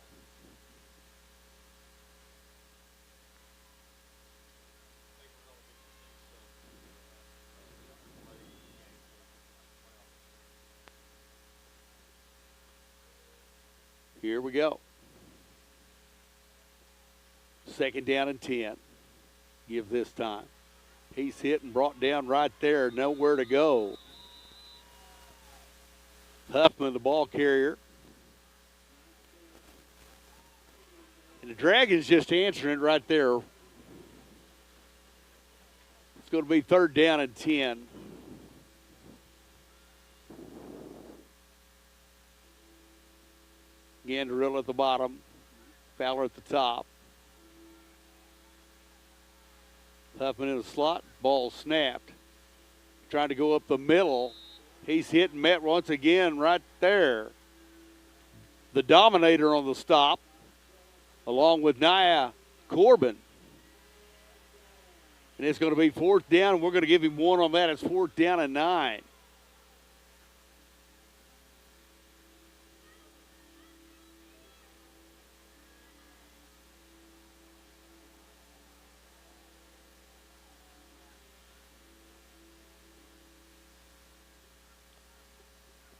Here we go. Second down and 10. Give this time. He's hit and brought down right there. Nowhere to go. Huffman, the ball carrier. And the Dragons just answering it right there. It's going to be third down and 10. Ganderilla at the bottom. Fowler at the top. Huffman in the slot. Ball snapped. Trying to go up the middle. He's hit and met once again right there. The Dominator on the stop, along with Nia Corbin. And it's going to be fourth down. We're going to give him one on that. It's fourth down and 9.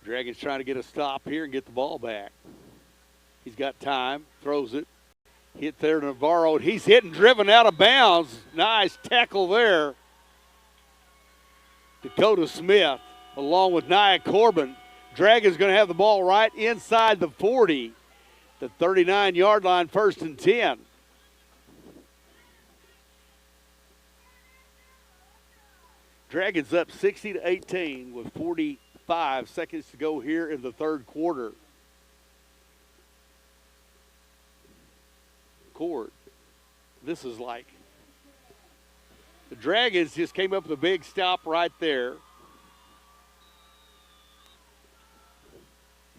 Dragons trying to get a stop here and get the ball back. He's got time, throws it. Hit there to Navarro. He's hit and driven out of bounds. Nice tackle there. Dakota Smith along with Nia Corbin. Dragons going to have the ball right inside the 40. The 39-yard line, first and 10. Dragons up 60-18 with 45 seconds to go here in the third quarter. Cord, this is like The Dragons just came up with a big stop right there.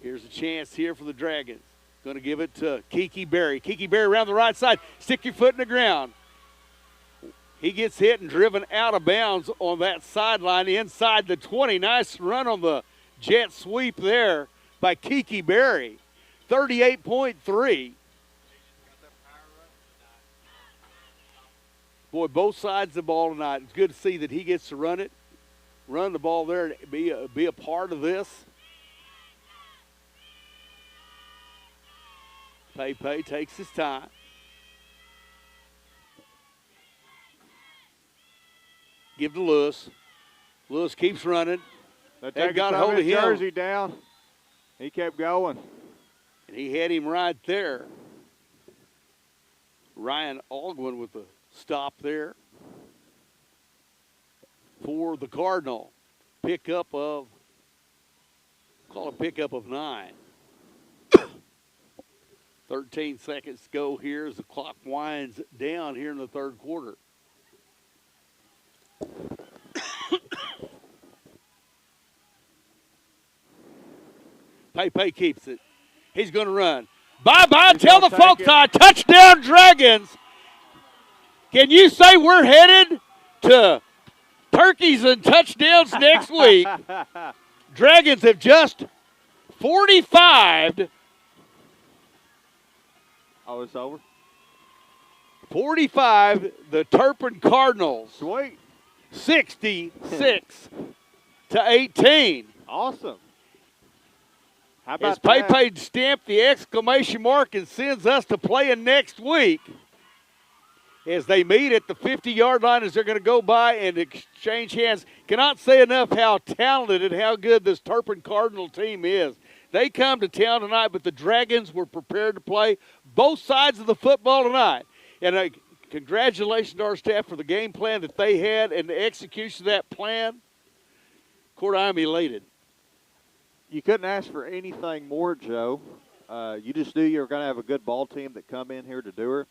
Here's a chance here for the Dragons. Going to give it to Kiki Berry. Kiki Berry around the right side. Stick your foot in the ground. He gets hit and driven out of bounds on that sideline inside the 20. Nice run on the jet sweep there by Kiki Berry. 38.3. Boy, both sides of the ball tonight. It's good to see that he gets to run it, run the ball there, and be a part of this. Pepe takes his time. Give to Lewis. Lewis keeps running. They got hold of him. Jersey down. He kept going. And he had him right there. Ryan Aldwin with the stop there for the Cardinal. Pickup of 9. 13 seconds to go here as the clock winds down here in the third quarter. Pepe keeps it. He's going to run. Bye-bye. Tell the folks touchdown Dragons. Can you say we're headed to turkeys and touchdowns next week? Dragons have just 45'd. Oh, it's over? 45, the Turpin Cardinals. Sweet. 66-18. Awesome. How about as Pepe stamped the exclamation mark and sends us to playing next week as they meet at the 50-yard line as they're going to go by and exchange hands. Cannot say enough how talented and how good this Turpin Cardinal team is. They come to town tonight, but the Dragons were prepared to play both sides of the football tonight. And congratulations to our staff for the game plan that they had and the execution of that plan. Court, I'm elated. You couldn't ask for anything more, Joe. You just knew you were going to have a good ball team that come in here to Dewar,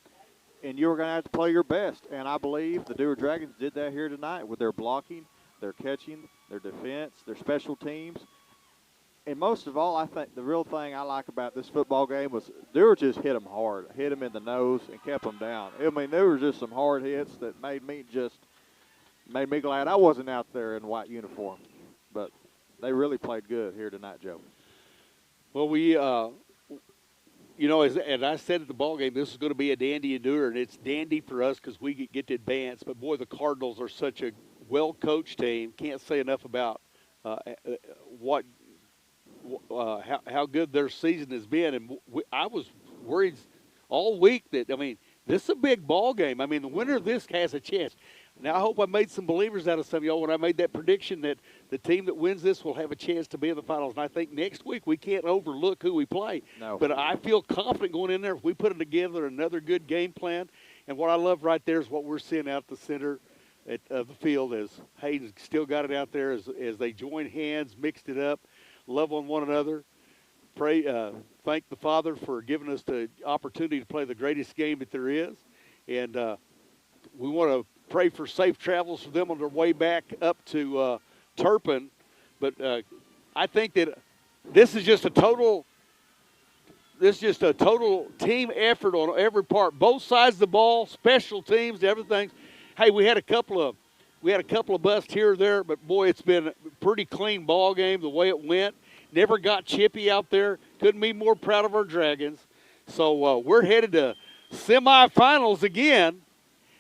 and you were going to have to play your best. And I believe the Dewar Dragons did that here tonight with their blocking, their catching, their defense, their special teams. And most of all, I think the real thing I like about this football game was Dewar just hit them hard, hit them in the nose, and kept them down. I mean, there were just some hard hits that made me glad I wasn't out there in white uniform. But they really played good here tonight, Joe. Well, we, as I said at the ball game, this is going to be a dandy in Dewar, and it's dandy for us because we get to advance. But, boy, the Cardinals are such a well-coached team. Can't say enough about how good their season has been. And I was worried all week that, this is a big ball game. The winner of this has a chance. Now, I hope I made some believers out of some of y'all when I made that prediction that the team that wins this will have a chance to be in the finals. And I think next week we can't overlook who we play. No. But I feel confident going in there if we put together another good game plan. And what I love right there is what we're seeing out the center of the field as Hayden's still got it out there as they join hands, mixed it up, love on one another. Pray, thank the Father for giving us the opportunity to play the greatest game that there is. And we want to pray for safe travels for them on their way back up to Turpin. But I think that this is just a total team effort on every part, both sides of the ball, special teams, everything. Hey, we had a couple of busts here or there, but boy, it's been a pretty clean ball game the way it went. Never got chippy out there. Couldn't be more proud of our Dragons. So we're headed to semifinals again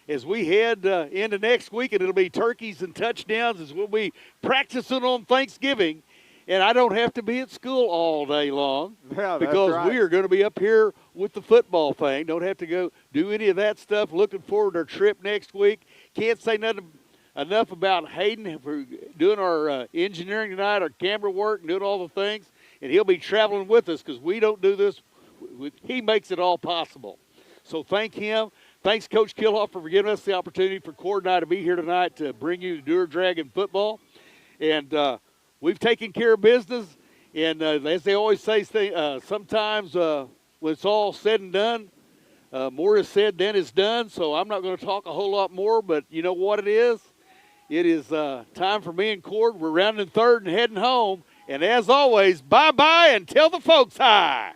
as we head into next week, and it'll be turkeys and touchdowns as we'll be practicing on Thanksgiving. And I don't have to be at school all day long because we are going to be up here with the football thing. Don't have to go do any of that stuff. Looking forward to our trip next week. Can't say nothing enough about Hayden for doing our engineering tonight, our camera work, and doing all the things. And he'll be traveling with us because we don't do this. He makes it all possible. So thank him. Thanks, Coach Killhoff, for giving us the opportunity for Cord and I to be here tonight to bring you the Dewar Dragon football. And we've taken care of business. And as they always say, sometimes when it's all said and done, More is said than is done, so I'm not going to talk a whole lot more, but you know what it is? It is time for me and Cord. We're rounding third and heading home. And as always, bye-bye and tell the folks hi.